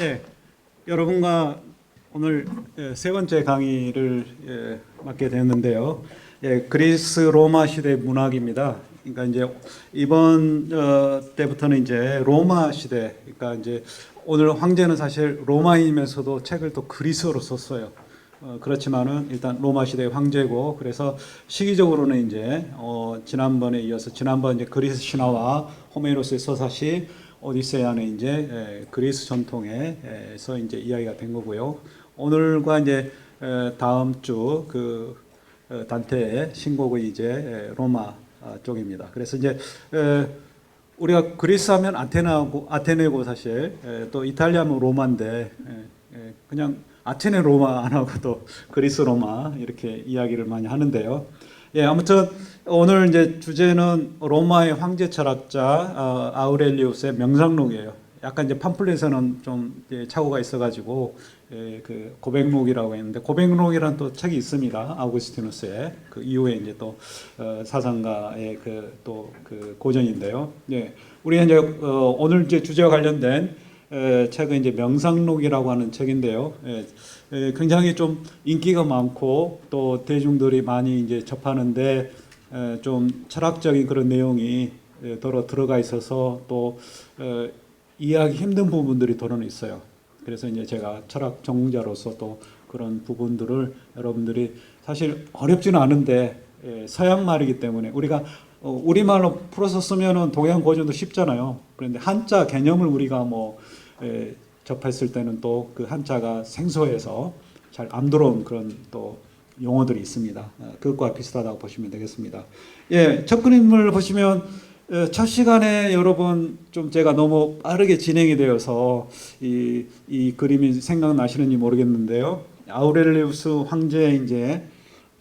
예, 여러분과 오늘 세 번째 강의를 맡게 됐는데요. 예, 그리스 로마 시대 문학입니다. 그러니까 이제 이번 때부터는 이제 로마 시대, 그러니까 이제 오늘 황제는 사실 로마인이면서도 책을 또 그리스어로 썼어요. 그렇지만은 일단 로마 시대의 황제고, 그래서 시기적으로는 이제 지난번에 이어서 지난번 이제 그리스 신화와 호메로스의 서사시 오디세아는 이제 그리스 전통에서 이제 이야기가 된 거고요. 오늘과 이제 다음 주 그 단테의 신곡은 이제 로마 쪽입니다. 그래서 이제 우리가 그리스 하면 아테네고 사실 또 이탈리아 하면 로마인데 그냥 아테네 로마 안 하고 또 그리스 로마 이렇게 이야기를 많이 하는데요. 예, 아무튼 오늘 이제 주제는 로마의 황제 철학자 아우렐리우스의 명상록이에요. 약간 이제 팜플렛에는 좀 착오가 있어가지고 그 고백록이라고 했는데, 고백록이라는 또 책이 있습니다. 아우구스티누스의 그 이후에 이제 또 사상가의 그 또 그 고전인데요. 예, 우리가 이제 오늘 이제 주제와 관련된 책은 이제 명상록이라고 하는 책인데요. 굉장히 좀 인기가 많고 또 대중들이 많이 이제 접하는데 좀 철학적인 그런 내용이 더러 들어가 있어서 또 이해하기 힘든 부분들이 더러는 있어요. 그래서 이제 제가 철학 전공자로서 또 그런 부분들을 여러분들이 사실 어렵지는 않은데 서양 말이기 때문에 우리가 우리말로 풀어서 쓰면은 동양 고전도 쉽잖아요. 그런데 한자 개념을 우리가 뭐 접했을 때는 또 그 한자가 생소해서 잘 안 들어온 그런 또 용어들이 있습니다. 그것과 비슷하다고 보시면 되겠습니다. 예, 첫 그림을 보시면 첫 시간에 여러분 좀 제가 너무 빠르게 진행이 되어서 이 그림이 생각나시는지 모르겠는데요. 아우렐리우스 황제의 이제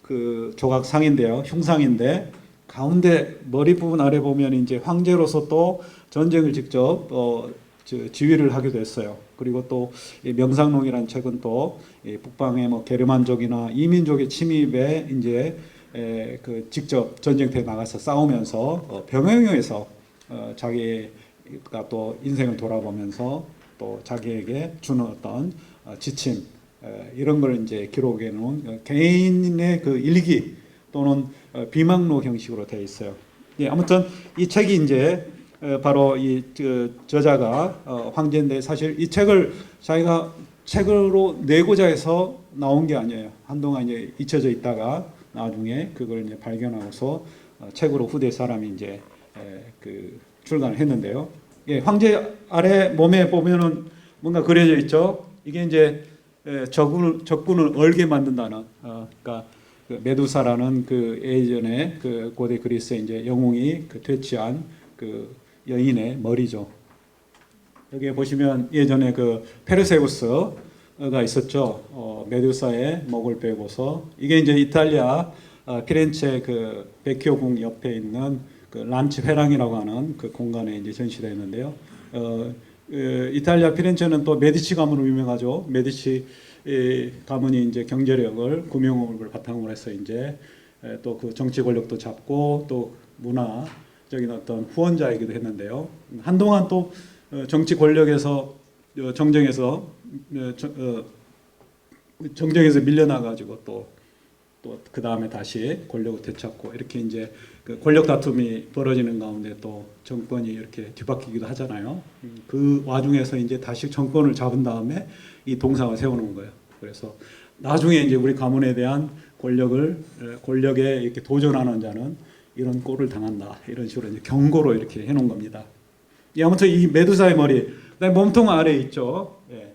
그 조각상인데요. 흉상인데 가운데 머리 부분 아래 보면 이제 황제로서 또 전쟁을 직접 지휘를 하기도 했어요. 그리고 또 명상록이라는 책은 또 북방의 뭐 게르만족이나 이민족의 침입에 이제 그 직접 전쟁터에 나가서 싸우면서 병영에서 자기가 또 인생을 돌아보면서 또 자기에게 주는 어떤 지침 이런 걸 이제 기록해 놓은 개인의 그 일기 또는 비망록 형식으로 되어 있어요. 예, 아무튼 이 책이 이제 바로 이 저자가 황제인데, 사실 이 책을 자기가 책으로 내고자 해서 나온 게 아니에요. 한동안 이제 잊혀져 있다가 나중에 그걸 이제 발견하고서 책으로 후대 사람이 이제 그 출간을 했는데요. 예, 황제 아래 몸에 보면은 뭔가 그려져 있죠. 이게 이제 적군을 얼게 만든다는 그러니까 그 메두사라는 그 예전에 그 고대 그리스의 이제 영웅이 그 퇴치한 그 여인의 머리죠. 여기에 보시면 예전에 그 페르세우스가 있었죠. 메두사의 목을 베고서 이게 이제 이탈리아 피렌체 그 베키오궁 옆에 있는 그 란치 회랑이라고 하는 그 공간에 이제 전시되어 있는데요. 이탈리아 피렌체는 또 메디치 가문으로 유명하죠. 메디치 가문이 이제 경제력을 금융을 바탕으로 해서 이제 또 그 정치 권력도 잡고 또 문화적인 어떤 후원자이기도 했는데요. 한동안 또 정치 권력에서 정쟁에서 밀려나가지고 또 그 다음에 다시 권력을 되찾고 이렇게 이제 그 권력 다툼이 벌어지는 가운데 또 정권이 이렇게 뒤바뀌기도 하잖아요. 그 와중에서 이제 다시 정권을 잡은 다음에 이 동상을 세우는 거예요. 그래서 나중에 이제 우리 가문에 대한 권력에 이렇게 도전하는 자는 이런 꼴을 당한다. 이런 식으로 이제 경고로 이렇게 해놓은 겁니다. 예, 아무튼 이 메두사의 머리, 몸통 아래에 있죠. 예.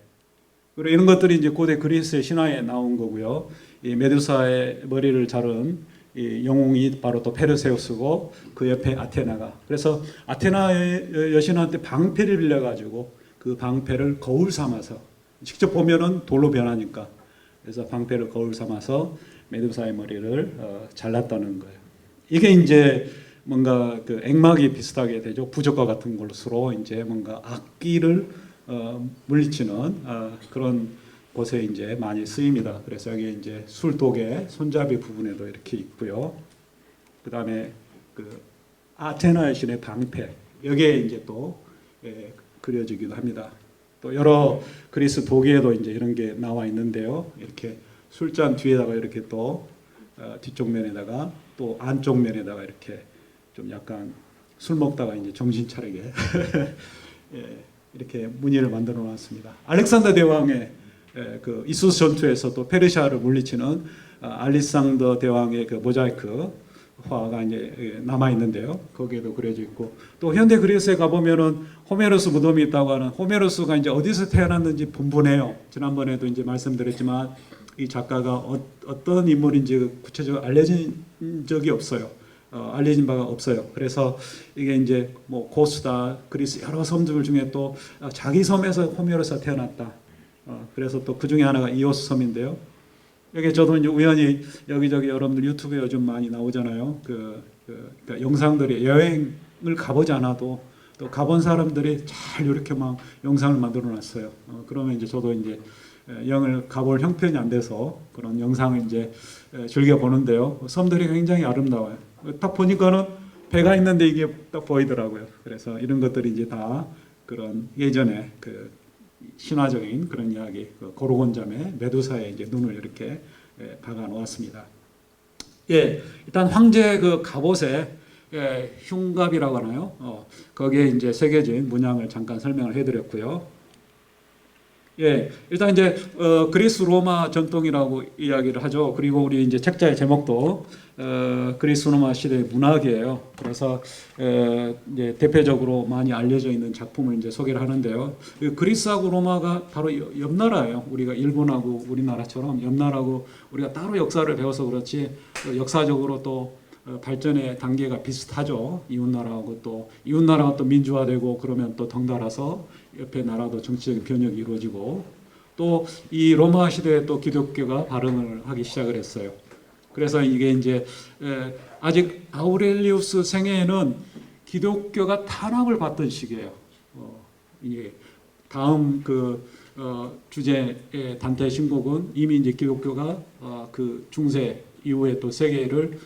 그리고 이런 것들이 이제 고대 그리스의 신화에 나온 거고요. 이 메두사의 머리를 자른 이 영웅이 바로 또 페르세우스고 그 옆에 아테나가. 그래서 아테나의 여신한테 방패를 빌려가지고 그 방패를 거울 삼아서 직접 보면은 돌로 변하니까 그래서 방패를 거울 삼아서 메두사의 머리를 잘랐다는 거예요. 이게 이제 뭔가 그 액막이 비슷하게 되죠. 부적과 같은 것으로 이제 뭔가 악기를 물리치는 그런 곳에 이제 많이 쓰입니다. 그래서 여기 이제 술독의 손잡이 부분에도 이렇게 있고요. 그 다음에 그 아테나의 신의 방패 여기에 이제 또 그려지기도 합니다. 또 여러 그리스 도기에도 이제 이런 게 나와 있는데요. 이렇게 술잔 뒤에다가 이렇게 또 뒤쪽 면에다가 또 안쪽 면에다가 이렇게 좀 약간 술 먹다가 이제 정신 차리게 이렇게 무늬를 만들어 놨습니다. 알렉산더 대왕의 그 이수스 전투에서 또 페르시아를 물리치는 알렉산더 대왕의 그 모자이크 화가 이제 남아 있는데요. 거기에도 그려져 있고 또 현대 그리스에 가 보면은 호메로스 무덤이 있다고 하는 호메로스가 이제 어디서 태어났는지 분분해요. 지난번에도 이제 말씀드렸지만 이 작가가 어떤 인물인지 구체적으로 알려진 적이 없어요. 알려진 바가 없어요. 그래서 이게 이제 뭐 고스다 그리스 여러 섬들 중에 또 자기 섬에서 호메로스가 태어났다. 그래서 또 그 중에 하나가 이오스 섬인데요. 여기 저도 이제 우연히 여기저기 여러분들 유튜브에 요즘 많이 나오잖아요. 그러니까 영상들이 여행을 가보지 않아도 또 가본 사람들이 잘 이렇게 막 영상을 만들어 놨어요. 그러면 이제 저도 이제 여행을 가볼 형편이 안 돼서 그런 영상을 이제 즐겨 보는데요. 섬들이 굉장히 아름다워요. 딱 보니까는 배가 있는데 이게 딱 보이더라고요. 그래서 이런 것들이 이제 다 그런 예전에 그 신화적인 그런 이야기, 그 고르곤잠의 메두사의 이제 눈을 이렇게 박아 놓았습니다. 일단 황제 그 갑옷에 흉갑이라고 하나요? 거기에 이제 새겨진 문양을 잠깐 설명을 해드렸고요. 일단 이제 그리스 로마 전통이라고 이야기를 하죠. 그리고 우리 이제 책자의 제목도 그리스 로마 시대 문학이에요. 그래서 이제 대표적으로 많이 알려져 있는 작품을 이제 소개를 하는데요. 그리스하고 로마가 바로 옆 나라예요. 우리가 일본하고 우리나라처럼 옆 나라고 우리가 따로 역사를 배워서 그렇지 역사적으로 또 발전의 단계가 비슷하죠. 이웃나라하고 또 이웃나라가 또 민주화되고 그러면 또 덩달아서 옆에 나라도 정치적인 변혁이 이루어지고 또 이 로마 시대에 또 기독교가 발흥을 하기 시작을 했어요. 그래서 이게 이제 아직 아우렐리우스 생애에는 기독교가 탄압을 받던 시기예요. 이게 다음 그 주제의 단테 신곡은 이미 이제 기독교가 그 중세 이후에 또 세계를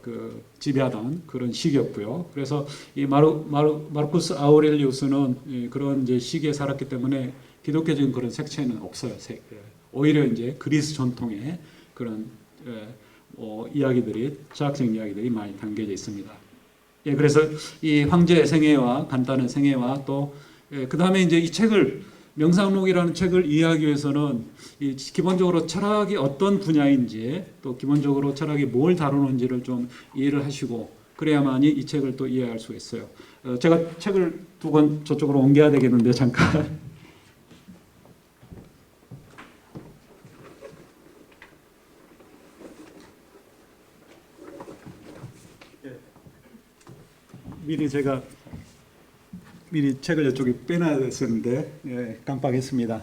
그 지배하던 그런 시기였고요. 그래서 이 마르쿠스 아우렐리우스는 그런 이제 시기에 살았기 때문에 기독교적인 그런 색채는 없어요. 오히려 이제 그리스 전통의 그런 이야기들이 철학적인 이야기들이 많이 담겨져 있습니다. 그래서 이 황제의 생애와 간단한 생애와 또 그 다음에 이제 이 책을 명상록이라는 책을 이해하기 위해서는 기본적으로 철학이 어떤 분야인지 또 기본적으로 철학이 뭘 다루는지를 좀 이해를 하시고 그래야만이 이 책을 또 이해할 수 있어요. 제가 책을 두 권 저쪽으로 옮겨야 되겠는데 잠깐. 미리 책을 이쪽에 빼놔야 됐었는데 깜빡했습니다.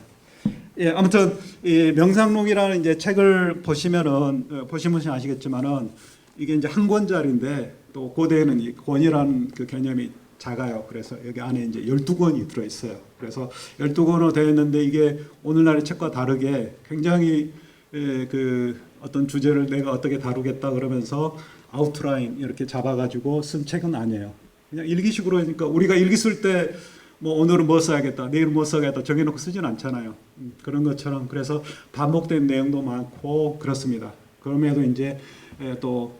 아무튼 이 명상록이라는 이제 책을 보시면은 보신 분이 아시겠지만은 이게 이제 한 권짜리인데 또 고대에는 이 권이라는 그 개념이 작아요. 그래서 여기 안에 이제 12권이 들어 있어요. 그래서 12권으로 되어 있는데 이게 오늘날의 책과 다르게 굉장히 그 어떤 주제를 내가 어떻게 다루겠다 그러면서 아웃라인 이렇게 잡아가지고 쓴 책은 아니에요. 그냥 일기식으로 하니까 우리가 일기 쓸 때 뭐 오늘은 뭐 써야겠다, 내일은 뭐 써야겠다 정해놓고 쓰진 않잖아요. 그런 것처럼 그래서 반복된 내용도 많고 그렇습니다. 그럼에도 이제 또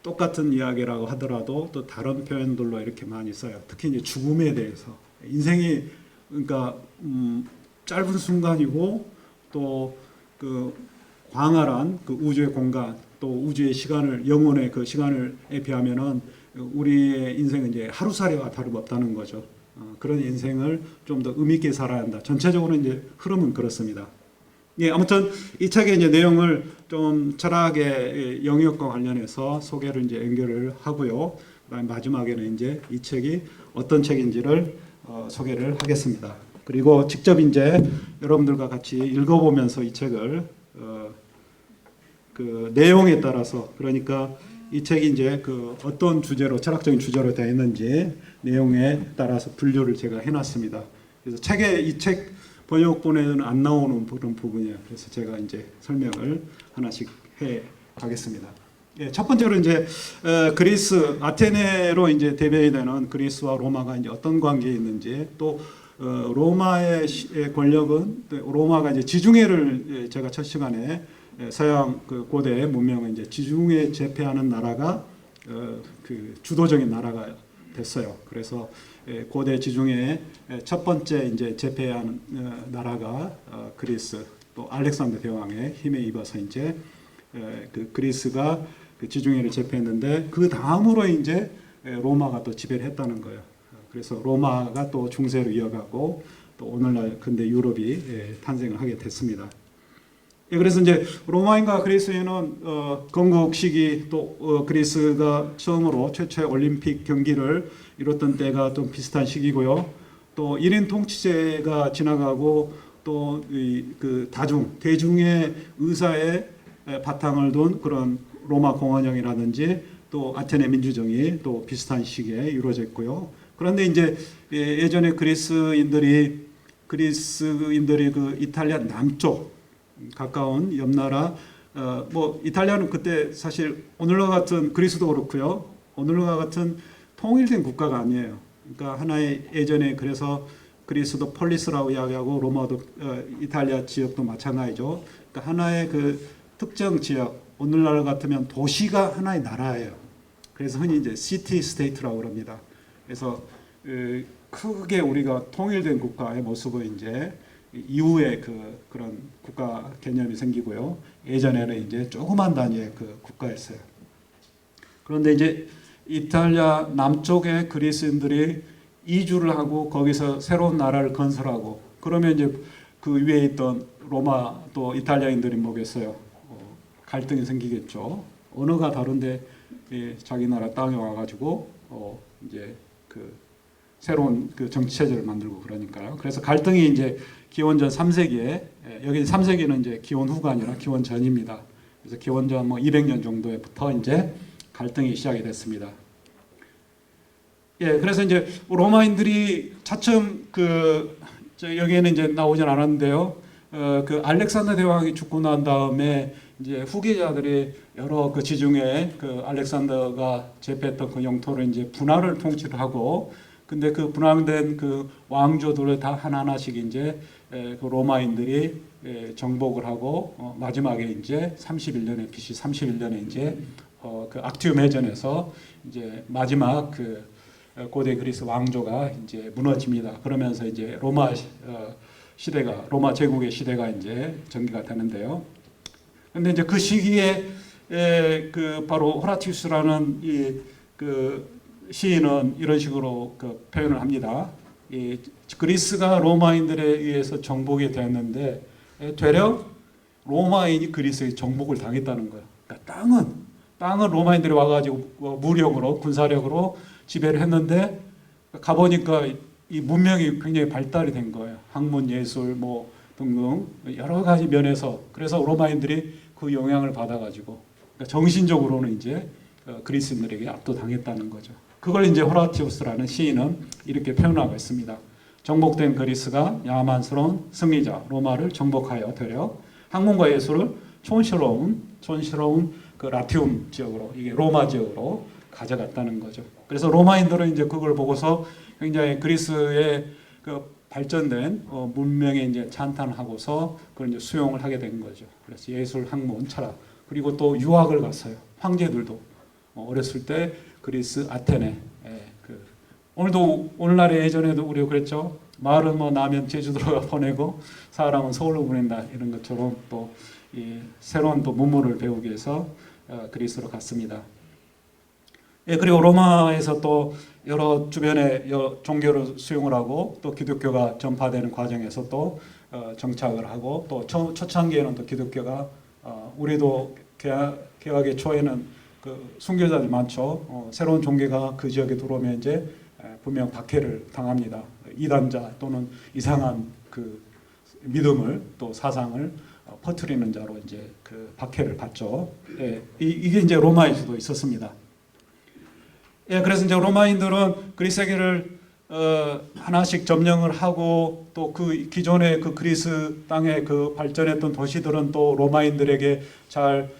똑같은 이야기라고 하더라도 또 다른 표현들로 이렇게 많이 써요. 특히 이제 죽음에 대해서 인생이 그러니까 짧은 순간이고 또 그 광활한 그 우주의 공간 또 우주의 시간을 영혼의 그 시간에 비하면은 우리의 인생은 이제 하루살이와 다름없다는 거죠. 그런 인생을 좀 더 의미 있게 살아야 한다. 전체적으로 이제 흐름은 그렇습니다. 아무튼 이 책의 이제 내용을 좀 철학의 영역과 관련해서 소개를 이제 연결을 하고요. 그다음에 마지막에는 이제 이 책이 어떤 책인지를 소개를 하겠습니다. 그리고 직접 이제 여러분들과 같이 읽어보면서 이 책을 그 내용에 따라서, 그러니까 이 책이 이제 그 어떤 주제로, 철학적인 주제로 되어 있는지 내용에 따라서 분류를 제가 해놨습니다. 그래서 책에, 이 책 번역본에는 안 나오는 그런 부분이에요. 그래서 제가 이제 설명을 하나씩 해 가겠습니다. 예, 첫 번째로 이제 그리스 아테네로 이제 대변이 되는 그리스와 로마가 이제 어떤 관계에 있는지, 또 로마의 권력은, 로마가 이제 지중해를, 제가 첫 시간에 서양 그 고대 문명은 이제 지중해 제패하는 나라가 그 주도적인 나라가 됐어요. 그래서 고대 지중해 첫 번째 이제 제패하는 나라가 그리스, 또 알렉산더 대왕의 힘에 입어서 이제 그 그리스가 그 지중해를 제패했는데, 그 다음으로 이제 로마가 또 지배를 했다는 거예요. 그래서 로마가 또 중세로 이어가고 또 오늘날 근대 유럽이 탄생을 하게 됐습니다. 그래서 이제 로마인과 그리스인은 건국 시기, 또 그리스가 처음으로 최초의 올림픽 경기를 이뤘던 때가 좀 비슷한 시기고요. 또 1인 통치제가 지나가고 또 그 대중의 의사에 바탕을 둔 그런 로마 공화정이라든지 또 아테네 민주정이 또 비슷한 시기에 이루어졌고요. 그런데 이제 예전에 그리스인들이 그 이탈리아 남쪽 가까운 옆나라, 뭐 이탈리아는 그때 사실 오늘과 같은, 그리스도 그렇고요, 오늘과 같은 통일된 국가가 아니에요. 그러니까 하나의, 예전에 그래서 그리스도 폴리스라고 이야기하고 로마도 이탈리아 지역도 마찬가지죠. 그러니까 하나의 그 특정 지역, 오늘날 같으면 도시가 하나의 나라예요. 그래서 흔히 이제 시티 스테이트라고 그럽니다. 그래서 크게 우리가 통일된 국가의 모습을 이제 이후에 그런 국가 개념이 생기고요. 예전에는 이제 조그만 단위의 그 국가였어요. 그런데 이제 이탈리아 남쪽의 그리스인들이 이주를 하고 거기서 새로운 나라를 건설하고, 그러면 이제 그 위에 있던 로마 또 이탈리아인들이 뭐겠어요? 갈등이 생기겠죠. 언어가 다른데 자기 나라 땅에 와가지고 이제 그 새로운 그 정치 체제를 만들고 그러니까요. 그래서 갈등이 이제 기원전 3세기에, 여기 3세기는 이제 기원 후가 아니라 기원 전입니다. 그래서 기원전 뭐 200년 정도에부터 이제 갈등이 시작이 됐습니다. 예, 그래서 이제 로마인들이 차츰 여기에는 이제 나오진 않았는데요. 그 알렉산더 대왕이 죽고 난 다음에 이제 후계자들이 여러 그 지중해 그 알렉산더가 제패했던 그 영토를 이제 분할을 통치를 하고, 근데 그 분할된 그 왕조들을 다 하나하나씩 이제 그 로마인들이 정복을 하고, 마지막에 이제 31년에 BC 31년에 이제 그 악티움 해전에서 이제 마지막 그 고대 그리스 왕조가 이제 무너집니다. 그러면서 이제 로마 제국의 시대가 이제 전개가 되는데요. 근데 이제 그 시기에 그 바로 호라티우스라는 그 시인은 이런 식으로 그 표현을 합니다. 그리스가 로마인들에 의해서 정복이 되었는데 되려 로마인이 그리스에 정복을 당했다는 거예요. 그러니까 땅은 로마인들이 와가지고 무력으로, 군사력으로 지배를 했는데, 가보니까 이 문명이 굉장히 발달이 된 거예요. 학문, 예술 뭐 등등 여러 가지 면에서. 그래서 로마인들이 그 영향을 받아가지고, 그러니까 정신적으로는 이제 그리스인들에게 압도당했다는 거죠. 그걸 이제 호라티우스라는 시인은 이렇게 표현하고 있습니다. 정복된 그리스가 야만스러운 승리자 로마를 정복하여 되려 학문과 예술을 촌스러운 그 라티움 지역으로, 이게 로마 지역으로 가져갔다는 거죠. 그래서 로마인들은 이제 그걸 보고서 굉장히 그리스의 그 발전된 문명에 이제 찬탄하고서 그걸 이제 수용을 하게 된 거죠. 그래서 예술, 학문, 철학, 그리고 또 유학을 갔어요. 황제들도 어렸을 때 그리스 아테네. 오늘날에 예전에도 우리가 그랬죠. 마을은 뭐 나면 제주도로 보내고 사람은 서울로 보낸다, 이런 것처럼 또 이 새로운 또 문물을 배우기 위해서 그리스로 갔습니다. 예, 그리고 로마에서 또 여러 주변의 종교를 수용을 하고 또 기독교가 전파되는 과정에서 또 정착을 하고, 또 초창기에는 또 기독교가 우리도 개혁의 초에는 그 순교자들 많죠. 새로운 종교가 그 지역에 들어오면 이제 분명 박해를 당합니다. 이단자 또는 이상한 그 믿음을 또 사상을 퍼뜨리는 자로 이제 그 박해를 받죠. 예, 이게 이제 로마에서도 있었습니다. 예, 그래서 이제 로마인들은 그리스계를 하나씩 점령을 하고 또 그 기존의 그 그리스 땅의 그 발전했던 도시들은 또 로마인들에게 잘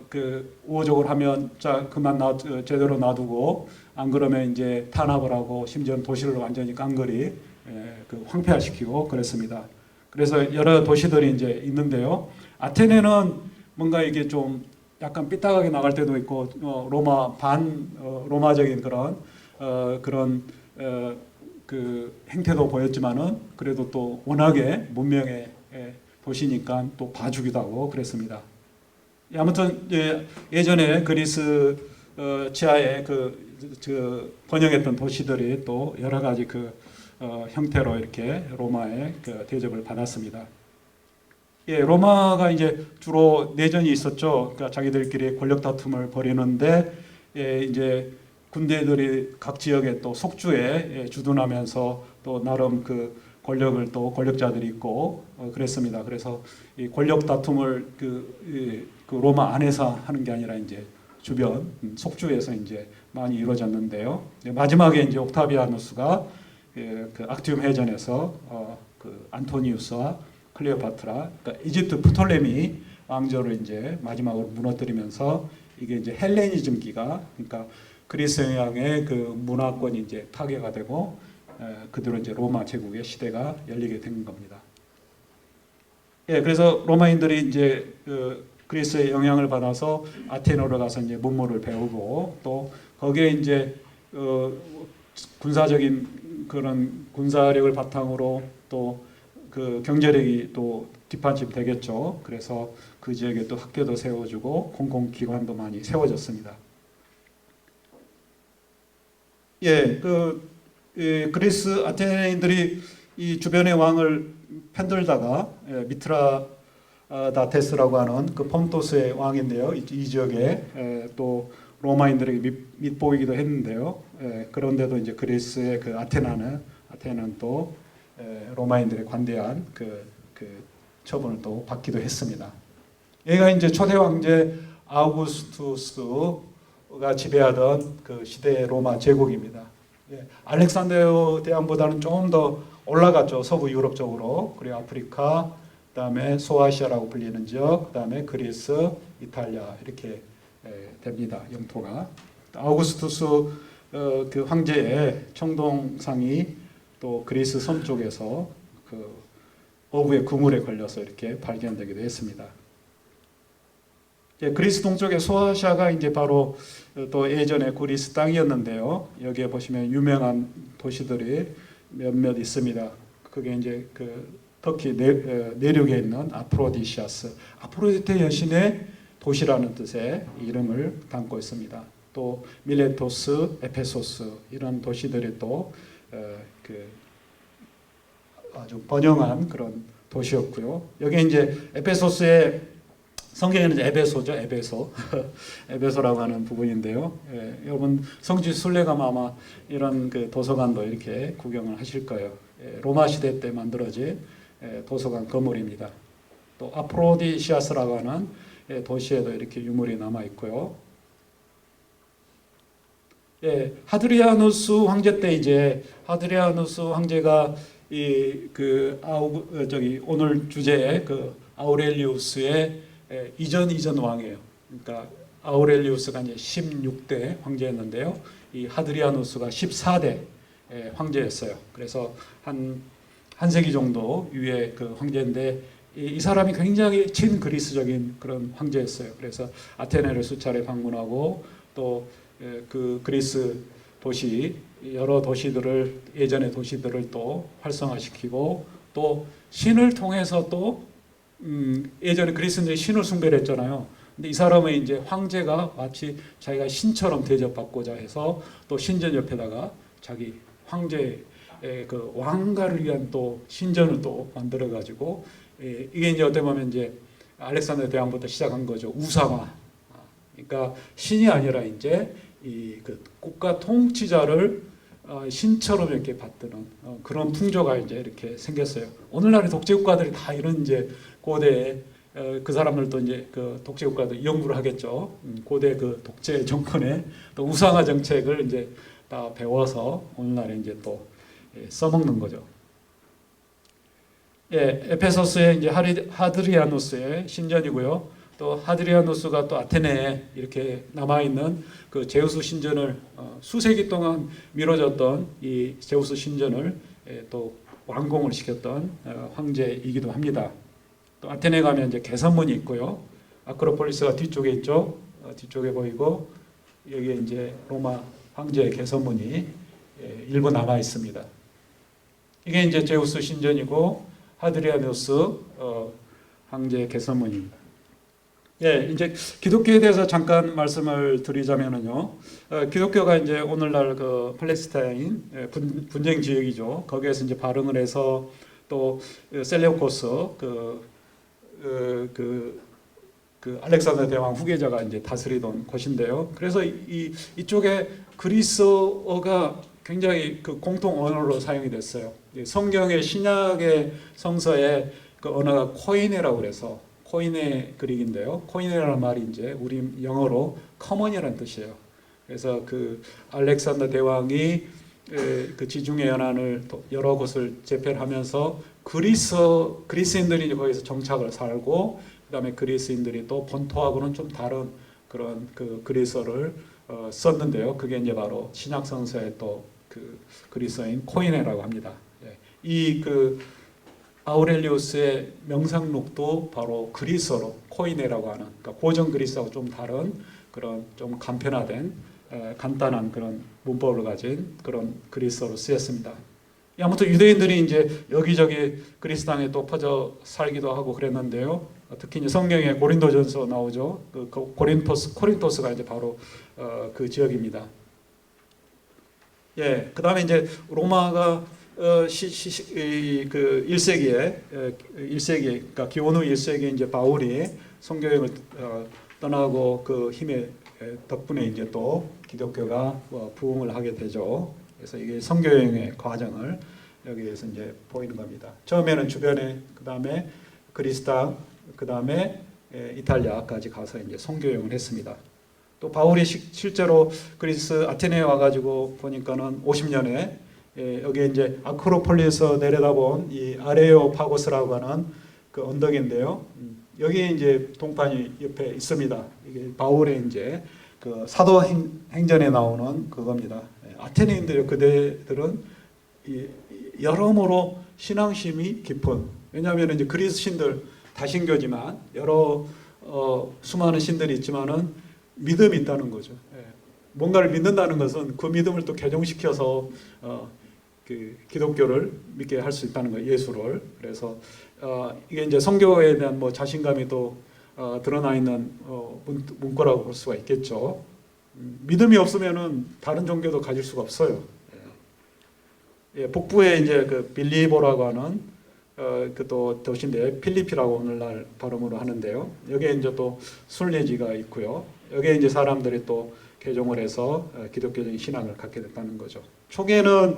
그 우호적으로 하면 자 그만 제대로 놔두고 안 그러면 이제 탄압을 하고 심지어 도시를 완전히 깡그리 그 황폐화시키고 그랬습니다. 그래서 여러 도시들이 이제 있는데요. 아테네는 뭔가 이게 좀 약간 삐딱하게 나갈 때도 있고 로마 로마적인 그런 그 행태도 보였지만은 그래도 또 워낙에 문명의 도시니까 또 봐주기도 하고 그랬습니다. 아무튼 예전에 그리스 치하에 그 번영했던 도시들이 또 여러 가지 그 형태로 이렇게 로마의 그 대접을 받았습니다. 예, 로마가 이제 주로 내전이 있었죠. 그러니까 자기들끼리 권력 다툼을 벌이는데 이제 군대들이 각 지역에 또 속주에 주둔하면서 또 나름 그 권력을 또 권력자들이 있고 그랬습니다. 그래서 이 권력 다툼을 그 로마 안에서 하는 게 아니라 이제 주변 속주에서 이제 많이 이루어졌는데요. 마지막에 이제 옥타비아누스가 그 악티움 해전에서 그 안토니우스와 클레오파트라, 그러니까 이집트 프톨레미 왕조를 이제 마지막으로 무너뜨리면서 이게 이제 헬레니즘기가, 그러니까 그리스 영향의 그 문화권이 이제 파괴가 되고 그대로 이제 로마 제국의 시대가 열리게 된 겁니다. 예, 그래서 로마인들이 이제 그리스의 영향을 받아서 아테네로 가서 이제 문물을 배우고 또 거기에 이제 군사적인 그런 군사력을 바탕으로 또 그 경제력이 또 뒷받침 되겠죠. 그래서 그 지역에 또 학교도 세워주고 공공기관도 많이 세워졌습니다. 예, 그리스 아테네인들이 이 주변의 왕을 편들다가 미트라다테스라고 하는 그 폰토스의 왕인데요. 이 지역에 또 로마인들에게 밑보이기도 했는데요. 그런데도 이제 그리스의 그 아테네는 또 로마인들의 관대한 그 처분을 또 받기도 했습니다. 얘가 이제 초대 황제 아우구스투스가 지배하던 그 시대의 로마 제국입니다. 알렉산더 대왕보다는 좀 더 올라갔죠. 서부 유럽 쪽으로. 그리고 아프리카, 그다음에 소아시아라고 불리는 지역, 그다음에 그리스, 이탈리아 이렇게 됩니다. 영토가. 아우구스투스 그 황제의 청동상이 또 그리스 섬 쪽에서 그 어부의 그물에 걸려서 이렇게 발견되기도 했습니다. 그리스 동쪽의 소아시아가 이제 바로 또 예전에 그리스 땅이었는데요. 여기에 보시면 유명한 도시들이 몇몇 있습니다. 그게 이제 그 터키 내륙에 있는 아프로디시아스, 아프로디테 여신의 도시라는 뜻의 이름을 담고 있습니다. 또 밀레토스, 에페소스 이런 도시들이 또 그 아주 번영한 그런 도시였고요. 여기 이제 에페소스의 성경에는 에베소죠, 에베소. 에베소라고 하는 부분인데요. 여러분 성지 순례 가면 아마 이런 그 도서관도 이렇게 구경을 하실 거예요. 로마 시대 때 만들어진 도서관 건물입니다. 또 아프로디시아스라고 하는 도시에도 이렇게 유물이 남아 있고요. 하드리아누스 황제 때 이제 하드리아누스 황제가 오늘 주제의 그 아우렐리우스의 이전 왕이에요. 그러니까 아우렐리우스가 이제 16대 황제였는데요. 이 하드리아누스가 14대 황제였어요. 그래서 한 세기 정도 위의 그 황제인데 이 사람이 굉장히 친그리스적인 그런 황제였어요. 그래서 아테네를 수차례 방문하고 또 그 그리스 도시 여러 도시들을 예전의 도시들을 또 활성화시키고 또 신을 통해서 또 예전에 그리스인들이 신을 숭배를 했잖아요. 근데 이 사람은 이제 황제가 마치 자기가 신처럼 대접받고자 해서 또 신전 옆에다가 자기 황제의 그 왕가를 위한 또 신전을 또 만들어 가지고 이게 이제 어떻게 보면 이제 알렉산더 대왕부터 시작한 거죠. 우상화. 그러니까 신이 아니라 이제 이 그 국가 통치자를 신처럼 이렇게 받드는 그런 풍조가 이제 이렇게 생겼어요. 오늘날의 독재국가들이 다 이런 이제 고대 그 사람들도 이제 그 독재국가도 연구를 하겠죠. 고대 그 독재 정권의 또 우상화 정책을 이제 다 배워서 오늘날에 이제 또 써먹는 거죠. 예, 에페소스의 이제 하드리아누스의 신전이고요. 또 하드리아누스가 또 아테네에 이렇게 남아 있는 그 제우스 신전을 수세기 동안 미뤄졌던 이 제우스 신전을 또 완공을 시켰던 황제이기도 합니다. 또 아테네 가면 이제 개선문이 있고요. 아크로폴리스가 뒤쪽에 있죠. 뒤쪽에 보이고 여기에 이제 로마 황제의 개선문이 일부 남아 있습니다. 이게 이제 제우스 신전이고 하드리아누스 황제의 개선문입니다. 예, 이제 기독교에 대해서 잠깐 말씀을 드리자면은요, 기독교가 이제 오늘날 그 팔레스타인 분쟁 지역이죠. 거기에서 이제 발흥을 해서 또 셀레우코스 그 알렉산더 대왕 후계자가 이제 다스리던 곳인데요. 그래서 이쪽에 그리스어가 굉장히 그 공통 언어로 사용이 됐어요. 성경의 신약의 성서에 그 언어가 코이네라고 그래서 코이네 그릭인데요. 코이네라는 말이 이제 우리 영어로 커먼이라는 뜻이에요. 그래서 그 알렉산더 대왕이 그 지중해 연안을 여러 곳을 제패하면서 그리스인들이 거기서 정착을 살고 그다음에 그리스인들이 또 본토하고는 좀 다른 그런 그 그리스어를 썼는데요. 그게 이제 바로 신약 성서의 또 그 그리스어인 코이네라고 합니다. 이 그 아우렐리우스의 명상록도 바로 그리스어로 코이네라고 하는 그러니까 고전 그리스하고 좀 다른 그런 좀 간편화된 간단한 그런 문법을 가진 그런 그리스어로 쓰였습니다. 아무튼 유대인들이 이제 여기저기 그리스 땅에 또 퍼져 살기도 하고 그랬는데요. 특히 이제 성경에 고린도전서 나오죠. 그 코린토스가 이제 바로 그 지역입니다. 예, 그다음에 이제 로마가 그 1세기에 그러니까 기원 후 1세기에 이제 바울이 성교역을 떠나고 그 힘의 덕분에 이제 또 기독교가 부흥을 하게 되죠. 그래서 이게 성교역의 과정을 여기에서 이제 보이는 겁니다. 처음에는 주변에 그다음에 그리스 땅 그다음에 이탈리아까지 가서 이제 성교역을 했습니다. 또 바울이 실제로 그리스 아테네에 와가지고 보니까는 50년에 여기 이제 아크로폴리에서 내려다본 이 아레오파고스라고 하는 그 언덕인데요. 여기에 이제 동판이 옆에 있습니다. 이게 바울의 이제 그 사도행전에 나오는 그겁니다. 아테네인들 그들은 여러모로 신앙심이 깊은 왜냐하면 이제 그리스 신들 다신교지만 여러 수많은 신들이 있지만은 믿음이 있다는 거죠. 뭔가를 믿는다는 것은 그 믿음을 또 개종시켜서 그 기독교를 믿게 할 수 있다는 거예요. 예수를. 그래서 이게 이제 성교에 대한 뭐 자신감이 또 드러나 있는 문구라고 볼 수가 있겠죠. 믿음이 없으면은 다른 종교도 가질 수가 없어요. 예, 북부에 이제 그 빌리보라고 하는 그 또 도시인데 필리피라고 오늘날 발음으로 하는데요. 여기에 이제 또 순례지가 있고요. 여기에 이제 사람들이 또 개종을 해서 기독교적인 신앙을 갖게 됐다는 거죠. 초기에는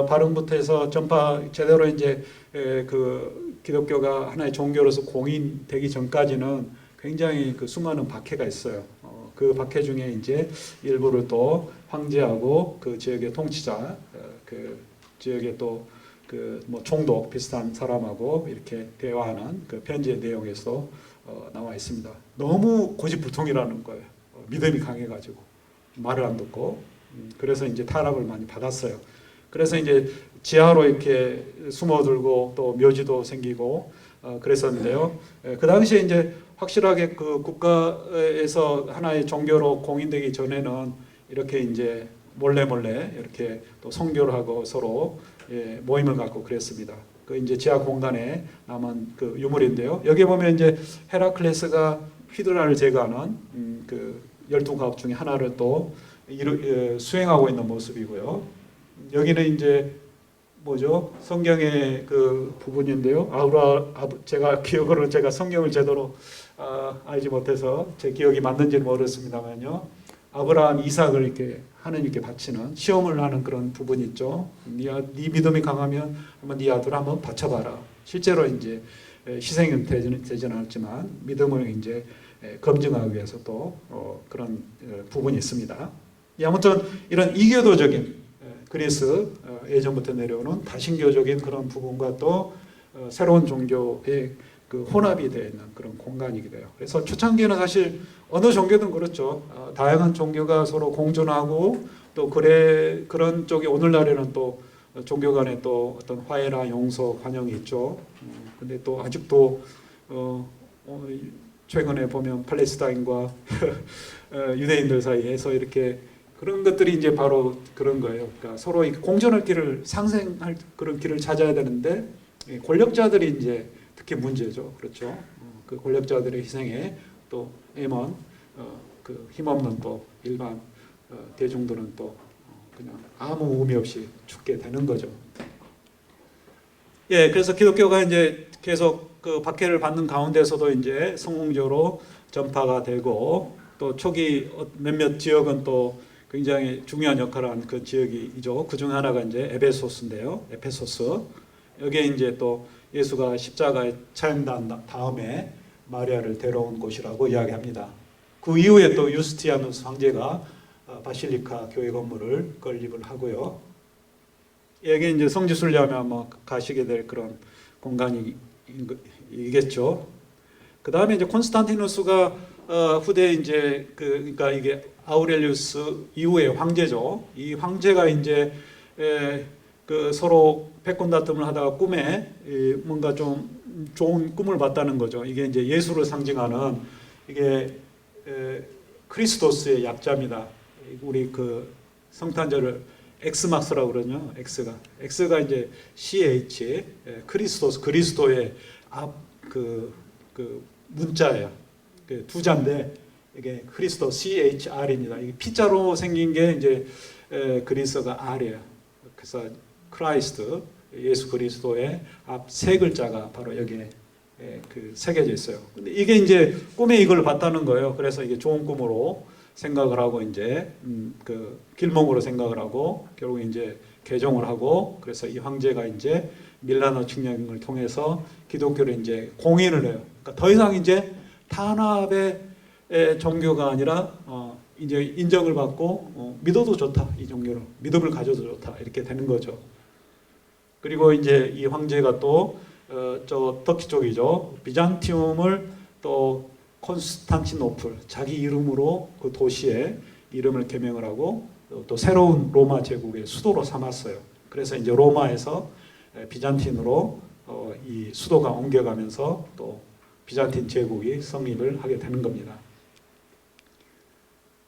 발음부터 해서 전파 제대로 이제 그 기독교가 하나의 종교로서 공인되기 전까지는 굉장히 그 수많은 박해가 있어요. 그 박해 중에 이제 일부를 또 황제하고 그 지역의 통치자, 그 지역의 또 그 뭐 총독 비슷한 사람하고 이렇게 대화하는 그 편지의 내용에서 나와 있습니다. 너무 고집불통이라는 거예요. 믿음이 강해가지고 말을 안 듣고 그래서 이제 타락을 많이 받았어요. 그래서 이제 지하로 이렇게 숨어들고 또 묘지도 생기고 그랬었는데요. 그 당시에 이제 확실하게 그 국가에서 하나의 종교로 공인되기 전에는 이렇게 이제 몰래 이렇게 또 선교를 하고 서로 모임을 갖고 그랬습니다. 그 이제 지하 공간에 남은 그 유물인데요. 여기 보면 이제 헤라클레스가 휘드라를 제거하는 그 12가업 중에 하나를 또 수행하고 있는 모습이고요. 여기는 이제 뭐죠? 성경의 그 부분인데요. 제가 기억으로 제가 성경을 제대로 알지 못해서 제 기억이 맞는지는 모르겠습니다만요. 아브라함 이삭을 이렇게 하느님께 바치는 시험을 하는 그런 부분이 있죠. 네 믿음이 강하면 한번 네 아들 한번 바쳐봐라. 실제로 이제 희생은 되지는 않았지만 믿음을 이제 검증하기 위해서 또 그런 부분이 있습니다. 아무튼 이런 이교도적인 그리스 예전부터 내려오는 다신교적인 그런 부분과 또 새로운 종교의 그 혼합이 되어 있는 그런 공간이기도 해요. 그래서 초창기에는 사실 어느 종교든 그렇죠. 다양한 종교가 서로 공존하고 또 그런 쪽이 오늘날에는 또 종교 간에 또 어떤 화해나 용서, 관용이 있죠. 근데 또 아직도 최근에 보면 팔레스타인과 유대인들 사이에서 이렇게 그런 것들이 이제 바로 그런 거예요. 그러니까 서로 공존할 길을 상생할 그런 길을 찾아야 되는데 권력자들이 이제 특히 문제죠. 그렇죠. 그 권력자들의 희생에 또 애먼 그 힘없는 또 일반 대중들은 또 그냥 아무 의미 없이 죽게 되는 거죠. 예, 그래서 기독교가 이제 계속 그 박해를 받는 가운데서도 이제 성공적으로 전파가 되고 또 초기 몇몇 지역은 또 굉장히 중요한 역할을 한 그 지역이죠. 그 중 하나가 이제 에베소스인데요. 에페소스. 여기에 이제 또 예수가 십자가에 차용된 다음에 마리아를 데려온 곳이라고 이야기합니다. 그 이후에 또 유스티아누스 황제가 바실리카 교회 건물을 건립을 하고요. 여기 이제 성지순례하면 뭐 가시게 될 그런 공간이겠죠. 그 다음에 이제 콘스탄티누스가 후대 이제 그러니까 이게 아우렐리우스 이후의 황제죠. 이 황제가 이제 그 서로 패권 다툼을 하다가 꿈에 뭔가 좀 좋은 꿈을 봤다는 거죠. 이게 이제 예수를 상징하는 이게 크리스토스의 약자입니다. 우리 그 성탄절을 엑스마스라고 그러죠. X가 이제 CH 크리스토스 그리스도의 그 문자예요. 그 두 자인데 이게 크리스토 CHR입니다. 이게 P자로 생긴 게 이제 그리스어가 R이에요. 그래서 크라이스트 예수 그리스도의 앞 세 글자가 바로 여기에 그 새겨져 있어요. 근데 이게 이제 꿈에 이걸 봤다는 거예요. 그래서 이게 좋은 꿈으로 생각을 하고 이제 그 길몽으로 생각을 하고 결국 이제 개종을 하고 그래서 이 황제가 이제 밀라노 칙령을 통해서 기독교를 이제 공인을 해요. 그러니까 더 이상 이제 탄압의 종교가 아니라 이제 인정을 받고 믿어도 좋다 이 종교를 믿음을 가져도 좋다 이렇게 되는 거죠. 그리고 이제 이 황제가 또 저 터키 쪽이죠. 비잔티움을 또 콘스탄티노플 자기 이름으로 그 도시에 이름을 개명을 하고 또 새로운 로마 제국의 수도로 삼았어요. 그래서 이제 로마에서 비잔틴으로 이 수도가 옮겨가면서 또 비잔틴 제국이 성립을 하게 되는 겁니다.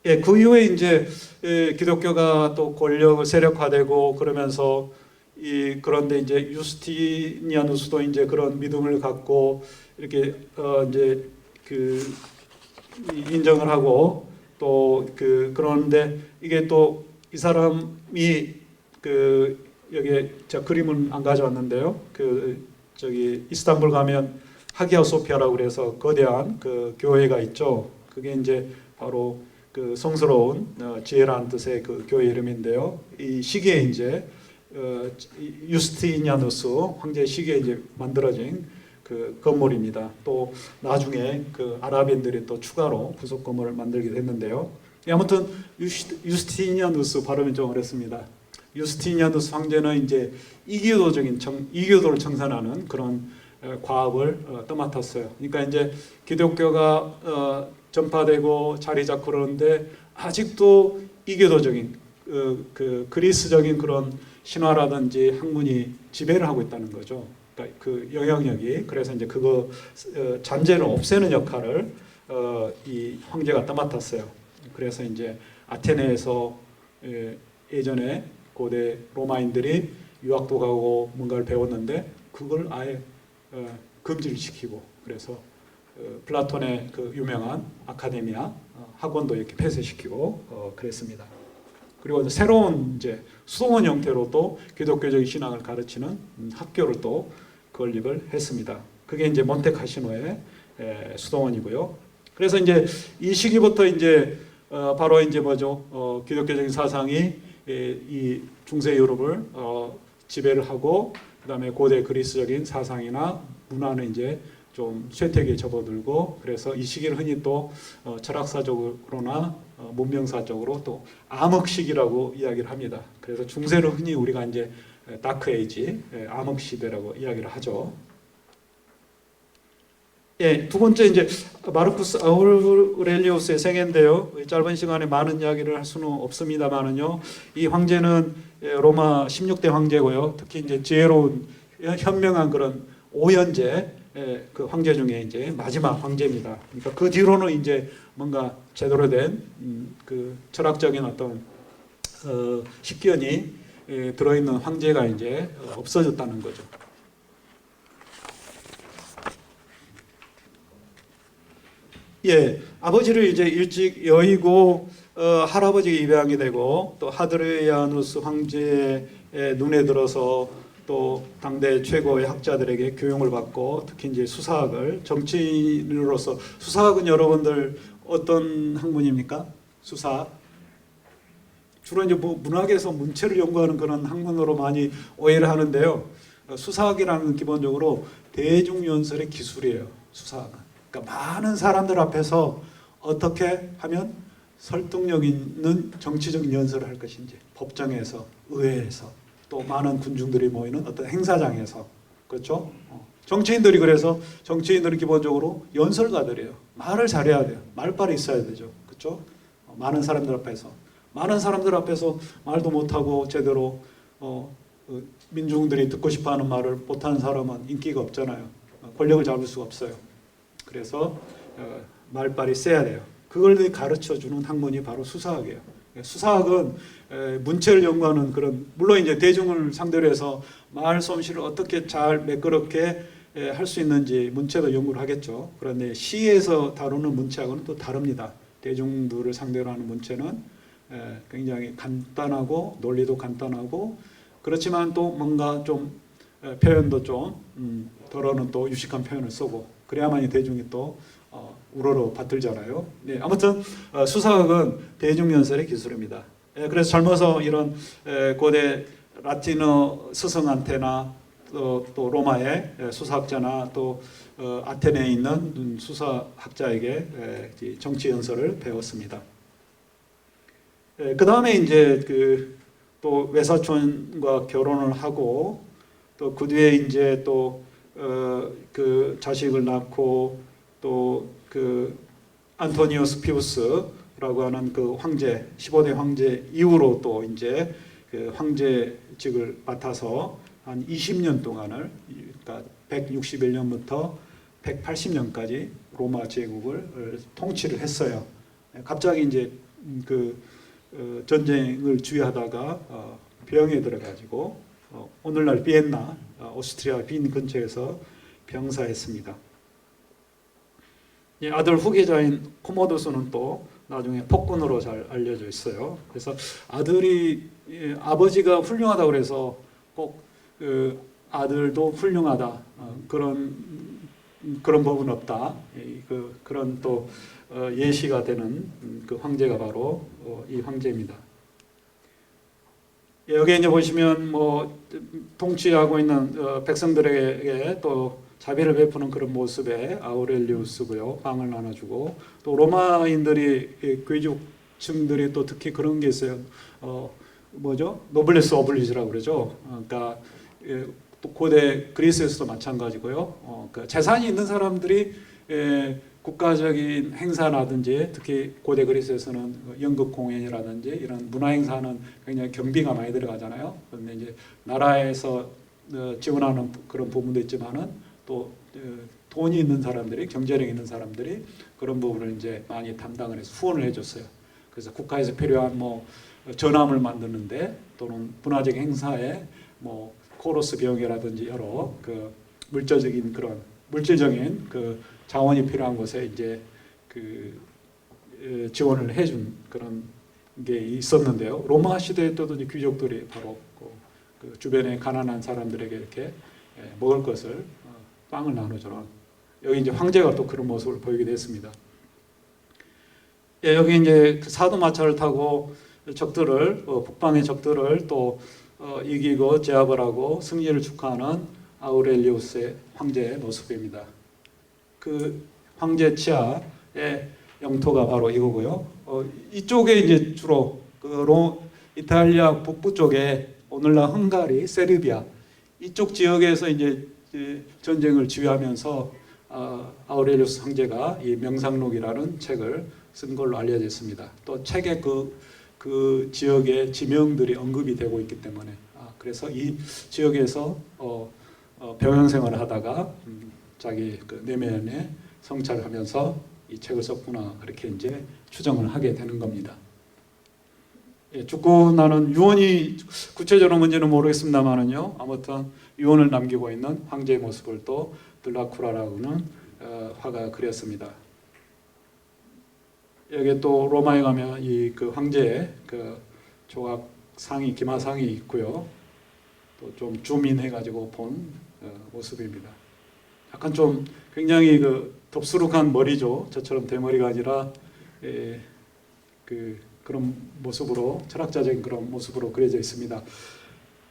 예, 그 이후에 이제 기독교가 또 권력을 세력화되고 그러면서 그런데 이제 유스티니아누스도 이제 그런 믿음을 갖고 이렇게 이제 그 인정을 하고 또 그런데 이게 또 이 사람이 여기 제가 그림은 안 가져왔는데요. 저기 이스탄불 가면 하기야 소피아라고 그래서 거대한 그 교회가 있죠. 그게 이제 바로 그 성스러운 지혜라는 뜻의 그 교회 이름인데요. 이 시기에 이제 유스티니아누스 황제 시기에 이제 만들어진 그 건물입니다. 또 나중에 그 아랍인들이 또 추가로 부속 건물을 만들게 됐는데요. 아무튼 유스티니아누스 발음이 좀 어렵습니다. 유스티니아누스 황제는 이제 이교도를 청산하는 그런 과업을 떠맡았어요. 그러니까 이제 기독교가 전파되고 자리 잡고 그러는데 아직도 이교도적인 그 그리스적인 그런 신화라든지 학문이 지배를 하고 있다는 거죠. 그러니까 그 영향력이 그래서 이제 그거 잔재를 없애는 역할을 이 황제가 떠맡았어요. 그래서 이제 아테네에서 예전에 고대 로마인들이 유학도 가고 뭔가를 배웠는데 그걸 아예 금지를 시키고 그래서 플라톤의 그 유명한 아카데미아 학원도 이렇게 폐쇄시키고 그랬습니다. 그리고 새로운 이제 수동원 형태로 또 기독교적인 신앙을 가르치는 학교를 또 건립을 했습니다. 그게 이제 몬테카시노의 수동원이고요. 그래서 이제 이 시기부터 이제 바로 이제 뭐죠? 기독교적인 사상이 이 중세 유럽을 지배를 하고, 그다음에 고대 그리스적인 사상이나 문화는 이제 좀 쇠퇴기에 접어들고, 그래서 이 시기를 흔히 또 철학사적으로나 문명사적으로 또 암흑 시기라고 이야기를 합니다. 그래서 중세를 흔히 우리가 이제 다크 에이지, 암흑 시대라고 이야기를 하죠. 예, 두 번째 이제 마르쿠스 아우렐리우스의 생애인데요. 짧은 시간에 많은 이야기를 할 수는 없습니다만은요. 이 황제는 로마 16대 황제고요. 특히 이제 지혜로운 현명한 그런 오현제 그 황제 중에 이제 마지막 황제입니다. 그러니까 그 뒤로는 이제 뭔가 제대로 된 그 철학적인 어떤 식견이 들어있는 황제가 이제 없어졌다는 거죠. 예, 아버지를 이제 일찍 여의고 할아버지가 입양이 되고, 또 하드리아누스 황제의 눈에 들어서 또 당대 최고의 학자들에게 교육을 받고, 특히 이제 수사학을 정치인으로서, 수사학은 여러분들 어떤 학문입니까? 수사학 주로 이제 문학에서 문체를 연구하는 그런 학문으로 많이 오해를 하는데요. 수사학이라는 기본적으로 대중연설의 기술이에요. 수사학은. 그러니까 많은 사람들 앞에서 어떻게 하면 설득력 있는 정치적인 연설을 할 것인지, 법정에서, 의회에서, 또 많은 군중들이 모이는 어떤 행사장에서, 그렇죠? 정치인들이, 그래서 정치인들은 기본적으로 연설가들이에요. 말을 잘해야 돼요. 말빨이 있어야 되죠, 그렇죠? 많은 사람들 앞에서 말도 못하고 제대로 민중들이 듣고 싶어하는 말을 못하는 사람은 인기가 없잖아요. 권력을 잡을 수가 없어요. 그래서 말빨이 세야 돼요. 그걸 가르쳐주는 학문이 바로 수사학이에요. 수사학은 문체를 연구하는 그런, 물론 이제 대중을 상대로 해서 말솜씨를 어떻게 잘 매끄럽게 할 수 있는지 문체도 연구를 하겠죠. 그런데 시에서 다루는 문체하고는 또 다릅니다. 대중들을 상대로 하는 문체는 굉장히 간단하고 논리도 간단하고, 그렇지만 또 뭔가 좀 표현도 좀 덜어는 또 유식한 표현을 쓰고, 그래야만이 대중이 또 우러러 받들잖아요. 네, 아무튼 수사학은 대중연설의 기술입니다. 그래서 젊어서 이런 고대 라틴어 스승한테나 또 로마의 수사학자나 또 아테네에 있는 수사학자에게 정치 연설을 배웠습니다. 그 다음에 이제 또 외사촌과 결혼을 하고, 또 그 뒤에 이제 또 그 자식을 낳고, 또 그 안토니우스 피우스라고 하는 그 황제, 15대 황제 이후로 또 이제 그 황제직을 맡아서 한 20년 동안을, 그러니까 161년부터 180년까지 로마 제국을 통치를 했어요. 갑자기 이제 전쟁을 주의하다가 병에 들어가지고 오늘날 비엔나, 오스트리아 빈 근처에서 병사했습니다. 아들 후계자인 코모도스는 또 나중에 폭군으로 잘 알려져 있어요. 그래서 아버지가 훌륭하다고 그래서 꼭 아들도 훌륭하다, 그런 법은 없다. 그런 또 예시가 되는 그 황제가 바로 이 황제입니다. 여기 이제 보시면 통치하고 있는 백성들에게 또 자비를 베푸는 그런 모습의 아우렐리우스고요. 빵을 나눠주고, 또 로마인들이, 귀족층들이 또 특히 그런 게 있어요. 노블레스 오블리주라고 그러죠. 그러니까 또 고대 그리스에서도 마찬가지고요. 재산이 있는 사람들이 국가적인 행사라든지, 특히 고대 그리스에서는 연극 공연이라든지 이런 문화 행사는 굉장히 경비가 많이 들어가잖아요. 그런데 이제 나라에서 지원하는 그런 부분도 있지만은 또 돈이 있는 사람들이, 경제력 있는 사람들이 그런 부분을 이제 많이 담당을 해서 후원을 해줬어요. 그래서 국가에서 필요한 전함을 만드는데, 또는 문화적 행사에 코러스 비용이라든지 여러 물질적인 자원이 필요한 곳에 이제 지원을 해준 그런 게 있었는데요. 로마 시대 때도 귀족들이 바로 그 주변에 가난한 사람들에게 이렇게 먹을 것을, 빵을 나눠주는, 여기 이제 황제가 또 그런 모습을 보이게 됐습니다. 예, 여기 이제 그 사도마차를 타고 적들을 북방의 적들을 또 이기고 제압을 하고 승리를 축하하는 아우렐리우스의 황제의 모습입니다. 그 황제 치아의 영토가 바로 이거고요. 이쪽에 이제 주로 이탈리아 북부 쪽에 오늘날 헝가리, 세르비아 이쪽 지역에서 이제 전쟁을 지휘하면서 아우렐리우스 황제가 이 명상록이라는 책을 쓴 걸로 알려져 있습니다. 또 책에 그 지역의 지명들이 언급이 되고 있기 때문에 그래서 이 지역에서 병영 생활을 하다가 자기 그 내면에 성찰을 하면서 이 책을 썼구나 그렇게 이제 추정을 하게 되는 겁니다. 예, 죽고 나는 유언이 구체적으로 뭔지는 모르겠습니다만은요. 아무튼 유언을 남기고 있는 황제의 모습을 또 드라쿠라라고는 화가 그렸습니다. 여기 또 로마에 가면 이 그 황제의 그 조각 상이 기마상이 있고요. 또 좀 줌인해가지고 본 모습입니다. 약간 좀 굉장히 그 덥수룩한 머리죠. 저처럼 대머리가 아니라 그런 모습으로 철학자적인 그런 모습으로 그려져 있습니다.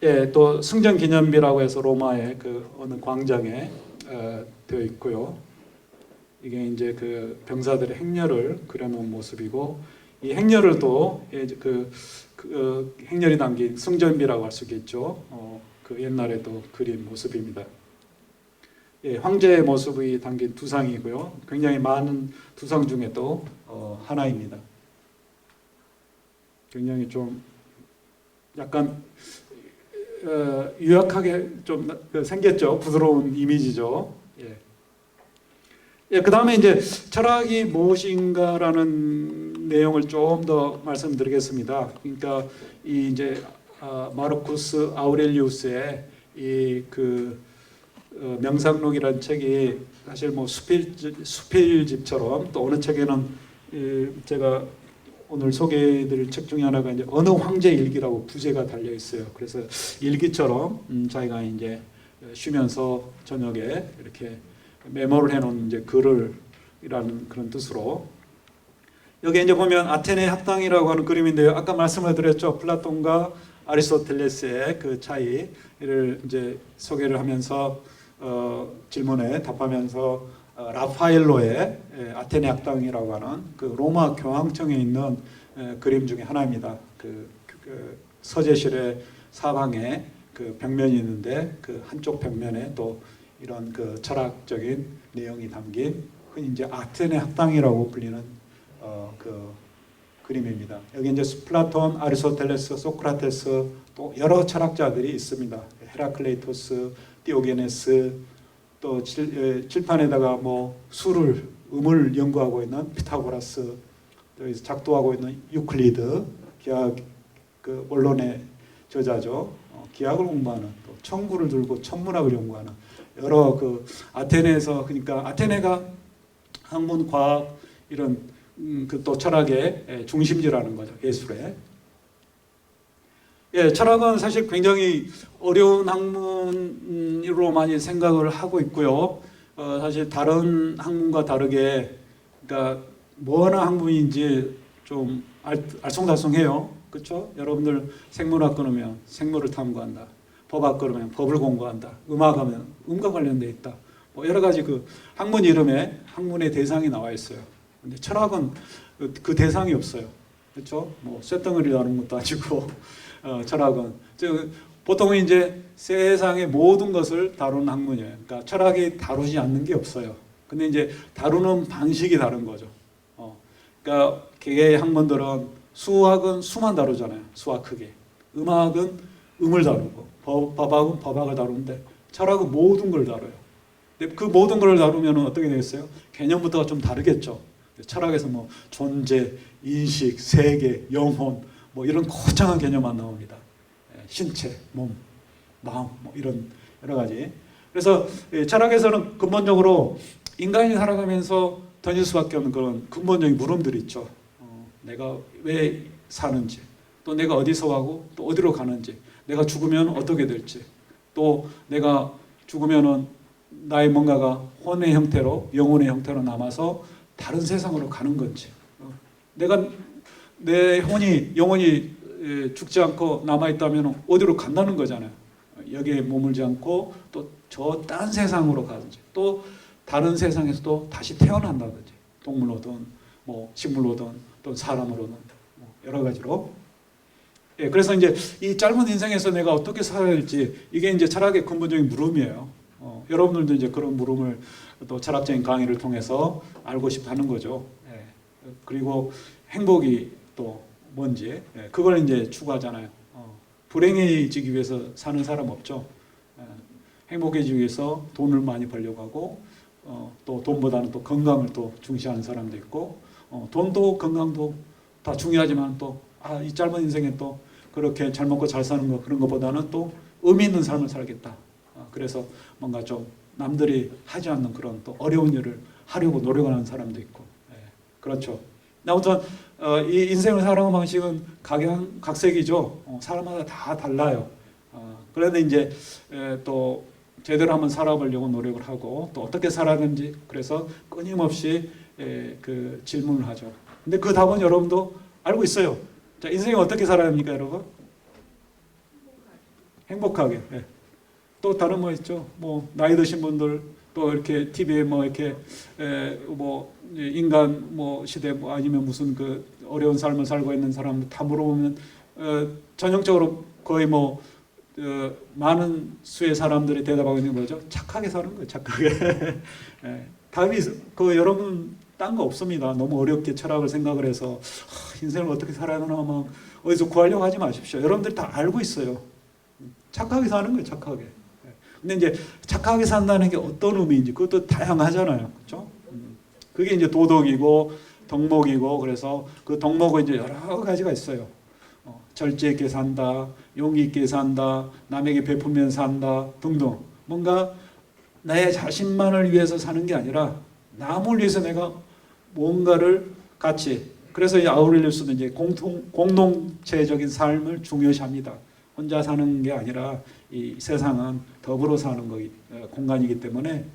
예, 또 승전 기념비라고 해서 로마의 그 어느 광장에 되어 있고요. 이게 이제 그 병사들의 행렬을 그려놓은 모습이고 이 행렬을 또 그 행렬이 담긴 승전비라고 할 수 있겠죠. 그 옛날에도 그린 모습입니다. 예, 황제의 모습이 담긴 두상이고요. 굉장히 많은 두상 중에도 하나입니다. 굉장히 좀 약간 유약하게 좀 생겼죠. 부드러운 이미지죠. 예. 예, 그 다음에 이제 철학이 무엇인가라는 내용을 좀 더 말씀드리겠습니다. 그러니까 이 이제 마르쿠스 아우렐리우스의 이 그 명상록이라는 책이 사실 뭐 수필집처럼 또 어느 책에는 제가 오늘 소개해드릴 책 중에 하나가 이제 어느 황제 일기라고 부제가 달려 있어요. 그래서 일기처럼 자기가 이제 쉬면서 저녁에 이렇게 메모를 해놓은 이제 글을이라는 그런 뜻으로 여기 이제 보면 아테네 학당이라고 하는 그림인데요. 아까 말씀을 드렸죠. 플라톤과 아리스토텔레스의 그 차이를 이제 소개를 하면서 질문에 답하면서 라파엘로의 아테네 학당이라고 하는 그 로마 교황청에 있는 그림 중에 하나입니다. 그 서재실의 사방에 그 벽면이 있는데 그 한쪽 벽면에 또 이런 그 철학적인 내용이 담긴 흔히 이제 아테네 학당이라고 불리는 그 그림입니다. 여기 이제 플라톤, 아리스토텔레스, 소크라테스 또 여러 철학자들이 있습니다. 헤라클레이토스, 디오게네스 또 칠판에다가 뭐 음을 연구하고 있는 피타고라스, 또 작도하고 있는 유클리드, 기하 그 원론의 저자죠. 기하학을 공부하는 또 천구를 들고 천문학을 연구하는 여러 그 아테네에서 그러니까 아테네가 학문, 과학 이런 그 또 철학의 중심지라는 거죠. 예술의. 예, 철학은 사실 굉장히 어려운 학문으로 많이 생각을 하고 있고요. 사실 다른 학문과 다르게 그러니까 뭐 하나 학문인지 좀 알쏭달쏭해요. 그렇죠? 여러분들 생물학 끊으면 생물을 탐구한다. 법학 끊으면 법을 공부한다. 음악하면 음과 관련돼 있다. 뭐 여러 가지 그 학문 이름에 학문의 대상이 나와 있어요. 근데 철학은 그 대상이 없어요. 그렇죠? 뭐 쇳덩어리 다루는 것도 아니고 철학은 보통은 이제 세상의 모든 것을 다루는 학문이에요. 그러니까 철학이 다루지 않는 게 없어요. 근데 이제 다루는 방식이 다른 거죠. 그러니까 개개의 학문들은 수학은 수만 다루잖아요. 수학 크게. 음악은 음을 다루고 법학은 법학을 다루는데 철학은 모든 걸 다뤄요. 근데 그 모든 걸 다루면 어떻게 되겠어요? 개념부터가 좀 다르겠죠. 철학에서 뭐 존재, 인식, 세계, 영혼 뭐 이런 거창한 개념만 나옵니다. 신체, 몸, 마음 뭐 이런 여러 가지. 그래서 철학에서는 근본적으로 인간이 살아가면서 던질 수밖에 없는 그런 근본적인 물음들이 있죠. 내가 왜 사는지, 또 내가 어디서 가고 또 어디로 가는지, 내가 죽으면 어떻게 될지, 또 내가 죽으면은 나의 뭔가가 혼의 형태로 영혼의 형태로 남아서 다른 세상으로 가는 건지 내가 내 영혼이 죽지 않고 남아 있다면 어디로 간다는 거잖아요. 여기에 머물지 않고 또 저 딴 세상으로 가든지 또 다른 세상에서도 다시 태어난다든지 동물로든 뭐 식물로든 또 사람으로든 뭐 여러 가지로. 예, 그래서 이제 이 짧은 인생에서 내가 어떻게 살아야 할지 이게 이제 철학의 근본적인 물음이에요. 여러분들도 이제 그런 물음을 또 철학적인 강의를 통해서 알고 싶어 하는 거죠. 예, 그리고 행복이 또 뭔지 그걸 이제 추구하잖아요. 불행해지기 위해서 사는 사람 없죠. 행복해지기 위해서 돈을 많이 벌려고 하고 또 돈보다는 또 건강을 또 중시하는 사람도 있고 돈도 건강도 다 중요하지만 또 이 짧은 인생에 또 그렇게 잘 먹고 잘 사는 거 그런 것보다는 또 의미 있는 삶을 살겠다. 그래서 뭔가 좀 남들이 하지 않는 그런 또 어려운 일을 하려고 노력하는 사람도 있고 그렇죠. 아무튼 이 인생을 살아가는 방식은 각양각색이죠. 사람마다 다 달라요. 그런데 이제 또 제대로 한번 살아보려고 노력을 하고 또 어떻게 살아야 되는지 그래서 끊임없이 그 질문을 하죠. 근데 그 답은 여러분도 알고 있어요. 자, 인생이 어떻게 살아야 합니까, 여러분? 행복하게. 또 다른 뭐 있죠? 뭐 나이 드신 분들 또 이렇게 TV에 뭐 이렇게 뭐 인간 뭐 시대 뭐 아니면 무슨 그 어려운 삶을 살고 있는 사람들 다 물어보면 전형적으로 거의 뭐 많은 수의 사람들이 대답하고 있는 거죠. 착하게 사는 거예요. 착하게. 답이 그 여러분 딴 거 없습니다. 너무 어렵게 철학을 생각을 해서 인생을 어떻게 살아야 하나 막 어디서 구하려고 하지 마십시오. 여러분들이 다 알고 있어요. 착하게 사는 거예요. 착하게. 근데 이제 착하게 산다는 게 어떤 의미인지 그것도 다양하잖아요. 그렇죠? 그게 이제 도덕이고 덕목이고 그래서 그 덕목은 이제 여러 가지가 있어요. 절제 있게 산다, 용기 있게 산다, 남에게 베풀면 산다 등등. 뭔가 내 자신만을 위해서 사는 게 아니라 남을 위해서 내가 뭔가를 같이 그래서 이 아우렐리우스는 이제 공동체적인 삶을 중요시합니다. 혼자 사는 게 아니라 이 세상은 더불어 사는 공간이기 때문에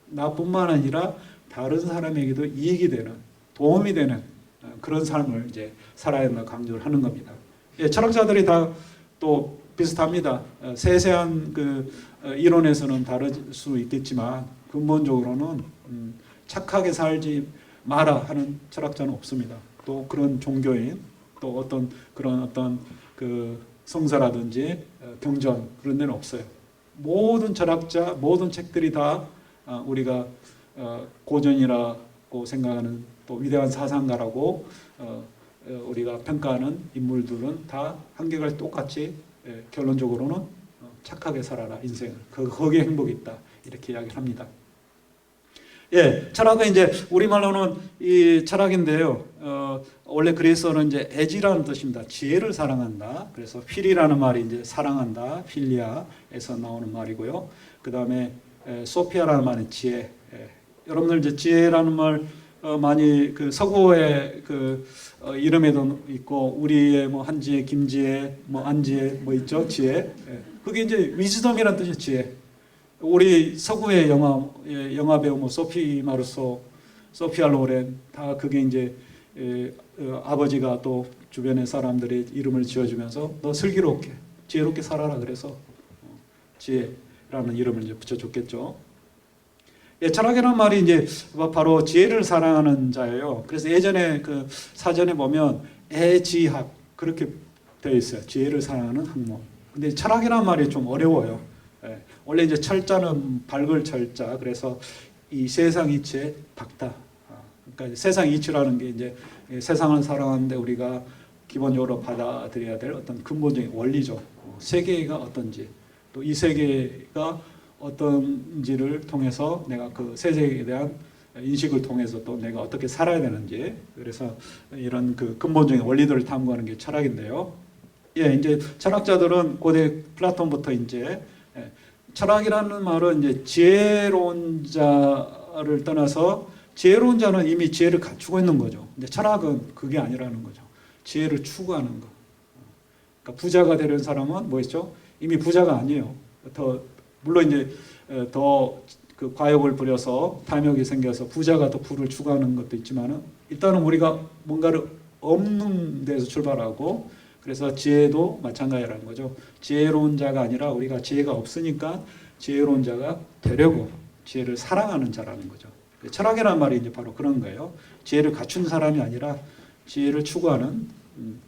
나뿐만 아니라 다른 사람에게도 이익이 되는 도움이 되는 그런 삶을 이제 살아야 한다 강조를 하는 겁니다. 예, 철학자들이 다 또 비슷합니다. 세세한 그 이론에서는 다를 수 있겠지만 근본적으로는 착하게 살지 마라 하는 철학자는 없습니다. 또 그런 종교인 또 어떤 그런 어떤 그 성사라든지 경전 그런 데는 없어요. 모든 철학자 모든 책들이 다 우리가 고전이라고 생각하는 또 위대한 사상가라고 우리가 평가하는 인물들은 다 한계가 똑같이 결론적으로는 착하게 살아라 인생을 거기에 행복이 있다 이렇게 이야기를 합니다. 예, 철학은 이제 우리말로는 이 철학인데요. 원래 그리스어는 이제 애지라는 뜻입니다. 지혜를 사랑한다. 그래서 필이라는 말이 이제 사랑한다, 필리아에서 나오는 말이고요. 그 다음에 소피아라는 말은 지혜. 여러분들 이제 지혜라는 말 많이 그 서구의 그 이름에도 있고 우리의 뭐 한지혜, 김지혜, 뭐 안지혜 뭐 있죠 지혜. 그게 이제 위즈덤이라는 뜻이에요 지혜. 우리 서구의 영화 배우 뭐 소피 마르소, 소피아 로렌 다 그게 이제 아버지가 또 주변의 사람들의 이름을 지어주면서 너 슬기롭게 지혜롭게 살아라 그래서 지혜라는 이름을 이제 붙여줬겠죠. 예, 철학이라는 말이 이제 바로 지혜를 사랑하는 자예요. 그래서 예전에 그 사전에 보면 애지학 그렇게 되어 있어요. 지혜를 사랑하는 학문. 근데 철학이라는 말이 좀 어려워요. 예, 원래 이제 철자는 밝을 철자. 그래서 이 세상 이치의 박다. 그러니까 세상 이치라는 게 이제 세상을 살아가는데 우리가 기본적으로 받아들여야 될 어떤 근본적인 원리죠. 세계가 어떤지 또 이 세계가 어떤지를 통해서 내가 그 세상에 대한 인식을 통해서 또 내가 어떻게 살아야 되는지 그래서 이런 그 근본적인 원리들을 탐구하는 게 철학인데요. 예, 이제 철학자들은 고대 플라톤부터 이제 철학이라는 말은 이제 지혜로운 자를 떠나서 지혜로운 자는 이미 지혜를 갖추고 있는 거죠. 근데 철학은 그게 아니라는 거죠. 지혜를 추구하는 거. 그러니까 부자가 되는 사람은 뭐였죠? 이미 부자가 아니에요. 물론 이제 더 그 과욕을 부려서 탐욕이 생겨서 부자가 더 부를 추구하는 것도 있지만은 일단은 우리가 뭔가를 없는 데서 출발하고, 그래서 지혜도 마찬가지라는 거죠. 지혜로운 자가 아니라 우리가 지혜가 없으니까 지혜로운 자가 되려고 지혜를 사랑하는 자라는 거죠. 철학이라는 말이 이제 바로 그런 거예요. 지혜를 갖춘 사람이 아니라 지혜를 추구하는,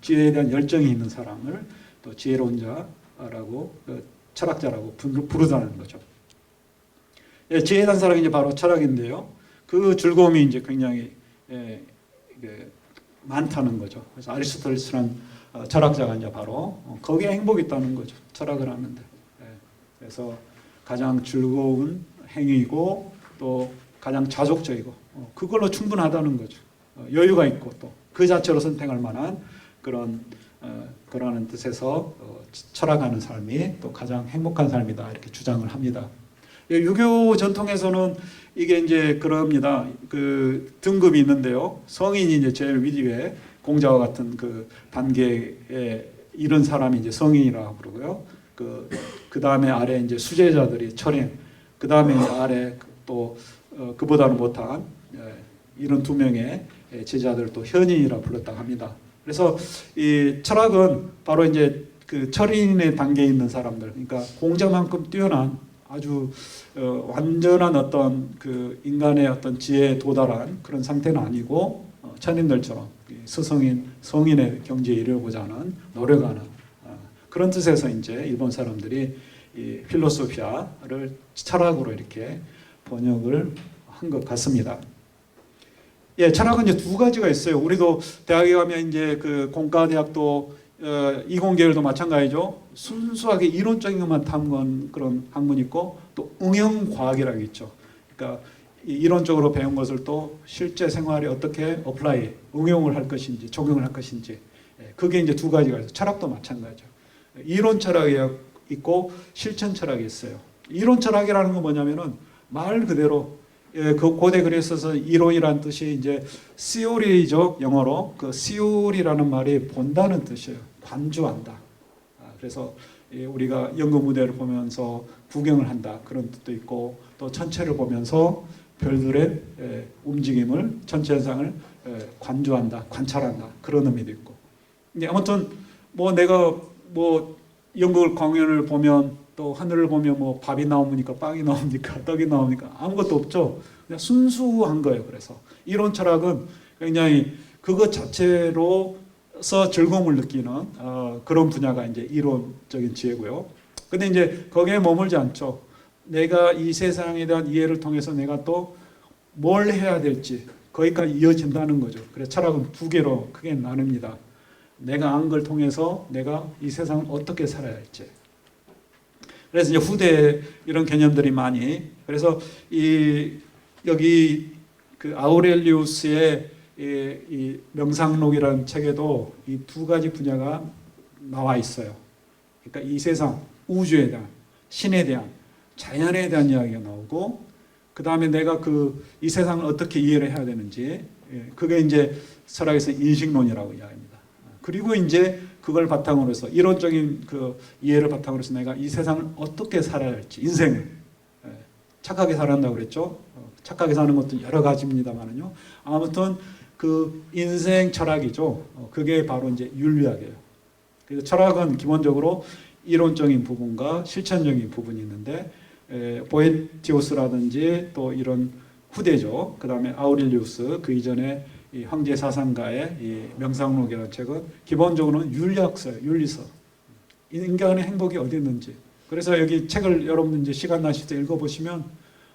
지혜에 대한 열정이 있는 사람을 또 지혜로운 자라고, 철학자라고 부르다는 거죠. 예, 지혜에 대한 사랑이 이제 바로 철학인데요. 그 즐거움이 이제 굉장히 많다는 거죠. 그래서 아리스토텔레스라는 철학자가 이제 바로 거기에 행복이 있다는 거죠. 철학을 하는데. 예, 그래서 가장 즐거운 행위이고 또 가장 자족적이고 그걸로 충분하다는 거죠. 여유가 있고 또 그 자체로 선택할 만한 그러한 뜻에서 철학하는 삶이 또 가장 행복한 삶이다 이렇게 주장을 합니다. 유교 전통에서는 이게 이제 그럽니다. 그 등급이 있는데요. 성인이 이제 제일 위에 공자와 같은 그 단계에 이른 사람이 이제 성인이라고 그러고요. 그 다음에 아래 이제 수제자들이 철인, 그 다음에 아래 또 그보다는 못한 이런 두 명의 제자들 또 현인이라 불렀다고 합니다. 그래서 이 철학은 바로 이제 그 철인의 단계에 있는 사람들, 그러니까 공자만큼 뛰어난 아주 완전한 어떤 그 인간의 어떤 지혜에 도달한 그런 상태는 아니고 천인들처럼 스성인, 성인의 경지에 이르고자 하는 노력하는 그런 뜻에서 이제 일본 사람들이 이 필로소피아를 철학으로 이렇게 번역을 한 것 같습니다. 예, 철학은 이제 두 가지가 있어요. 우리도 대학에 가면 이제 그 공과대학도 이공계열도 마찬가지죠. 순수하게 이론적인 것만 탐구한 그런 학문이 있고 또 응용과학이라고 있죠. 그러니까 이론적으로 배운 것을 또 실제 생활에 어떻게 어플라이, 응용을 할 것인지 적용을 할 것인지 그게 이제 두 가지가 있어요. 철학도 마찬가지죠. 이론 철학이 있고 실천 철학이 있어요. 이론 철학이라는 건 뭐냐면은 말 그대로 그 고대 그리스에서 이론이라는 뜻이 이제 시오리죠. 영어로 그 시오리라는 말이 본다는 뜻이에요. 관주한다. 그래서 우리가 연극 무대를 보면서 구경을 한다 그런 뜻도 있고 또 천체를 보면서 별들의 움직임을 천체 현상을 관주한다, 관찰한다 그런 의미도 있고. 이제 아무튼 뭐 내가 뭐 연극 공연을 보면 또 하늘을 보면 뭐 밥이 나옵니까, 빵이 나옵니까, 떡이 나옵니까 아무것도 없죠. 그냥 순수한 거예요. 그래서 이론 철학은 굉장히 그것 자체로서 즐거움을 느끼는 그런 분야가 이제 이론적인 지혜고요. 근데 이제 거기에 머물지 않죠. 내가 이 세상에 대한 이해를 통해서 내가 또 뭘 해야 될지 거기까지 이어진다는 거죠. 그래서 철학은 두 개로 크게 나눕니다. 내가 안 걸 통해서 내가 이 세상을 어떻게 살아야 할지. 그래서 이제 후대에 이런 개념들이 많이, 그래서 여기 그 아우렐리우스의 이 명상록이라는 책에도 이 두 가지 분야가 나와 있어요. 그러니까 이 세상, 우주에 대한, 신에 대한, 자연에 대한 이야기가 나오고, 그 다음에 내가 이 세상을 어떻게 이해를 해야 되는지, 그게 이제 철학에서 인식론이라고 이야기합니다. 그리고 이제 그걸 바탕으로 해서 이론적인 그 이해를 바탕으로 해서 내가 이 세상을 어떻게 살아야 할지, 인생을 착하게 살아야 한다고 그랬죠. 착하게 사는 것도 여러 가지입니다만은요. 아무튼 그 인생 철학이죠. 그게 바로 이제 윤리학이에요. 그래서 철학은 기본적으로 이론적인 부분과 실천적인 부분이 있는데 보에티우스라든지 또 이런 후대죠. 그 다음에 아우렐리우스 그 이전에 이 황제 사상가의 이 명상록이라는 책은 기본적으로는 윤리학서예요. 윤리서. 인간의 행복이 어디 있는지. 그래서 여기 책을 여러분들 이제 시간 나실 때 읽어보시면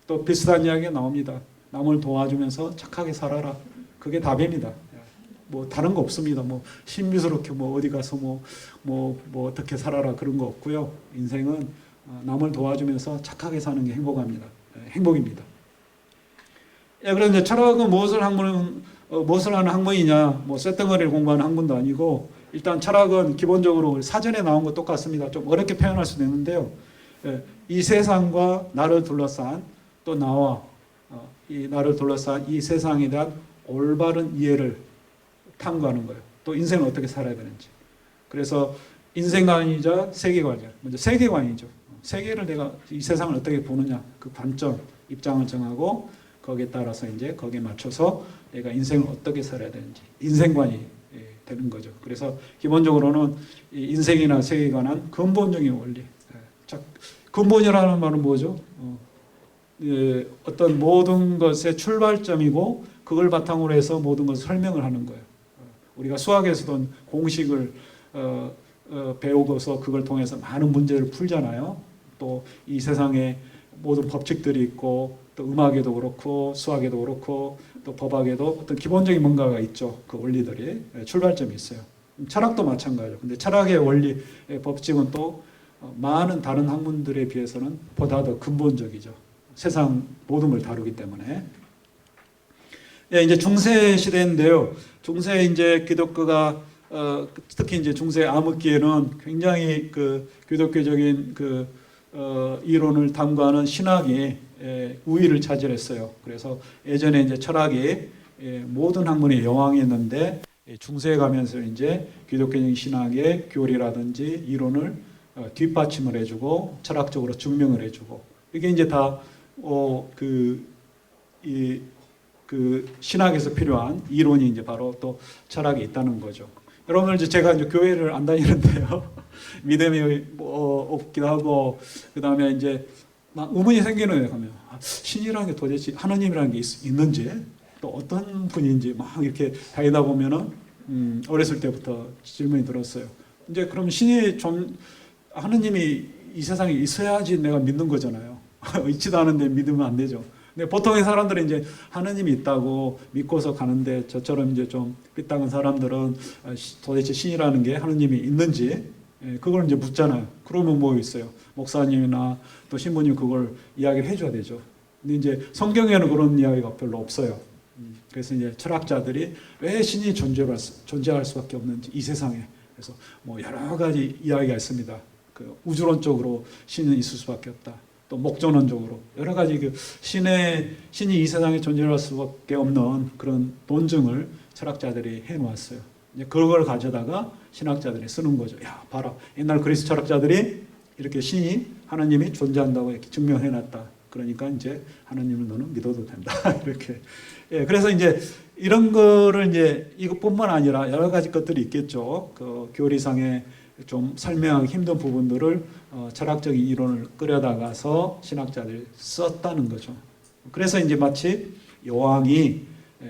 또 비슷한 이야기가 나옵니다. 남을 도와주면서 착하게 살아라. 그게 답입니다. 뭐 다른 거 없습니다. 뭐 신비스럽게 뭐 어디 가서 뭐 어떻게 살아라 그런 거 없고요. 인생은 남을 도와주면서 착하게 사는 게 행복합니다. 행복입니다. 그래서 이제 철학은 무엇을 하는 학문이냐? 뭐 쇳덩어리를 공부하는 학문도 아니고 일단 철학은 기본적으로 사전에 나온 것 똑같습니다. 좀 어렵게 표현할 수도 있는데요. 이 세상과 나를 둘러싼 또 나와 이 나를 둘러싼 이 세상에 대한 올바른 이해를 탐구하는 거예요. 또 인생을 어떻게 살아야 되는지. 그래서 인생관이자 세계관이죠. 먼저 세계관이죠. 세계를 내가 이 세상을 어떻게 보느냐 그 관점, 입장을 정하고 거기에 따라서 이제 거기에 맞춰서 내가 인생을 어떻게 살아야 되는지 인생관이 되는 거죠. 그래서 기본적으로는 이 인생이나 세계에 관한 근본적인 원리. 자, 근본이라는 말은 뭐죠? 어떤 모든 것의 출발점이고 그걸 바탕으로 해서 모든 것을 설명을 하는 거예요. 우리가 수학에서도 공식을 배우고서 그걸 통해서 많은 문제를 풀잖아요. 또 이 세상에 모든 법칙들이 있고 또 음악에도 그렇고 수학에도 그렇고 또 법학에도 어떤 기본적인 뭔가가 있죠. 그 원리들이 출발점이 있어요. 철학도 마찬가지죠. 근데 철학의 원리, 법칙은 또 많은 다른 학문들에 비해서는 보다 더 근본적이죠. 세상 모든 걸 다루기 때문에. 예, 이제 중세 시대인데요. 중세 이제 기독교가 특히 이제 중세 암흑기에는 굉장히 그 기독교적인 이론을 담구하는 신학이 우위를 차지했어요. 그래서 예전에 이제 철학이 모든 학문의 여왕이었는데 중세에 가면서 이제 기독교적인 신학의 교리라든지 이론을 뒷받침을 해주고 철학적으로 증명을 해주고 이게 이제 다 신학에서 필요한 이론이 이제 바로 또 철학에 있다는 거죠. 여러분 이제 제가 이제 교회를 안 다니는데요. 믿음이 없기도 하고 그다음에 이제 막 의문이 생기는 거예요. 그러면 신이라는 게 도대체 하나님이라는 게 있는지 또 어떤 분인지 막 이렇게 다니다 보면은 어렸을 때부터 질문이 들었어요. 이제 그럼 신이 좀 하나님이 이 세상에 있어야지 내가 믿는 거잖아요. 있지도 않은데 믿으면 안 되죠. 근데 보통의 사람들은 이제 하나님이 있다고 믿고서 가는데 저처럼 이제 좀 삐딱한 사람들은 도대체 신이라는 게 하나님이 있는지 그걸 이제 묻잖아요. 그러면 뭐 있어요? 목사님이나 또 신부님 그걸 이야기를 해줘야 되죠. 근데 이제 성경에는 그런 이야기가 별로 없어요. 그래서 이제 철학자들이 왜 신이 존재할 수밖에 없는지 이 세상에 그래서 뭐 여러 가지 이야기가 있습니다. 그 우주론적으로 신은 있을 수밖에 없다. 또 목전론적으로 여러 가지 신이 이 세상에 존재할 수밖에 없는 그런 논증을 철학자들이 해놓았어요. 이제 그걸 가져다가 신학자들이 쓰는 거죠. 야, 봐라. 옛날 그리스 철학자들이 이렇게 신이 하나님이 존재한다고 이렇게 증명해놨다. 그러니까 이제 하나님을 너는 믿어도 된다. 이렇게. 예, 그래서 이제 이런 거를 이제 이것뿐만 아니라 여러 가지 것들이 있겠죠. 그 교리상에 좀 설명하기 힘든 부분들을 철학적인 이론을 끌어다가서 신학자들이 썼다는 거죠. 그래서 이제 마치 여왕이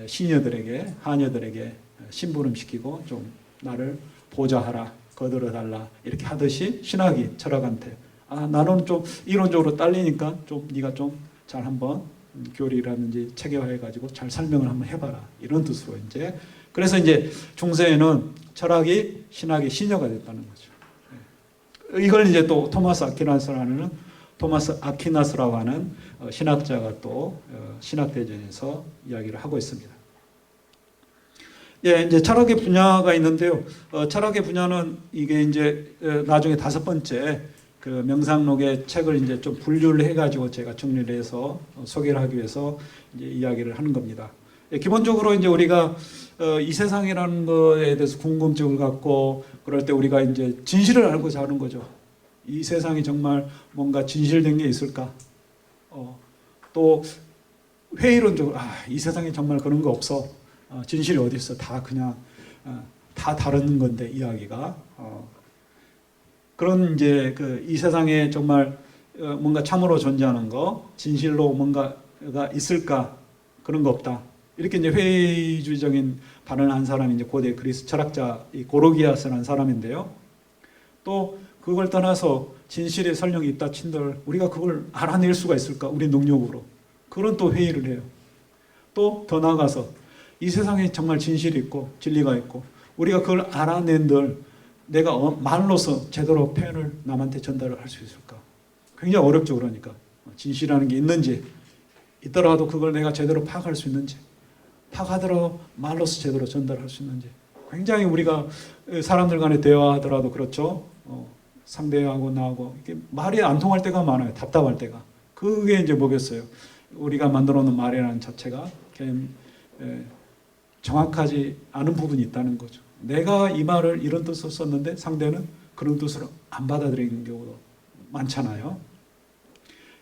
시녀들에게 하녀들에게 심부름시키고 좀 나를 보좌하라 거들어달라 이렇게 하듯이 신학이 철학한테 나는 좀 이론적으로 딸리니까 좀 네가 좀 잘 한번 교리라든지 체계화해가지고 잘 설명을 한번 해봐라 이런 뜻으로 이제 그래서 이제 중세에는 철학이 신학의 시녀가 됐다는 거죠. 이걸 이제 또 토마스 아퀴나스라고 하는 신학자가 또 신학대전에서 이야기를 하고 있습니다. 예, 이제 철학의 분야가 있는데요. 철학의 분야는 이게 이제 나중에 5번째 그 명상록의 책을 이제 좀 분류를 해가지고 제가 정리를 해서 소개를 하기 위해서 이제 이야기를 하는 겁니다. 예, 기본적으로 이제 우리가 이 세상이라는 거에 대해서 궁금증을 갖고 그럴 때 우리가 이제 진실을 알고자 하는 거죠. 이 세상이 정말 뭔가 진실된 게 있을까? 또 회의론적으로 이 세상에 정말 그런 거 없어. 진실이 어디 있어? 다 그냥 다 다른 건데 이야기가 그런 이제 이 세상에 정말 뭔가 참으로 존재하는 거, 진실로 뭔가가 있을까? 그런 거 없다. 이렇게 이제 회의주의적인 발언을 한 사람이 이제 고대 그리스 철학자 고르기아스라는 사람인데요. 또 그걸 떠나서 진실의 설령이 있다 친들 우리가 그걸 알아낼 수가 있을까? 우리 능력으로. 그런 또 회의를 해요. 또 더 나아가서 이 세상에 정말 진실이 있고 진리가 있고 우리가 그걸 알아낸들 내가 말로서 제대로 표현을 남한테 전달을 할 수 있을까? 굉장히 어렵죠. 그러니까 진실이라는 게 있는지 있더라도 그걸 내가 제대로 파악할 수 있는지 파악하더라도 말로서 제대로 전달할 수 있는지 굉장히 우리가 사람들 간에 대화하더라도 그렇죠. 상대하고 나하고 이게 말이 안 통할 때가 많아요. 답답할 때가. 그게 이제 뭐겠어요. 우리가 만들어 놓은 말이라는 자체가 정확하지 않은 부분이 있다는 거죠. 내가 이 말을 이런 뜻으로 썼는데 상대는 그런 뜻으로 안 받아들이는 경우도 많잖아요.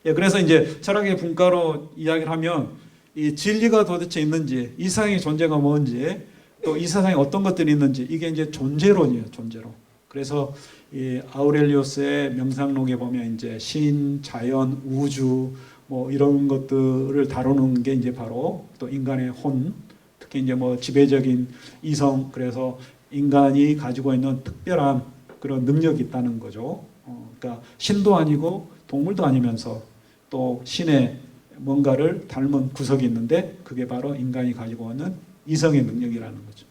예, 그래서 이제 철학의 분과로 이야기를 하면 이 진리가 도대체 있는지, 이 세상의 존재가 뭔지, 또 이 세상에 어떤 것들이 있는지, 이게 이제 존재론이에요, 존재론. 그래서 이 아우렐리우스의 명상록에 보면 이제 신, 자연, 우주 뭐 이런 것들을 다루는 게 이제 바로 또 인간의 혼, 특히 이제 뭐 지배적인 이성, 그래서 인간이 가지고 있는 특별한 그런 능력이 있다는 거죠. 그러니까 신도 아니고 동물도 아니면서 또 신의 뭔가를 닮은 구석이 있는데 그게 바로 인간이 가지고 있는 이성의 능력이라는 거죠.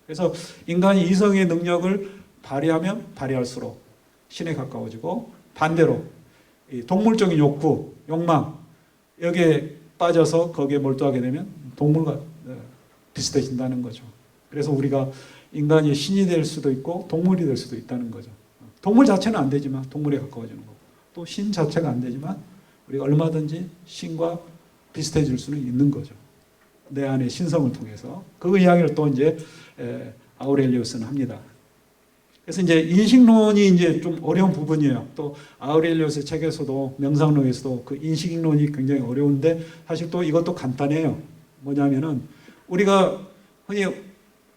그래서 인간이 이성의 능력을 발휘하면 발휘할수록 신에 가까워지고, 반대로 이 동물적인 욕구, 욕망 여기에 빠져서 거기에 몰두하게 되면 동물과 비슷해진다는 거죠. 그래서 우리가 인간이 신이 될 수도 있고 동물이 될 수도 있다는 거죠. 동물 자체는 안 되지만 동물에 가까워지는 거고, 또 신 자체가 안 되지만 우리가 얼마든지 신과 비슷해질 수는 있는 거죠. 내 안의 신성을 통해서. 그 이야기를 또 이제 아우렐리우스는 합니다. 그래서 이제 인식론이 이제 좀 어려운 부분이에요. 또 아우렐리우스 책에서도 명상록에서도 그 인식론이 굉장히 어려운데 사실 또 이것도 간단해요. 뭐냐면은 우리가 흔히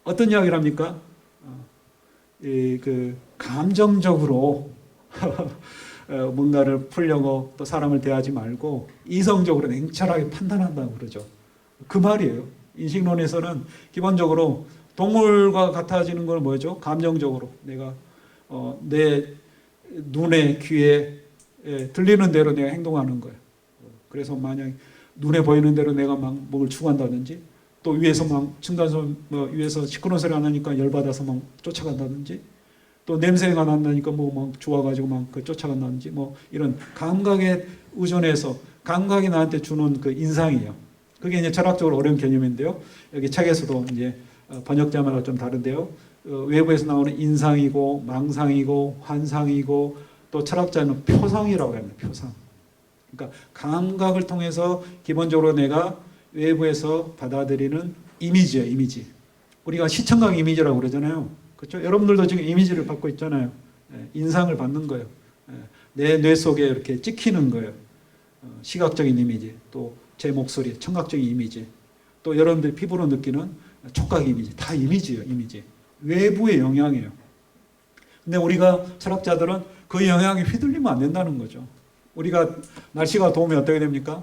어떤 이야기를 합니까? 그 감정적으로 뭔가를 풀려고 또 사람을 대하지 말고 이성적으로 냉철하게 판단한다고 그러죠. 그 말이에요. 인식론에서는 기본적으로 동물과 같아지는 건 뭐죠? 감정적으로 내가 내 눈에 귀에 들리는 대로 내가 행동하는 거예요. 그래서 만약 눈에 보이는 대로 내가 막 목을 추구한다든지, 또 위에서 막 층간소음 위에서 시끄러운 소리가 나니까 열받아서 막 쫓아간다든지, 또 냄새가 난다니까 뭐 막 좋아가지고 막 그 쫓아간다든지, 뭐 이런 감각에 의존해서 감각이 나한테 주는 그 인상이에요. 그게 이제 철학적으로 어려운 개념인데요. 여기 책에서도 이제 번역자마다 좀 다른데요. 외부에서 나오는 인상이고 망상이고 환상이고, 또 철학자는 표상이라고 합니다. 표상. 그러니까 감각을 통해서 기본적으로 내가 외부에서 받아들이는 이미지예요. 이미지. 우리가 시청각 이미지라고 그러잖아요. 그렇죠? 여러분들도 지금 이미지를 받고 있잖아요. 인상을 받는 거예요. 내 뇌 속에 이렇게 찍히는 거예요. 시각적인 이미지, 또 제 목소리, 청각적인 이미지, 또 여러분들 피부로 느끼는 촉각 이미지, 다 이미지예요. 이미지. 외부의 영향이에요. 근데 우리가 철학자들은 그 영향에 휘둘리면 안 된다는 거죠. 우리가 날씨가 더우면 어떻게 됩니까?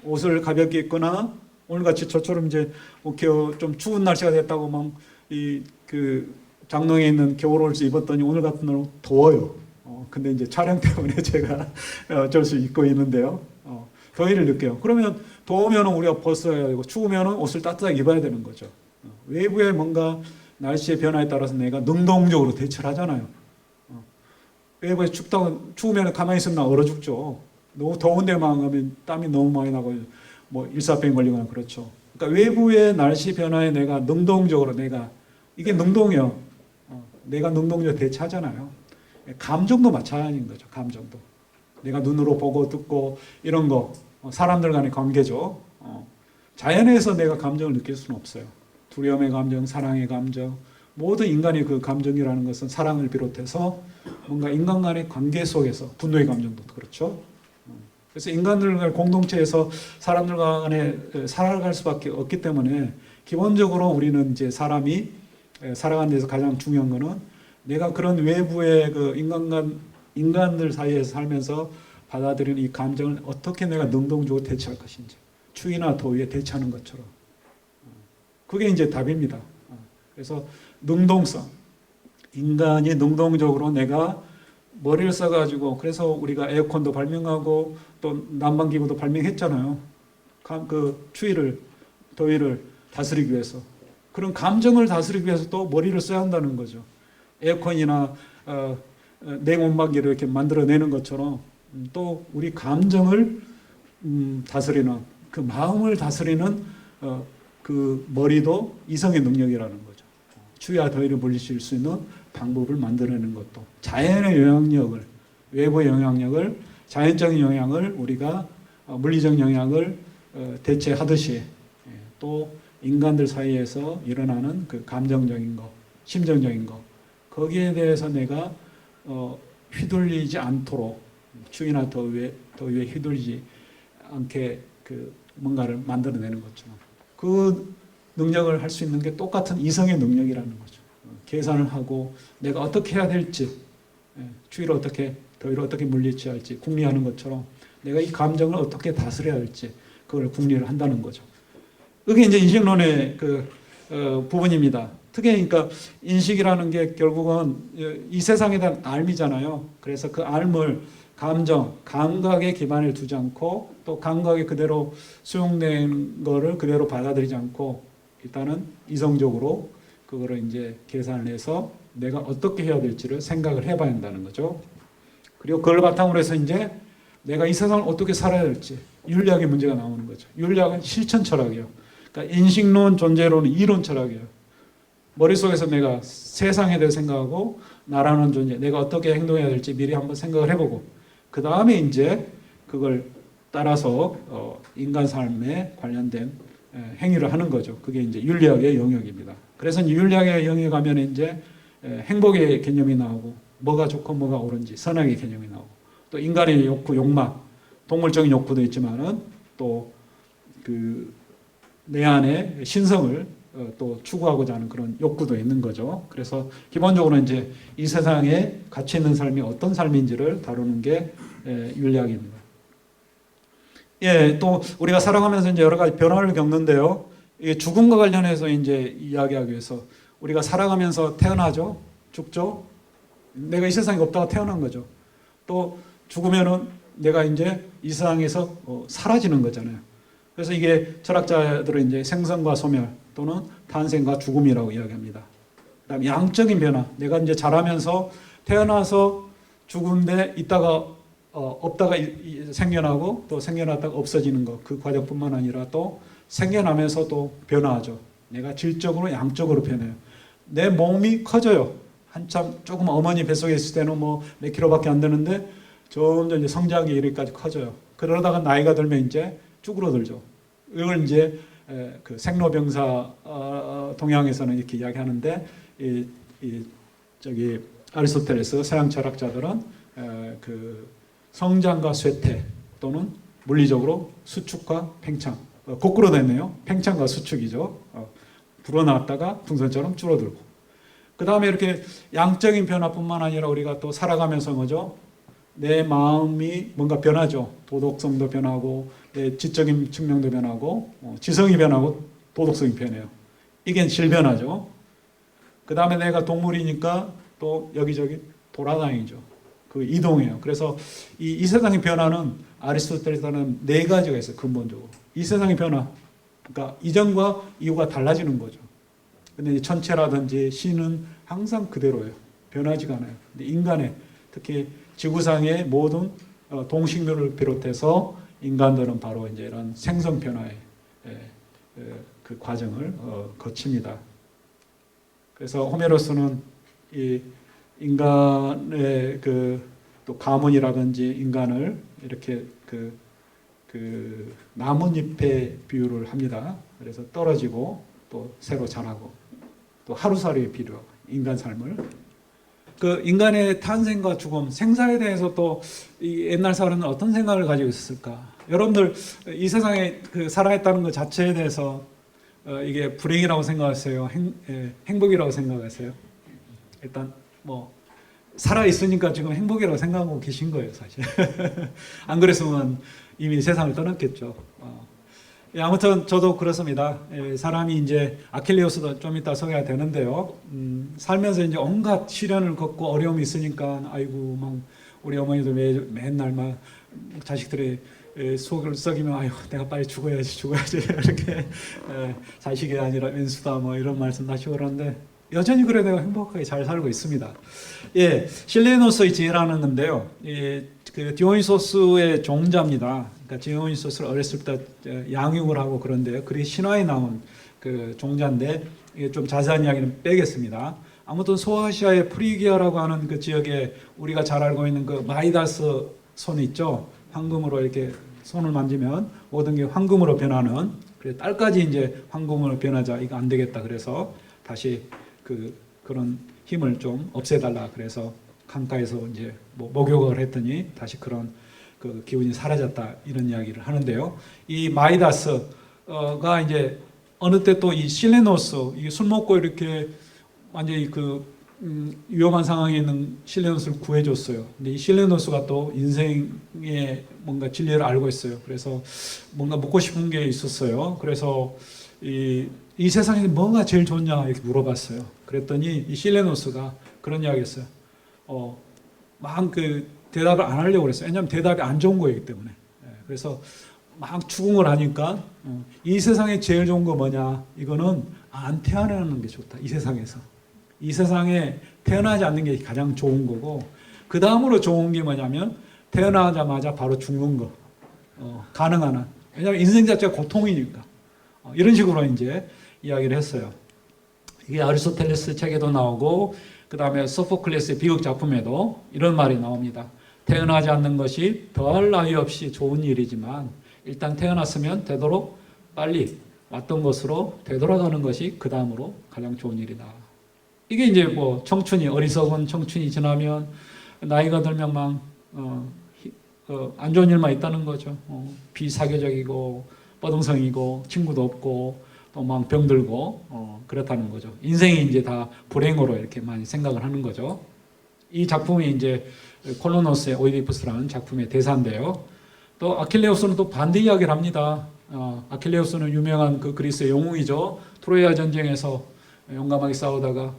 옷을 가볍게 입거나, 오늘같이 저처럼 이제 좀 추운 날씨가 됐다고 막 그 장롱에 있는 겨울옷을 입었더니 오늘 같은 날은 더워요. 근데 이제 촬영 때문에 제가 어쩔 수 입고 있는데요. 더위를 느껴요. 그러면 더우면 우리가 벗어야 되고, 추우면 옷을 따뜻하게 입어야 되는 거죠. 외부의 뭔가 날씨의 변화에 따라서 내가 능동적으로 대처를 하잖아요. 외부에 추우면 가만히 있으면 나 얼어 죽죠. 너무 더운 데만 가면 땀이 너무 많이 나고 뭐 일사병 걸리거나 그렇죠. 그러니까 외부의 날씨 변화에 내가 능동적으로 이게 능동이요. 내가 능동적으로 대처하잖아요. 감정도 마찬가지인 거죠. 감정도. 내가 눈으로 보고 듣고 이런 거, 사람들 간의 관계죠. 자연에서 내가 감정을 느낄 수는 없어요. 두려움의 감정, 사랑의 감정, 모든 인간의 그 감정이라는 것은 사랑을 비롯해서 뭔가 인간 간의 관계 속에서, 분노의 감정도 그렇죠. 그래서 인간들 간 공동체에서 사람들 간에 살아갈 수밖에 없기 때문에 기본적으로 우리는 이제 사람이 살아가는 데서 가장 중요한 거는 내가 그런 외부의 그 인간들 사이에서 살면서 받아들이는 이 감정을 어떻게 내가 능동적으로 대처할 것인지, 추위나 더위에 대처하는 것처럼. 그게 이제 답입니다. 그래서 능동성, 인간이 능동적으로 내가 머리를 써가지고, 그래서 우리가 에어컨도 발명하고 또 난방기구도 발명했잖아요. 그 추위를, 더위를 다스리기 위해서. 그런 감정을 다스리기 위해서 또 머리를 써야 한다는 거죠. 에어컨이나 냉온방기를 이렇게 만들어내는 것처럼 또 우리 감정을 다스리는, 그 마음을 다스리는 그 머리도 이성의 능력이라는 거죠. 추위와 더위를 물리칠 수 있는 방법을 만들어내는 것도, 자연의 영향력을, 외부의 영향력을, 자연적인 영향을 우리가 물리적 영향을 대체하듯이 또 인간들 사이에서 일어나는 그 감정적인 거, 심정적인 거, 거기에 대해서 내가 휘둘리지 않도록, 추위나 더위에 휘둘리지 않게 그 뭔가를 만들어내는 것처럼 그 능력을 할 수 있는 게 똑같은 이성의 능력이라는 거죠. 계산을 하고 내가 어떻게 해야 될지, 추위를 어떻게, 더위를 어떻게 물리쳐야 할지 궁리하는 것처럼 내가 이 감정을 어떻게 다스려야 할지 그걸 궁리를 한다는 거죠. 그게 이제 인식론의 부분입니다. 특히 그러니까 인식이라는 게 결국은 이 세상에 대한 알미잖아요. 그래서 그 알을 감정, 감각에 기반을 두지 않고 또 감각에 그대로 수용된 거를 그대로 받아들이지 않고 일단은 이성적으로 그거를 이제 계산을 해서 내가 어떻게 해야 될지를 생각을 해봐야 한다는 거죠. 그리고 그걸 바탕으로 해서 이제 내가 이 세상을 어떻게 살아야 될지 윤리학의 문제가 나오는 거죠. 윤리학은 실천 철학이에요. 그러니까 인식론, 존재론은 이론 철학이에요. 머릿속에서 내가 세상에 대해 생각하고 나라는 존재, 내가 어떻게 행동해야 될지 미리 한번 생각을 해보고 그 다음에 이제 그걸 따라서 인간 삶에 관련된 행위를 하는 거죠. 그게 이제 윤리학의 영역입니다. 그래서 윤리학의 영역에 가면 이제 행복의 개념이 나오고 뭐가 좋고 뭐가 옳은지 선악의 개념이 나오고 또 인간의 욕구, 욕망, 동물적인 욕구도 있지만은 또 그 내 안에 신성을 또 추구하고자 하는 그런 욕구도 있는 거죠. 그래서 기본적으로 이제 이 세상에 가치 있는 삶이 어떤 삶인지를 다루는 게 윤리학입니다. 예, 또 우리가 살아가면서 이제 여러 가지 변화를 겪는데요. 이게 죽음과 관련해서 이제 이야기하기 위해서 우리가 살아가면서 태어나죠, 죽죠. 내가 이 세상에 없다가 태어난 거죠. 또 죽으면은 내가 이제 이 세상에서 사라지는 거잖아요. 그래서 이게 철학자들은 이제 생선과 소멸 또는 탄생과 죽음이라고 이야기합니다. 그다음에 양적인 변화. 내가 이제 자라면서 태어나서 죽은데 있다가 없다가 생겨나고 또 생겨났다가 없어지는 것. 그 과정뿐만 아니라 또 생겨나면서 또 변화하죠. 내가 질적으로 양적으로 변해요. 내 몸이 커져요. 한참 조금 어머니 뱃속에 있을 때는 뭐 몇 킬로밖에 안 되는데 점점 이제 성장기 이르기까지 커져요. 그러다가 나이가 들면 이제 쭈그러들죠. 이걸 이제 그 생로병사 동양에서는 이렇게 이야기하는데 저기 아리스토텔레스 서양 철학자들은 그 성장과 쇠퇴 또는 물리적으로 수축과 팽창 거꾸로 됐네요. 팽창과 수축이죠. 불어났다가 풍선처럼 줄어들고 그 다음에 이렇게 양적인 변화뿐만 아니라 우리가 또 살아가면서 뭐죠? 내 마음이 뭔가 변하죠. 도덕성도 변하고 내 지적인 측면도 변하고 지성이 변하고 도덕성이 변해요. 이게 질변화죠. 그 다음에 내가 동물이니까 또 여기저기 돌아다니죠. 그 이동해요. 그래서 이 세상의 변화는 아리스토텔레스는 네 가지가 있어요. 근본적으로. 이 세상의 변화. 그러니까 이전과 이후가 달라지는 거죠. 근데 천체라든지 신은 항상 그대로예요. 변하지가 않아요. 근데 인간의 특히 지구상의 모든 동식물을 비롯해서 인간들은 바로 이제 이런 생성 변화의 그 과정을 거칩니다. 그래서 호메로스는 이 인간의 그 또 가문이라든지 인간을 이렇게 그 나뭇잎에 비유를 합니다. 그래서 떨어지고 또 새로 자라고 또 하루살이에 비유하고 인간 삶을 그 인간의 탄생과 죽음, 생사에 대해서 또 이 옛날 사람은 어떤 생각을 가지고 있었을까? 여러분들 이 세상에 그 살아있다는 것 자체에 대해서 이게 불행이라고 생각하세요? 행복이라고 생각하세요? 일단 뭐 살아 있으니까 지금 행복이라고 생각하고 계신 거예요, 사실. 안 그랬으면 이미 세상을 떠났겠죠. 아무튼 저도 그렇습니다. 사람이 이제 아킬레우스도 좀 이따 소개가 되는데요. 살면서 이제 온갖 시련을 겪고 어려움이 있으니까 아이고 막 우리 어머니도 맨날 막 자식들의 속을 썩이면 아유 내가 빨리 죽어야지 이렇게 자식이 아니라 왼수다 뭐 이런 말씀 하시고 그러는데 여전히 그래 내가 행복하게 잘 살고 있습니다. 예, 실레노스의 지혜라는 건데요. 그 디오니소스의 종자입니다. 그러니까 디오니소스를 어렸을 때 양육을 하고 그런데요. 그게 신화에 나온 그 종자인데 이게 좀 자세한 이야기는 빼겠습니다. 아무튼 소아시아의 프리기아라고 하는 그 지역에 우리가 잘 알고 있는 그 마이다스 손 있죠. 황금으로 이렇게 손을 만지면 모든 게 황금으로 변하는. 그래 딸까지 이제 황금으로 변하자 이거 안 되겠다. 그래서 다시 그런 힘을 좀 없애달라. 그래서 강가에서 이제 뭐 목욕을 했더니 다시 그런 그 기운이 사라졌다 이런 이야기를 하는데요. 이 마이다스가 이제 어느 때 또 이 실레노스 이게 술 먹고 이렇게 완전히 위험한 상황에 있는 실레노스를 구해줬어요. 근데 이 실레노스가 또 인생의 뭔가 진리를 알고 있어요. 그래서 뭔가 묻고 싶은 게 있었어요. 그래서 이 세상에 뭐가 제일 좋냐 이렇게 물어봤어요. 그랬더니 이 실레노스가 그런 이야기했어요. 막 대답을 안 하려고 그랬어요. 왜냐하면 대답이 안 좋은 거이기 때문에. 그래서 막 추궁을 하니까 이 세상에 제일 좋은 거 뭐냐? 이거는 안 태어나는 게 좋다. 이 세상에서. 이 세상에 태어나지 않는 게 가장 좋은 거고 그 다음으로 좋은 게 뭐냐면 태어나자마자 바로 죽는 거. 가능한 한. 왜냐하면 인생 자체가 고통이니까. 이런 식으로 이제 이야기를 했어요. 이게 아리스토텔레스 책에도 나오고 그 다음에 소포클레스의 비극 작품에도 이런 말이 나옵니다. 태어나지 않는 것이 더할 나위 없이 좋은 일이지만 일단 태어났으면 되도록 빨리 왔던 곳으로 되돌아가는 것이 그 다음으로 가장 좋은 일이다. 이게 이제 뭐 어리석은 청춘이 지나면 나이가 들면 막 안 좋은 일만 있다는 거죠. 비사교적이고 뻗응성이고 친구도 없고 또 막 병들고 그렇다는 거죠. 인생이 이제 다 불행으로 이렇게 많이 생각을 하는 거죠. 이 작품이 이제 콜로노스의 오이디푸스라는 작품의 대사인데요. 또 아킬레우스는 또 반대 이야기를 합니다. 아킬레우스는 유명한 그 그리스의 영웅이죠. 트로야 전쟁에서 용감하게 싸우다가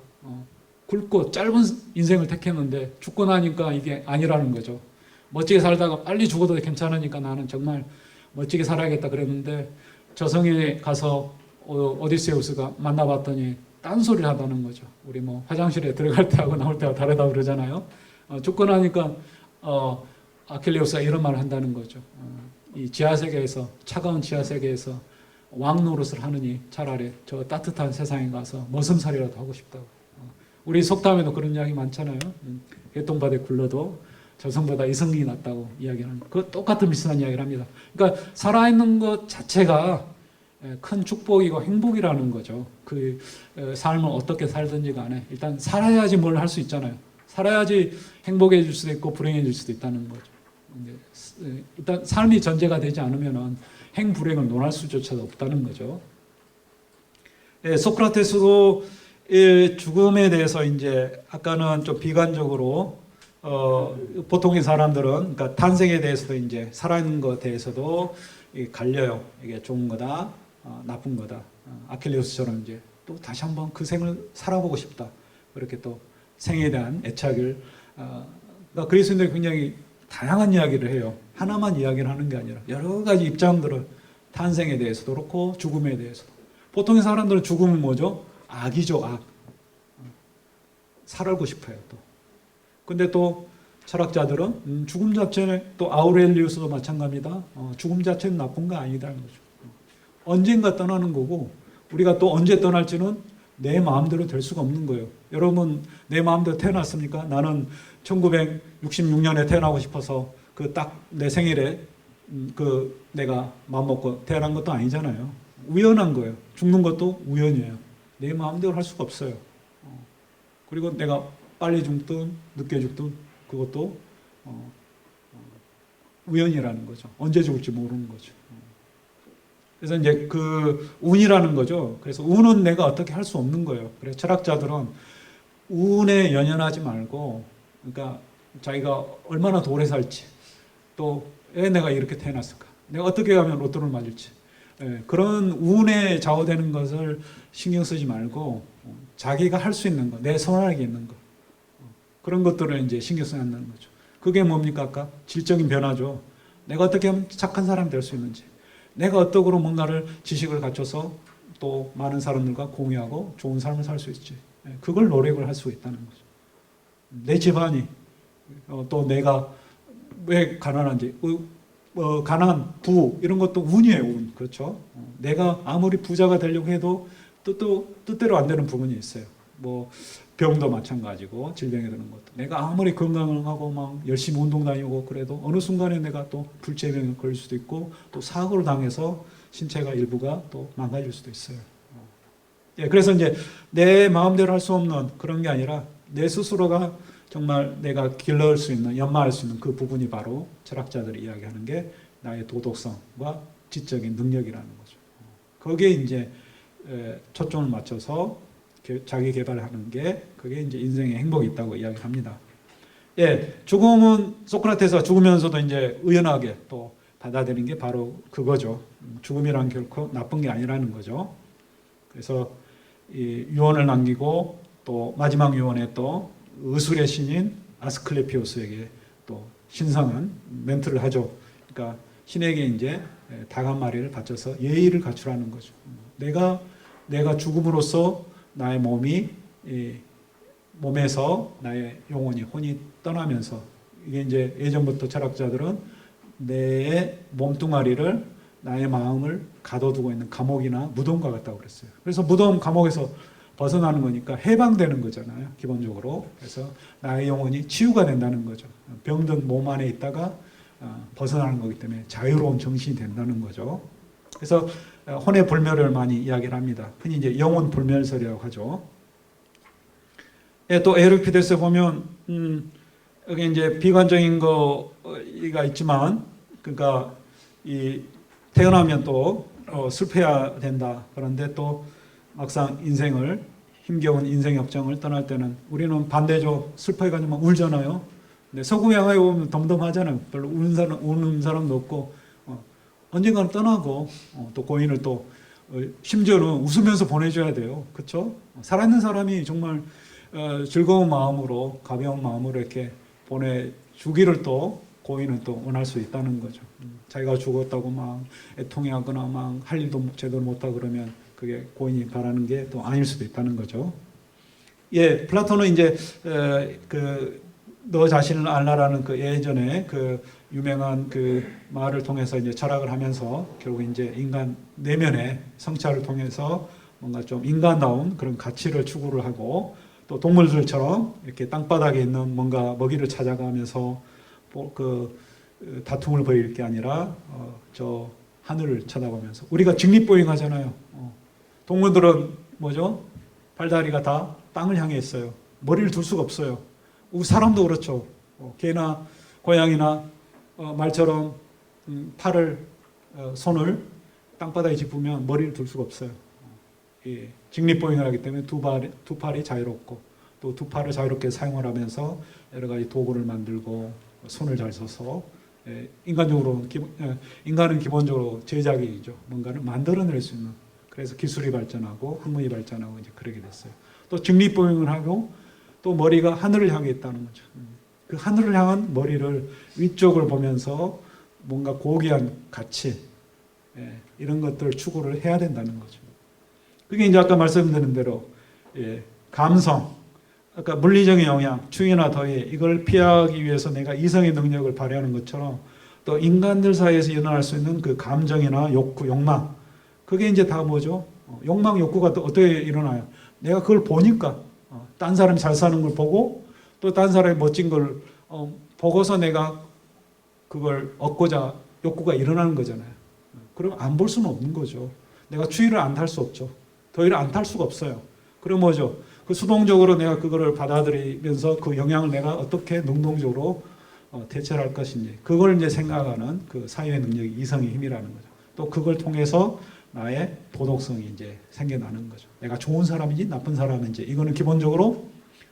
굵고 짧은 인생을 택했는데 죽고 나니까 이게 아니라는 거죠. 멋지게 살다가 빨리 죽어도 괜찮으니까 나는 정말 멋지게 살아야겠다 그랬는데 저승에 가서 오디세우스가 만나봤더니 딴소리를 하다는 거죠. 우리 뭐 화장실에 들어갈 때하고 나올 때하고 다르다고 그러잖아요. 죽고 나니까 아킬레우스가 이런 말을 한다는 거죠. 이 지하세계에서 차가운 지하세계에서 왕 노릇을 하느니 차라리 저 따뜻한 세상에 가서 머슴살이라도 하고 싶다고. 우리 속담에도 그런 이야기 많잖아요. 개똥바닥에 굴러도 저승보다 이승이 낫다고 이야기하는 그 똑같은 비슷한 이야기를 합니다. 그러니까 살아있는 것 자체가 큰 축복이고 행복이라는 거죠. 그 삶을 어떻게 살든지 간에 일단 살아야지 뭘 할 수 있잖아요. 살아야지 행복해질 수도 있고 불행해질 수도 있다는 거죠. 일단 삶이 전제가 되지 않으면 행불행을 논할 수조차도 없다는 거죠. 소크라테스도 죽음에 대해서 이제 아까는 좀 비관적으로 보통의 사람들은 그러니까 탄생에 대해서도 이제 살아있는 것에 대해서도 갈려요. 이게 좋은 거다, 나쁜 거다. 아킬레우스처럼 이제 또 다시 한번 그 생을 살아보고 싶다. 그렇게 또 생에 대한 애착을 그러니까 그리스도인들이 굉장히 다양한 이야기를 해요. 하나만 이야기를 하는 게 아니라 여러 가지 입장들을 탄생에 대해서도 그렇고 죽음에 대해서도. 보통의 사람들은 죽음은 뭐죠? 악이죠, 악. 살고 싶어요, 또. 근데 또 철학자들은 죽음 자체는 또 아우렐리우스도 마찬가지입니다. 죽음 자체는 나쁜 거 아니다는 거죠. 언젠가 떠나는 거고 우리가 또 언제 떠날지는 내 마음대로 될 수가 없는 거예요. 여러분 내 마음대로 태어났습니까? 나는 1966년에 태어나고 싶어서 그 딱 내 생일에 내가 마음 먹고 태어난 것도 아니잖아요. 우연한 거예요. 죽는 것도 우연이에요. 내 마음대로 할 수가 없어요. 그리고 내가 빨리 죽든 늦게 죽든 그것도 우연이라는 거죠. 언제 죽을지 모르는 거죠. 그래서 이제 그 운이라는 거죠. 그래서 운은 내가 어떻게 할 수 없는 거예요. 그래서 철학자들은 운에 연연하지 말고, 그러니까 자기가 얼마나 더 오래 살지, 또 왜 내가 이렇게 태어났을까, 내가 어떻게 하면 로또를 맞을지, 그런 운에 좌우되는 것을 신경 쓰지 말고 자기가 할 수 있는 거, 내 손안에 있는 거, 그런 것들을 이제 신경 써야 한다는 거죠. 그게 뭡니까? 아까 질적인 변화죠. 내가 어떻게 하면 착한 사람이 될 수 있는지, 내가 어떻게 뭔가를 지식을 갖춰서 또 많은 사람들과 공유하고 좋은 삶을 살 수 있지. 그걸 노력을 할 수 있다는 거죠. 내 집안이 또 내가 왜 가난한지, 가난, 부 이런 것도 운이에요. 운. 그렇죠. 내가 아무리 부자가 되려고 해도 또 뜻대로 안 되는 부분이 있어요. 뭐 병도 마찬가지고 질병이 드는 것도. 내가 아무리 건강하고 막 열심히 운동 다니고 그래도 어느 순간에 내가 또 불치병에 걸릴 수도 있고 또 사고를 당해서 신체가 일부가 또 망가질 수도 있어요. 그래서 이제 내 마음대로 할 수 없는 그런 게 아니라 내 스스로가 정말 내가 길러올 수 있는, 연마할 수 있는 그 부분이 바로 철학자들이 이야기하는 게 나의 도덕성과 지적인 능력이라는 거죠. 거기에 이제 초점을 맞춰서 자기 개발하는 게 그게 이제 인생의 행복이 있다고 이야기합니다. 예, 죽음은 소크라테스가 죽으면서도 이제 의연하게 또 받아들인 게 바로 그거죠. 죽음이란 결코 나쁜 게 아니라는 거죠. 그래서 이 유언을 남기고 또 마지막 유언에 또 의술의 신인 아스클레피오스에게 또 신성한 멘트를 하죠. 그러니까 신에게 이제 닭 한 마리를 바쳐서 예의를 갖추라는 거죠. 내가 죽음으로써 나의 몸에서 나의 영혼이 혼이 떠나면서 이게 이제 예전부터 철학자들은 내 몸뚱아리를 나의 마음을 가둬두고 있는 감옥이나 무덤과 같다고 그랬어요. 그래서 무덤 감옥에서 벗어나는 거니까 해방되는 거잖아요. 기본적으로. 그래서 나의 영혼이 치유가 된다는 거죠. 병든 몸 안에 있다가 벗어나는 거기 때문에 자유로운 정신이 된다는 거죠. 그래서 혼의 불멸을 많이 이야기를 합니다. 흔히 이제 영혼 불멸설이라고 하죠. 예, 또 에우리피데스에 보면 여기 이제 비관적인 거가 있지만, 그러니까 이 태어나면 또 슬퍼야 된다. 그런데 또 막상 힘겨운 인생 역정을 떠날 때는 우리는 반대죠. 슬퍼해가지고 막 울잖아요. 근데 서구 영화에 보면 덤덤하잖아요. 별로 우는 사람도 없고 언젠가는 떠나고 또 고인을 또 심지어는 웃으면서 보내줘야 돼요. 그렇죠? 살아있는 사람이 정말 즐거운 마음으로, 가벼운 마음으로 이렇게 보내주기를 또 고인은 또 원할 수 있다는 거죠. 자기가 죽었다고 막 애통해하거나 막 할 일도 제대로 못하고 그러면 그게 고인이 바라는 게 또 아닐 수도 있다는 거죠. 예, 플라톤은 이제 너 자신을 알라라는 그 예전에 그 유명한 그 말을 통해서 이제 철학을 하면서 결국 이제 인간 내면의 성찰을 통해서 뭔가 좀 인간다운 그런 가치를 추구를 하고, 또 동물들처럼 이렇게 땅바닥에 있는 뭔가 먹이를 찾아가면서 그 다툼을 벌일 게 아니라 저 하늘을 쳐다보면서, 우리가 직립보행하잖아요. 동물들은 뭐죠? 발다리가 다 땅을 향해 있어요. 머리를 둘 수가 없어요. 우리 사람도 그렇죠. 개나 고양이나 말처럼 손을 땅바닥에 짚으면 머리를 둘 수가 없어요. 예, 직립보행을 하기 때문에 두 팔이 자유롭고, 또 두 팔을 자유롭게 사용을 하면서 여러 가지 도구를 만들고 손을 잘 써서, 인간은 기본적으로 제작이죠. 뭔가를 만들어낼 수 있는, 그래서 기술이 발전하고 학문이 발전하고 이제 그러게 됐어요. 또 직립보행을 하고 또 머리가 하늘을 향해 있다는 거죠. 그 하늘을 향한 머리를 위쪽을 보면서 뭔가 고귀한 가치, 이런 것들을 추구를 해야 된다는 거죠. 그게 이제 아까 말씀드린 대로 감성, 아까 물리적인 영향, 추위나 더위, 이걸 피하기 위해서 내가 이성의 능력을 발휘하는 것처럼 또 인간들 사이에서 일어날 수 있는 그 감정이나 욕구, 욕망, 그게 이제 다 뭐죠? 욕망, 욕구가 또 어떻게 일어나요? 내가 그걸 보니까, 딴 사람이 잘 사는 걸 보고 또 딴 사람이 멋진 걸 보고서 내가 그걸 얻고자 욕구가 일어나는 거잖아요. 그럼 안 볼 수는 없는 거죠. 내가 추위를 안 탈 수 없죠. 더위를 안 탈 수가 없어요. 그럼 뭐죠? 그 수동적으로 내가 그거를 받아들이면서 그 영향을 내가 어떻게 능동적으로 대처할 것인지, 그걸 이제 생각하는 그 사유의 능력이 이성의 힘이라는 거죠. 또 그걸 통해서 나의 도덕성이 이제 생겨나는 거죠. 내가 좋은 사람인지 나쁜 사람인지, 이거는 기본적으로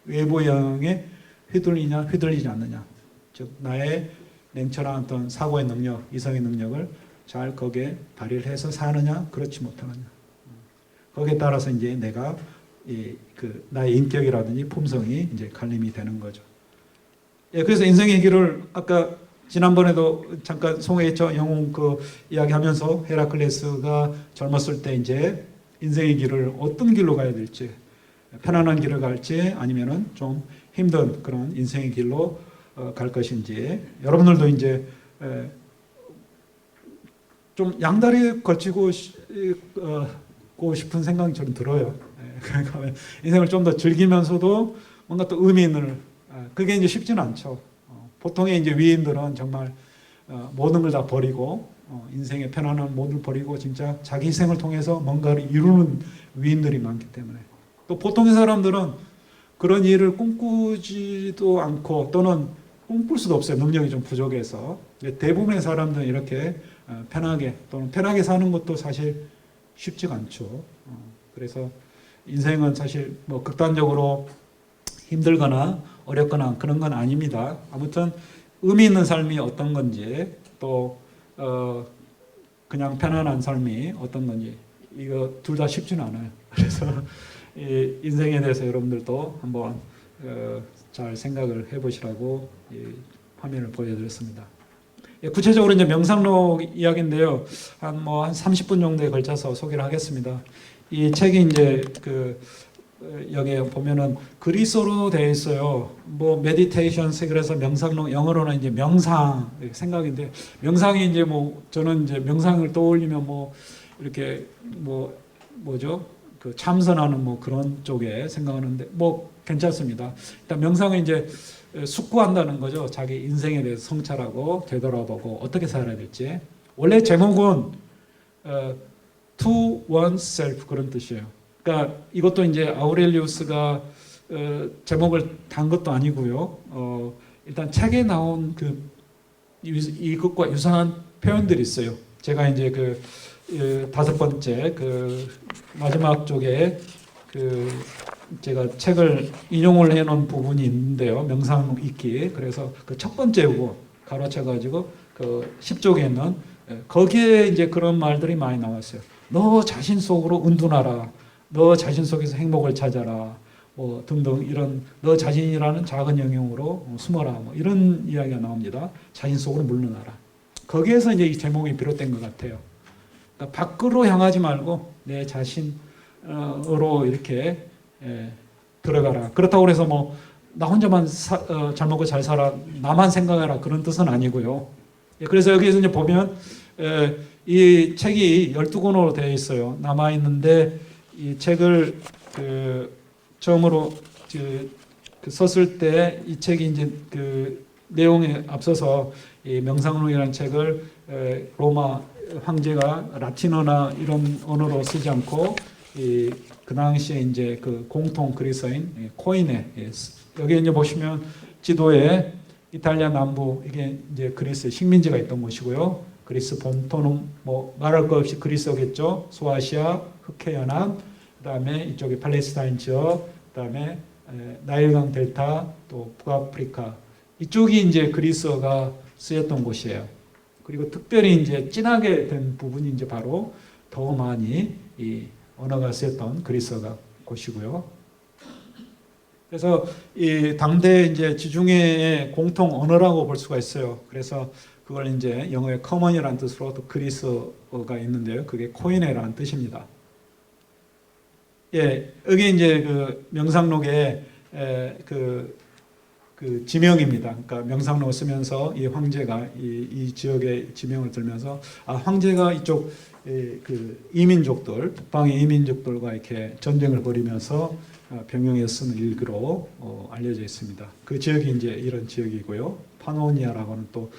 외부 영향에 휘둘리냐 휘둘리지 않느냐, 즉 나의 냉철한 어떤 사고의 능력, 이성의 능력을 잘 거기에 발휘를 해서 사느냐 그렇지 못하느냐, 거기에 따라서 이제 내가 나의 인격이라든지 품성이 이제 갈림이 되는 거죠. 예, 그래서 인생의 길을 아까 지난번에도 잠깐 소개했죠. 영웅 이야기하면서 헤라클레스가 젊었을 때 이제 인생의 길을 어떤 길로 가야 될지, 편안한 길을 갈지 아니면은 좀 힘든 그런 인생의 길로 갈 것인지, 여러분들도 이제 좀 양다리에 걸치고 싶은 생각이 저는 들어요. 그러니까 인생을 좀 더 즐기면서도 뭔가 또 의미 있는, 그게 이제 쉽지는 않죠. 보통의 이제 위인들은 정말 모든 걸 다 버리고, 인생의 편안한 모든 걸 버리고 진짜 자기 희생을 통해서 뭔가를 이루는 위인들이 많기 때문에, 또 보통의 사람들은 그런 일을 꿈꾸지도 않고 또는 꿈꿀 수도 없어요. 능력이 좀 부족해서. 대부분의 사람들은 이렇게 편하게 또는 편하게 사는 것도 사실 쉽지가 않죠. 그래서 인생은 사실 뭐 극단적으로 힘들거나 어렵거나 그런 건 아닙니다. 아무튼 의미 있는 삶이 어떤 건지 또 그냥 편안한 삶이 어떤 건지 이거 둘 다 쉽지는 않아요. 그래서 이 인생에 대해서 여러분들도 한번 잘 생각을 해보시라고 이 화면을 보여드렸습니다. 구체적으로 이제 명상록 이야기인데요. 한 30분 정도에 걸쳐서 소개를 하겠습니다. 이 책이 이제 여기에 보면은 그리스어로 되어 있어요. 뭐 메디테이션스 그래서 명상록 영어로는 이제 명상 생각인데 명상이 이제 저는 이제 명상을 떠올리면 이렇게 뭐죠? 그 참선하는 그런 쪽에 생각하는데 괜찮습니다. 일단 명상은 이제 숙고한다는 거죠. 자기 인생에 대해서 성찰하고 되돌아보고 어떻게 살아야 될지. 원래 제목은 to oneself 그런 뜻이에요. 그러니까 이것도 이제 아우렐리우스가 제목을 단 것도 아니고요. 일단 책에 나온 이것과 유사한 표현들이 있어요. 제가 이제 다섯 번째 마지막 쪽에 제가 책을 인용을 해놓은 부분이 있는데요. 명상 읽기. 그래서 첫 번째 부분 가로채가지고 10쪽에 있는 거기에 이제 그런 말들이 많이 나왔어요. 너 자신 속으로 은둔하라. 너 자신 속에서 행복을 찾아라. 등등 이런 너 자신이라는 작은 영역으로 숨어라. 이런 이야기가 나옵니다. 자신 속으로 물러나라. 거기에서 이제 이 제목이 비롯된 것 같아요. 그러니까 밖으로 향하지 말고 내 자신으로 이렇게 들어가라. 그렇다고 해서 나 혼자만 잘 먹고 잘 살아 나만 생각해라 그런 뜻은 아니고요. 그래서 여기에서 이제 보면 이 책이 12권으로 되어 있어요. 남아 있는데 이 책을 처음으로 썼을 때 이 책이 이제 내용에 앞서서 이 명상록이라는 책을 로마 황제가 라틴어나 이런 언어로 쓰지 않고 그 당시에 이제 공통 그리스어인 코인에 여기 이제 보시면 지도에 이탈리아 남부 이게 이제 그리스 식민지가 있던 곳이고요. 그리스 본토는 말할 것 없이 그리스어겠죠. 소아시아, 흑해 연안, 그다음에 이쪽에 팔레스타인 지역, 그다음에 나일강 델타, 또 북아프리카 이쪽이 이제 그리스어가 쓰였던 곳이에요. 그리고 특별히 이제 진하게 된 부분이 이제 바로 더 많이 이 언어가 쓰였던 그리스어가 곳이고요. 그래서 이 당대 이제 지중해의 공통 언어라고 볼 수가 있어요. 그래서 그걸 이제 영어의 커먼이라는 뜻으로 또 그리스어가 있는데요. 그게 코이네라는 뜻입니다. 여기 이제 명상록에 지명입니다. 그러니까 명상록을 쓰면서 이 황제가 이 지역의 지명을 들면서 황제가 이쪽 이민족들 북방의 이민족들과 이렇게 전쟁을 벌이면서 병영에 쓴 일기로 알려져 있습니다. 그 지역이 이제 이런 지역이고요. 파노니아라고 하는 또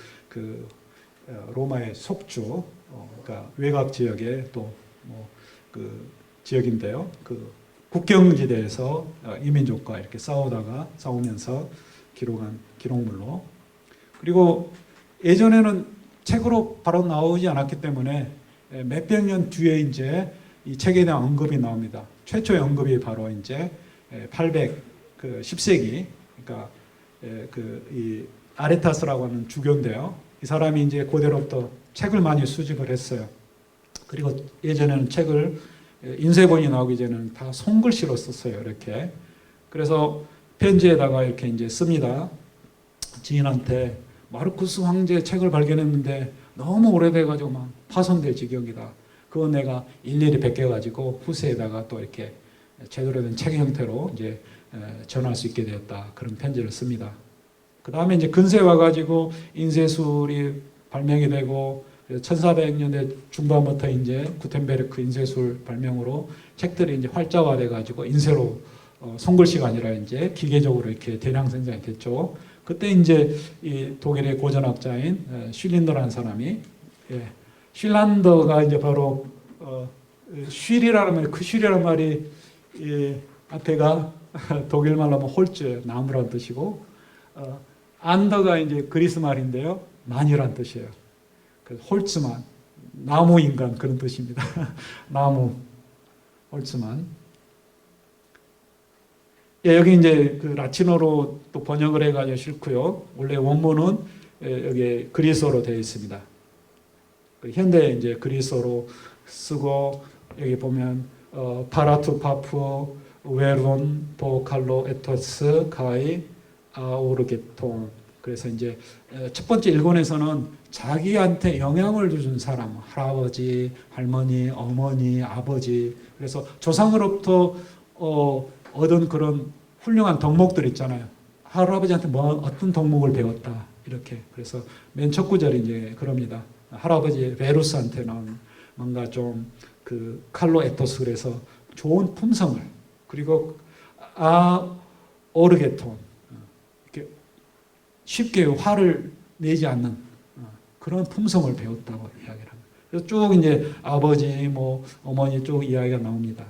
로마의 속주 그러니까 외곽 지역의 또 지역인데요. 국경지대에서 이민족과 이렇게 싸우면서 기록한 기록물로. 그리고 예전에는 책으로 바로 나오지 않았기 때문에 몇백 년 뒤에 이제 이 책에 대한 언급이 나옵니다. 최초의 언급이 바로 이제 10세기, 그러니까 이 아레타스라고 하는 주교인데요. 이 사람이 이제 고대로부터 책을 많이 수집을 했어요. 그리고 예전에는 책을 인쇄본이 나오기 전에는 다 손글씨로 썼어요. 이렇게. 그래서 편지에다가 이렇게 이제 씁니다. 지인한테 마르쿠스 황제 책을 발견했는데 너무 오래돼가지고 막 파손될 지경이다. 그거 내가 일일이 베껴가지고 후세에다가 또 이렇게 제대로 된 책 형태로 이제 전할 수 있게 되었다. 그런 편지를 씁니다. 그 다음에 이제 근세에 와가지고 인쇄술이 발명이 되고 1400년대 중반부터 이제 구텐베르크 인쇄술 발명으로 책들이 이제 활자화돼가지고 인쇄로 손글씨가 아니라 이제 기계적으로 이렇게 대량 생산이 됐죠. 그때 이제 이 독일의 고전학자인 슐린더라는 사람이 슐란더가 이제 바로 쉴이라는 말이 그 쉴이라는 말이 앞에가 독일 말로 하면 홀츠예요. 나무란 뜻이고, 안더가 이제 그리스 말인데요. 만이란 뜻이에요. 그래서 홀츠만, 나무 인간 그런 뜻입니다. 나무, 홀츠만. 예, 여기 이제 그 라틴어로 또 번역을 해가지고 싫고요. 원래 원문은 여기 그리스어로 되어 있습니다. 현대 이제 그리스어로 쓰고 여기 보면 파라투 파푸 웨론 보칼로 에토스 가이 아오르게통. 그래서 이제 첫 번째 일권에서는 자기한테 영향을 준 사람, 할아버지, 할머니, 어머니, 아버지. 그래서 조상으로부터 얻은 그런 훌륭한 덕목들 있잖아요. 할아버지한테 어떤 덕목을 배웠다. 이렇게. 그래서 맨 첫 구절이 이제 그럽니다. 할아버지 베루스한테는 뭔가 좀 그 칼로 에토스 그래서 좋은 품성을 그리고 오르게톤 이렇게 쉽게 화를 내지 않는 그런 품성을 배웠다고 이야기를 합니다. 그래서 쭉 이제 아버지 뭐 어머니 쭉 이야기가 나옵니다.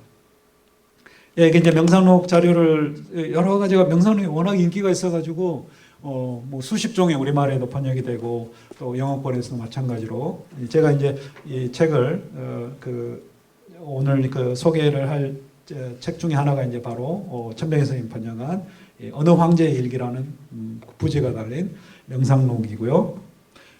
예, 이게 이제 명상록 자료를 여러 가지가 명상록이 워낙 인기가 있어가지고 뭐 수십 종의 우리말에도 번역이 되고 또 영어권에서도 마찬가지로 제가 이제 이 책을 오늘 그 소개를 할 책 중에 하나가 이제 바로 천병희 선생님 번역한 어느 황제의 일기라는 부제가 달린 명상록이고요.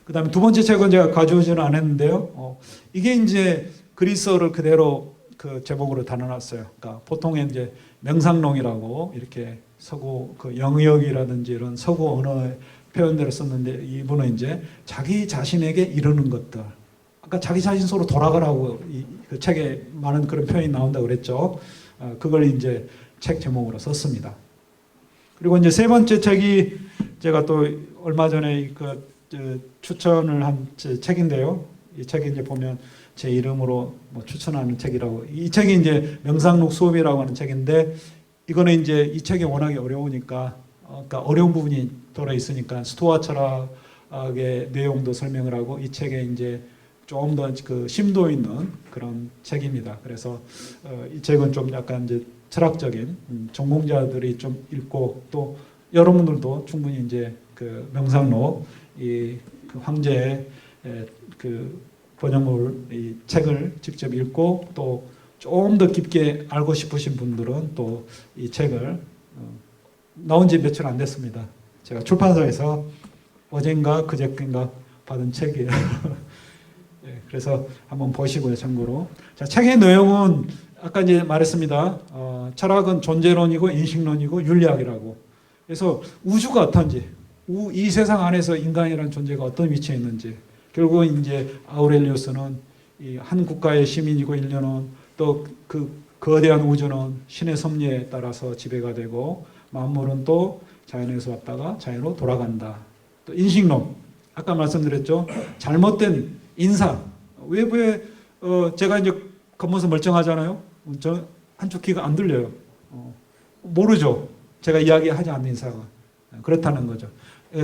그다음에 두 번째 책은 제가 가져오지는 않았는데요. 이게 이제 그리스어를 그대로 그 제목으로 달아놨어요. 그러니까 보통 이제 명상록이라고 이렇게 서구 그 영역이라든지 이런 서구 언어의 표현들을 썼는데 이분은 이제 자기 자신에게 이르는 것들. 아까 자기 자신 속으로 돌아가라고 그 책에 많은 그런 표현이 나온다고 그랬죠. 그걸 이제 책 제목으로 썼습니다. 그리고 이제 세 번째 책이 제가 또 얼마 전에 추천을 한 책인데요. 이 책이 이제 보면 제 이름으로 뭐 추천하는 책이라고. 이 책이 이제 명상록 수업이라고 하는 책인데 이거는 이제 이 책이 워낙에 어려우니까 그러니까 어려운 부분이 들어 있으니까 스토아 철학의 내용도 설명을 하고 이 책에 이제 좀 더 그 심도 있는 그런 책입니다. 그래서 이 책은 좀 약간 이제 철학적인 전공자들이 좀 읽고 또 여러분들도 충분히 이제 그 명상록 이 그 황제의 그 번역물 이 책을 직접 읽고 또 좀 더 깊게 알고 싶으신 분들은 또 이 책을 나온 지 며칠 안 됐습니다. 제가 출판사에서 어젠가 그저께인가 받은 책이에요. 네, 그래서 한번 보시고요, 참고로. 자, 책의 내용은 아까 이제 말했습니다. 철학은 존재론이고 인식론이고 윤리학이라고. 그래서 우주가 어떤지, 이 세상 안에서 인간이라는 존재가 어떤 위치에 있는지. 결국은 이제 아우렐리우스는 이 한 국가의 시민이고 인류는 또 그 거대한 우주는 신의 섭리에 따라서 지배가 되고 만물은 또 자연에서 왔다가 자연으로 돌아간다. 또 인식론. 아까 말씀드렸죠. 잘못된 인사. 외부에 제가 이제 겉모습 멀쩡하잖아요. 한쪽 귀가 안 들려요. 모르죠. 제가 이야기하지 않는 인사가. 그렇다는 거죠.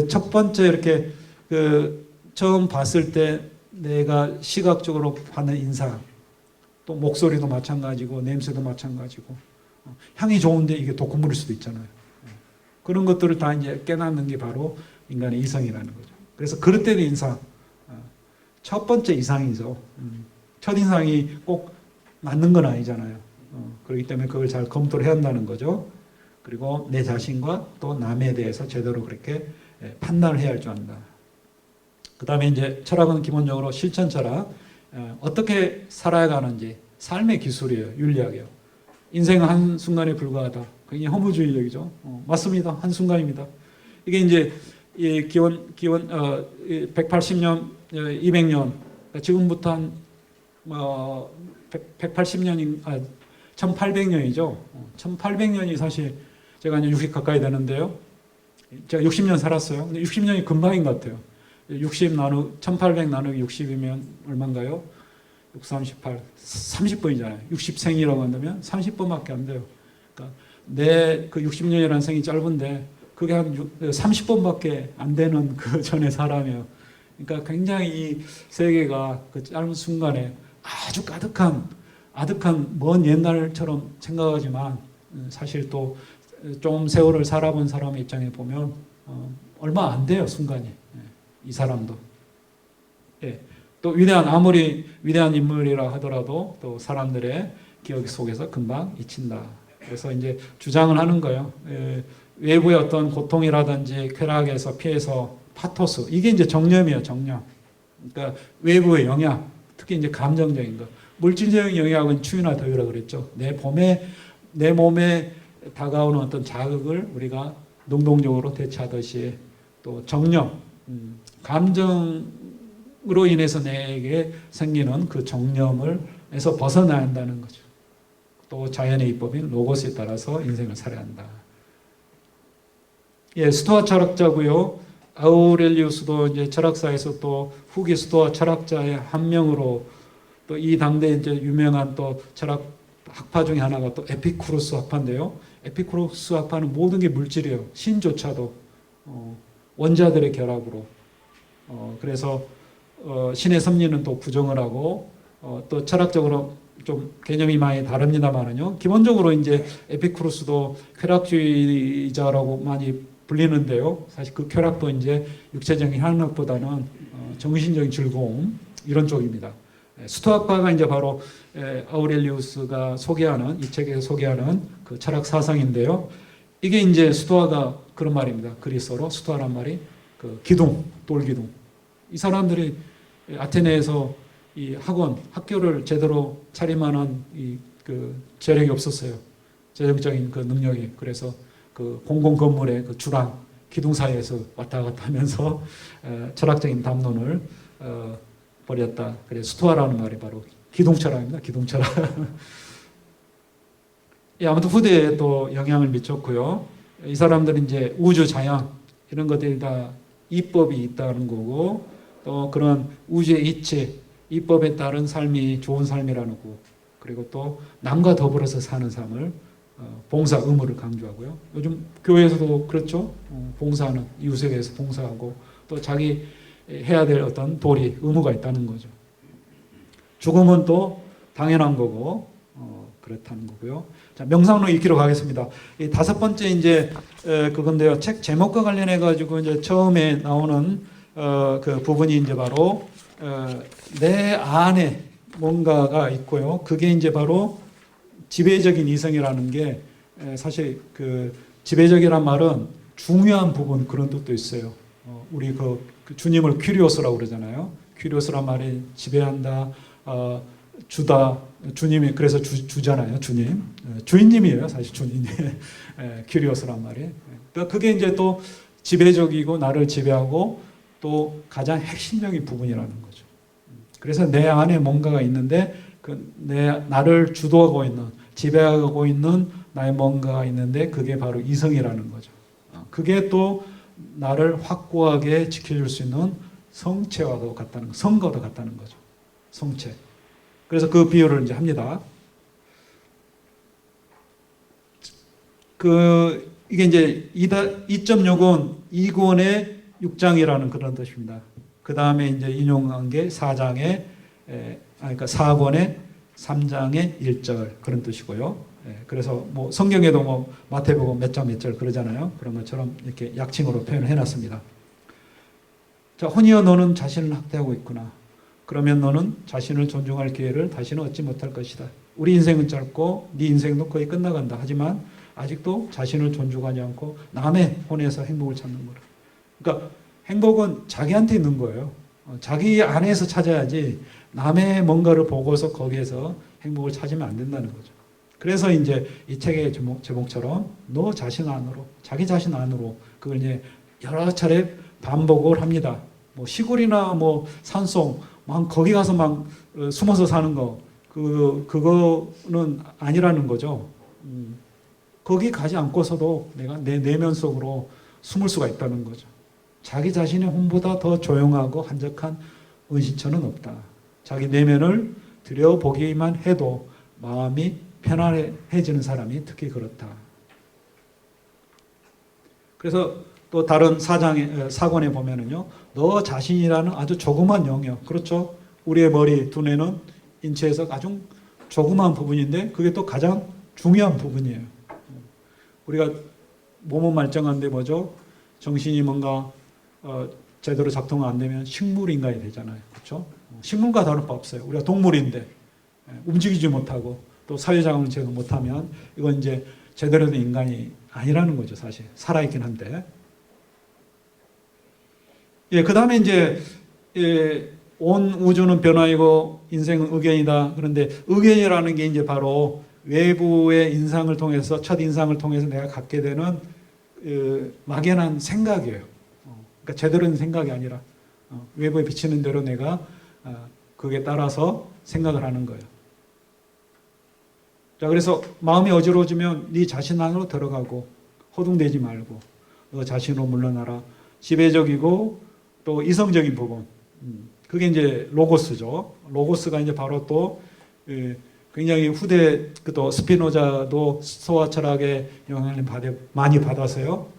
첫 번째 이렇게 처음 봤을 때 내가 시각적으로 받는 인사, 또 목소리도 마찬가지고 냄새도 마찬가지고 향이 좋은데 이게 독극물일 수도 있잖아요. 그런 것들을 다 이제 깨닫는 게 바로 인간의 이성이라는 거죠. 그래서 그릇되는 인상, 첫 번째 이상이죠. 첫 인상이 꼭 맞는 건 아니잖아요. 그렇기 때문에 그걸 잘 검토를 해야 한다는 거죠. 그리고 내 자신과 또 남에 대해서 제대로 그렇게 판단을 해야 할 줄 안다. 그 다음에 이제 철학은 기본적으로 실천 철학, 어떻게 살아야 가는지 삶의 기술이에요. 윤리학이에요. 인생은 한순간에 불과하다. 굉장히 허무주의적이죠. 맞습니다. 한순간입니다. 이게 이제 기원 180년, 200년, 지금부터 한 180년인 1800년이죠. 1800년이 사실 제가 이제 60 가까이 되는데요. 제가 60년 살았어요. 근데 60년이 금방인 것 같아요. 1800 나누기 60이면 얼마인가요? 6, 38, 30번이잖아요. 60생이라고 한다면 30번밖에 안 돼요. 그러니까 내 그 60년이라는 생이 짧은데 그게 한 30번밖에 안 되는 그 전의 사람이에요. 그러니까 굉장히 이 세계가 그 짧은 순간에 아주 아득한 먼 옛날처럼 생각하지만 사실 또 좀 세월을 살아본 사람의 입장에 보면 얼마 안 돼요, 순간이. 이 사람도. 예. 또 아무리 위대한 인물이라 하더라도 또 사람들의 기억 속에서 금방 잊힌다. 그래서 이제 주장을 하는 거예요. 외부의 어떤 고통이라든지 쾌락에서 피해서 파토스, 이게 이제 정념이에요, 정념. 그러니까 외부의 영향, 특히 이제 감정적인 거. 물질적인 영향은 추위나 더위라 그랬죠. 내 몸에 다가오는 어떤 자극을 우리가 능동적으로 대처하듯이 또 정념, 감정으로 인해서 내게 생기는 그 정념에서 벗어나야 한다는 거죠. 또 자연의 이법인 로고스에 따라서 인생을 살아야 한다. 예, 스토아 철학자고요. 아우렐리우스도 이제 철학사에서 또 후기 스토아 철학자의 한 명으로, 또 이 당대 이제 유명한 또 철학 학파 중에 하나가 또 에피쿠로스 학파인데요. 에피쿠로스 학파는 모든 게 물질이에요. 신조차도 원자들의 결합으로. 그래서 신의 섭리는 또 부정을 하고, 또 철학적으로 좀 개념이 많이 다릅니다만은요. 기본적으로 이제 에피쿠로스도 쾌락주의자라고 많이 불리는데요. 사실 그 쾌락도 이제 육체적인 향락보다는 정신적인 즐거움, 이런 쪽입니다. 스토아파가 이제 바로 아우렐리우스가 소개하는, 이 책에서 소개하는 그 철학 사상인데요. 이게 이제 스토아가 그런 말입니다. 그리스어로 스토아란 말이 그 기둥, 돌기둥. 이 사람들이 아테네에서 이 학교를 제대로 차림하는 그 재력이 없었어요. 재정적인 그 능력이. 그래서 그 공공 건물의 그 주랑, 기둥 사이에서 왔다 갔다 하면서 철학적인 담론을 버렸다. 그래서 스토아라는 말이 바로 기둥철학입니다. 기둥철학. 예, 아무튼 후대에 또 영향을 미쳤고요. 이 사람들은 이제 우주 자연 이런 것들이 다 이법이 있다는 거고, 또 그런 우주의 이치, 이법에 따른 삶이 좋은 삶이라는 거고, 그리고 또 남과 더불어서 사는 삶을 봉사 의무를 강조하고요. 요즘 교회에서도 그렇죠. 봉사하는, 이웃에 대해서 봉사하고, 또 자기 해야 될 어떤 도리, 의무가 있다는 거죠. 죽음은 또 당연한 거고, 그렇다는 거고요. 자, 명상록 읽기로 가겠습니다. 이 다섯 번째 이제 그건데요. 책 제목과 관련해 가지고 이제 처음에 나오는 그 부분이 이제 바로 내 안에 뭔가가 있고요. 그게 이제 바로 지배적인 이성이라는 게, 사실 그 지배적이란 말은 중요한 부분, 그런 뜻도 있어요. 우리 그 주님을 퀴리오스라고 그러잖아요. 퀴리오스란 말이 지배한다, 주다. 주님이 그래서 주잖아요. 주님, 주인님이에요. 사실 주인이 퀴리오스란 말이. 그게 이제 또 지배적이고 나를 지배하고 또 가장 핵심적인 부분이라는 거죠. 그래서 내 안에 뭔가가 있는데 나를 주도하고 있는, 지배하고 있는 나의 뭔가가 있는데 그게 바로 이성이라는 거죠. 그게 또 나를 확고하게 지켜줄 수 있는 성체와도 같다는 거, 성과도 같다는 거죠. 성체. 그래서 그 비유를 이제 합니다. 이게 이제 2.6은 2권의 6장이라는 그런 뜻입니다. 그 다음에 이제 인용한 게 4장의, 그러니까 4권의 3장의 1절 그런 뜻이고요. 그래서 뭐 성경에도 뭐 마태복음 몇 장 몇 절 그러잖아요. 그런 것처럼 이렇게 약칭으로 표현을 해놨습니다. 자, 혼이여 너는 자신을 학대하고 있구나. 그러면 너는 자신을 존중할 기회를 다시는 얻지 못할 것이다. 우리 인생은 짧고 네 인생도 거의 끝나간다. 하지만 아직도 자신을 존중하지 않고 남의 혼에서 행복을 찾는 거라. 그러니까 행복은 자기한테 있는 거예요. 자기 안에서 찾아야지 남의 뭔가를 보고서 거기에서 행복을 찾으면 안 된다는 거죠. 그래서 이제 이 책의 제목처럼 너 자신 안으로, 자기 자신 안으로 그걸 이제 여러 차례 반복을 합니다. 뭐 시골이나 뭐 산속, 막 거기 가서 막 숨어서 사는 거, 그거는 아니라는 거죠. 거기 가지 않고서도 내가 내 내면 속으로 숨을 수가 있다는 거죠. 자기 자신의 혼보다 더 조용하고 한적한 은신처는 없다. 자기 내면을 들여보기만 해도 마음이 편안해지는 사람이 특히 그렇다. 그래서 또 다른 사권에 보면은요, 너 자신이라는 아주 조그만 영역, 그렇죠? 우리의 머리, 두뇌는 인체에서 아주 조그만 부분인데 그게 또 가장 중요한 부분이에요. 우리가 몸은 말짱한데 뭐죠? 정신이 뭔가 제대로 작동 안 되면 식물 인간이 되잖아요. 그렇죠? 식물과 다를 바 없어요. 우리가 동물인데 움직이지 못하고 또 사회작용을 제대로 못하면 이건 이제 제대로 된 인간이 아니라는 거죠. 사실 살아있긴 한데. 예, 그 다음에 이제 온 우주는 변화이고 인생은 의견이다. 그런데 의견이라는 게 이제 바로 외부의 인상을 통해서 첫 인상을 통해서 내가 갖게 되는 막연한 생각이에요. 그러니까 제대로 된 생각이 아니라 외부에 비치는 대로 내가 그게 따라서 생각을 하는 거예요. 자, 그래서 마음이 어지러워지면 네 자신 안으로 들어가고 허둥대지 말고 너 자신으로 물러나라. 지배적이고 또 이성적인 부분. 그게 이제 로고스죠. 로고스가 이제 바로 또 굉장히 후대 또 스피노자도 스토아 철학의 영향을 많이 받아서요.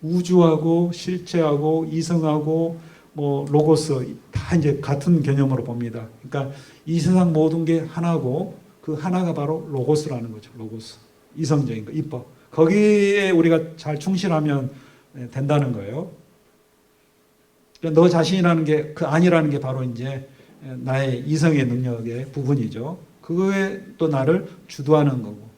우주하고 실체하고 이성하고 뭐 로고스 다 이제 같은 개념으로 봅니다. 그러니까 이 세상 모든 게 하나고 그 하나가 바로 로고스라는 거죠. 로고스. 이성적인 거, 입법. 거기에 우리가 잘 충실하면 된다는 거예요. 너 자신이라는 게, 그 아니라는 게 바로 이제 나의 이성의 능력의 부분이죠. 그거에 또 나를 주도하는 거고.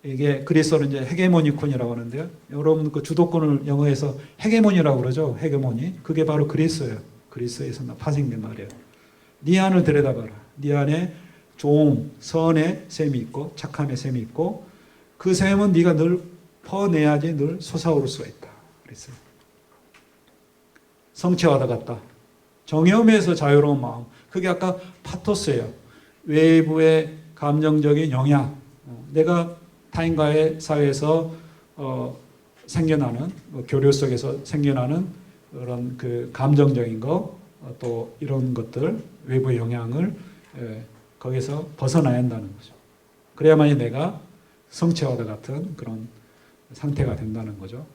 이게 그리스어로 이제 헤게모니콘이라고 하는데요. 여러분 그 주도권을 영어에서 헤게모니라고 그러죠. 헤게모니. 그게 바로 그리스어예요. 그리스어에서 파생된 말이에요. 네 안을 들여다봐라. 네 안에 종, 선의 셈이 있고 착함의 셈이 있고 그 셈은 네가 늘 퍼내야지 늘 솟아오를 수가 있다. 그랬어요. 성취하다 같다. 정염에서 자유로운 마음. 그게 아까 파토스예요. 외부의 감정적인 영향. 내가 타인과의 사회에서 생겨나는 교류 속에서 생겨나는 그런 그 감정적인 거, 또 이런 것들 외부의 영향을 거기서 벗어나야 한다는 거죠. 그래야만이 내가 성취와도 같은 그런 상태가 된다는 거죠.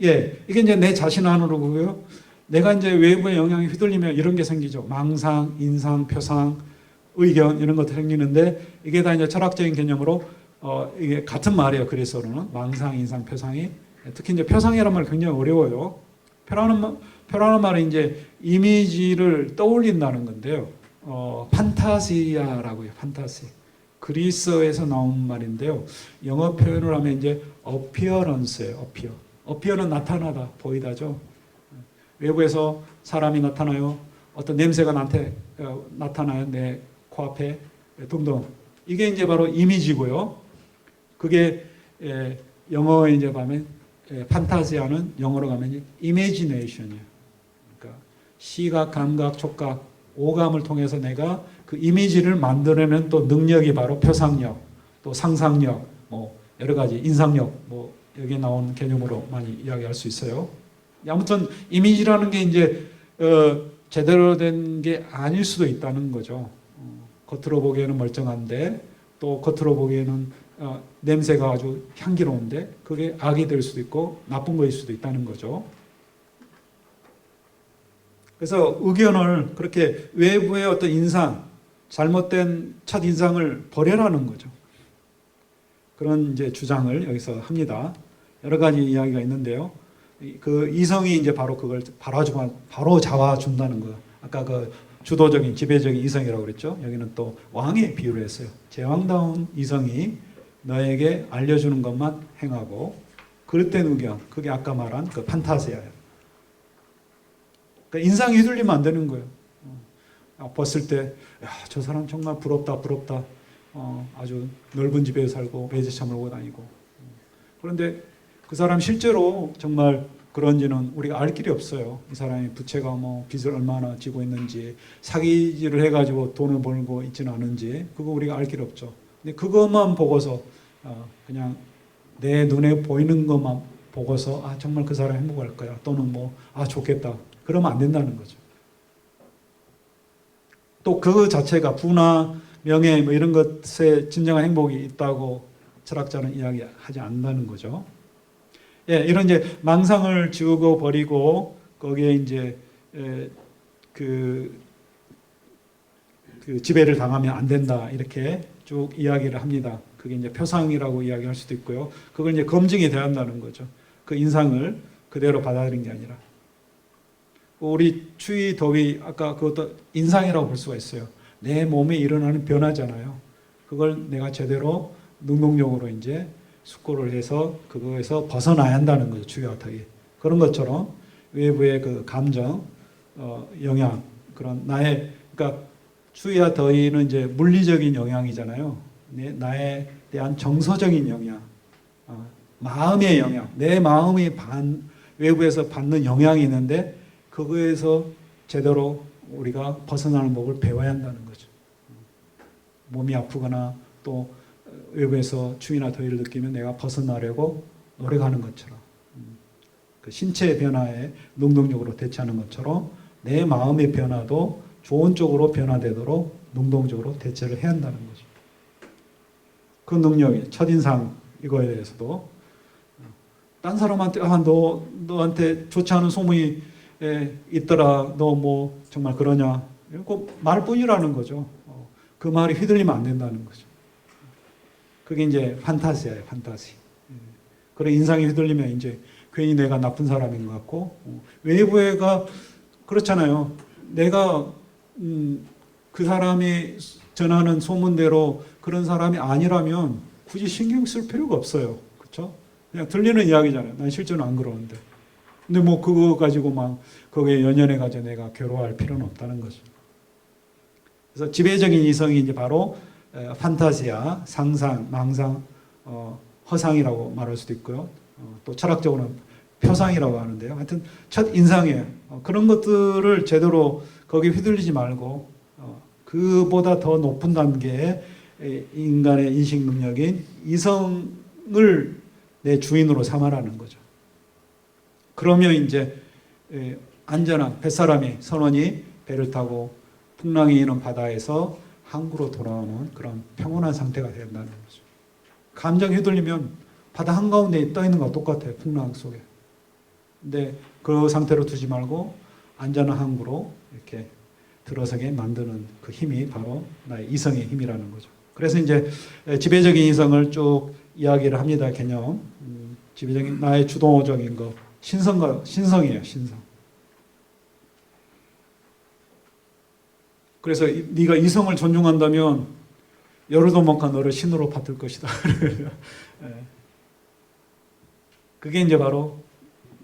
예, 이게 이제 내 자신 안으로 보고요. 내가 이제 외부의 영향에 휘둘리면 이런 게 생기죠. 망상, 인상, 표상, 의견 이런 것도 생기는데 이게 다 이제 철학적인 개념으로 이게 같은 말이에요. 그리스어로는 망상, 인상, 표상이 특히 이제 표상이라는 말 굉장히 어려워요. 표라는 말은 이제 이미지를 떠올린다는 건데요. 판타시아라고요. 판타시. 그리스어에서 나온 말인데요. 영어 표현을 하면 이제 appearance예요. appear. appear는 나타나다, 보이다죠. 외부에서 사람이 나타나요. 어떤 냄새가 나한테 나타나요. 내 코앞에 등등. 이게 이제 바로 이미지고요. 그게 영어에 이제 보면 판타지아는 영어로 가면 imagination이에요. 그러니까 시각, 감각, 촉각, 오감을 통해서 내가 그 이미지를 만들어내는 또 능력이 바로 표상력, 또 상상력, 뭐 여러 가지 인상력, 뭐 여기에 나온 개념으로 많이 이야기할 수 있어요. 아무튼 이미지라는 게 이제 제대로 된 게 아닐 수도 있다는 거죠. 겉으로 보기에는 멀쩡한데 또 겉으로 보기에는 냄새가 아주 향기로운데 그게 악이 될 수도 있고 나쁜 거일 수도 있다는 거죠. 그래서 의견을 그렇게 외부의 어떤 인상, 잘못된 첫 인상을 버려라는 거죠. 그런 이제 주장을 여기서 합니다. 여러 가지 이야기가 있는데요. 그 이성이 이제 바로 그걸 바로 잡아준다는 거예요. 아까 그 주도적인 지배적인 이성이라고 그랬죠. 여기는 또 왕의 비유를 했어요. 제왕다운 이성이 너에게 알려주는 것만 행하고 그릇된 의견, 그게 아까 말한 그 판타지아예요. 그러니까 인상이 휘둘리면 안 되는 거예요. 봤을 때, 야, 저 사람 정말 부럽다. 아주 넓은 집에 살고 외제차 몰고 다니고. 그런데 그 사람 실제로 정말 그런지는 우리가 알 길이 없어요. 이 사람이 부채가 뭐 빚을 얼마나 지고 있는지, 사기질을 해가지고 돈을 벌고 있지는 않은지, 그거 우리가 알 길이 없죠. 근데 그것만 보고서 그냥 내 눈에 보이는 것만 보고서 정말 그 사람 행복할 거야. 또는 뭐 좋겠다. 그러면 안 된다는 거죠. 또 그 자체가 부나 명예 뭐 이런 것에 진정한 행복이 있다고 철학자는 이야기하지 않는다는 거죠. 예, 이런 이제 망상을 지우고 버리고 거기에 이제 그 지배를 당하면 안 된다 이렇게 쭉 이야기를 합니다. 그게 이제 표상이라고 이야기할 수도 있고요. 그걸 이제 검증이 돼야 한다는 거죠. 그 인상을 그대로 받아들인 게 아니라. 우리 추위, 더위, 아까 그것도 인상이라고 볼 수가 있어요. 내 몸에 일어나는 변화잖아요. 그걸 내가 제대로 능동적으로 이제 숙고를 해서 그거에서 벗어나야 한다는 거죠. 추위와 더위. 그런 것처럼 외부의 그 감정, 영향, 그런 나의, 그러니까 추위와 더위는 이제 물리적인 영향이잖아요. 나에 대한 정서적인 영향, 마음의 영향, 내 마음이 외부에서 받는 영향이 있는데 그거에서 제대로 우리가 벗어나는 법을 배워야 한다는 거죠. 몸이 아프거나 또 외부에서 추위나 더위를 느끼면 내가 벗어나려고 노력하는 것처럼, 그 신체의 변화에 능동적으로 대처하는 것처럼 내 마음의 변화도 좋은 쪽으로 변화되도록 능동적으로 대처를 해야 한다는 거죠. 그 능력이 첫인상 이거에 대해서도 딴 사람한테 너한테 좋지 않은 소문이 있더라. 너 뭐 정말 그러냐? 그 말뿐이라는 거죠. 그 말이 휘둘리면 안 된다는 거죠. 그게 이제 판타지예요, 판타지. 그런 인상이 휘둘리면 이제 괜히 내가 나쁜 사람인 것 같고, 외부가 그렇잖아요. 내가 그 사람이 전하는 소문대로 그런 사람이 아니라면 굳이 신경 쓸 필요가 없어요. 그렇죠? 그냥 들리는 이야기잖아요. 난 실제로는 안 그러는데. 근데 뭐 그거 가지고 막 거기에 연연해 가지고 내가 괴로워할 필요는 없다는 거죠. 그래서 지배적인 이성이 이제 바로 판타지아, 상상, 망상, 허상이라고 말할 수도 있고요. 또 철학적으로는 표상이라고 하는데요. 하여튼 첫 인상이에요. 그런 것들을 제대로 거기에 휘둘리지 말고 그보다 더 높은 단계의 인간의 인식 능력인 이성을 내 주인으로 삼아라는 거죠. 그러면 이제 안전한 뱃사람이 선원이 배를 타고 풍랑이 있는 바다에서 항구로 돌아오는 그런 평온한 상태가 된다는 거죠. 감정이 휘둘리면 바다 한가운데 떠 있는 거와 똑같아요. 풍랑 속에. 근데 그 상태로 두지 말고 안전한 항구로 이렇게 들어서게 만드는 그 힘이 바로 나의 이성의 힘이라는 거죠. 그래서 이제 지배적인 이성을 쭉 이야기를 합니다. 개념. 지배적인 나의 주도적인 거. 신성이에요. 신성. 그래서 네가 이성을 존중한다면 열흘도 못 가 너를 신으로 받을 것이다. 그게 이제 바로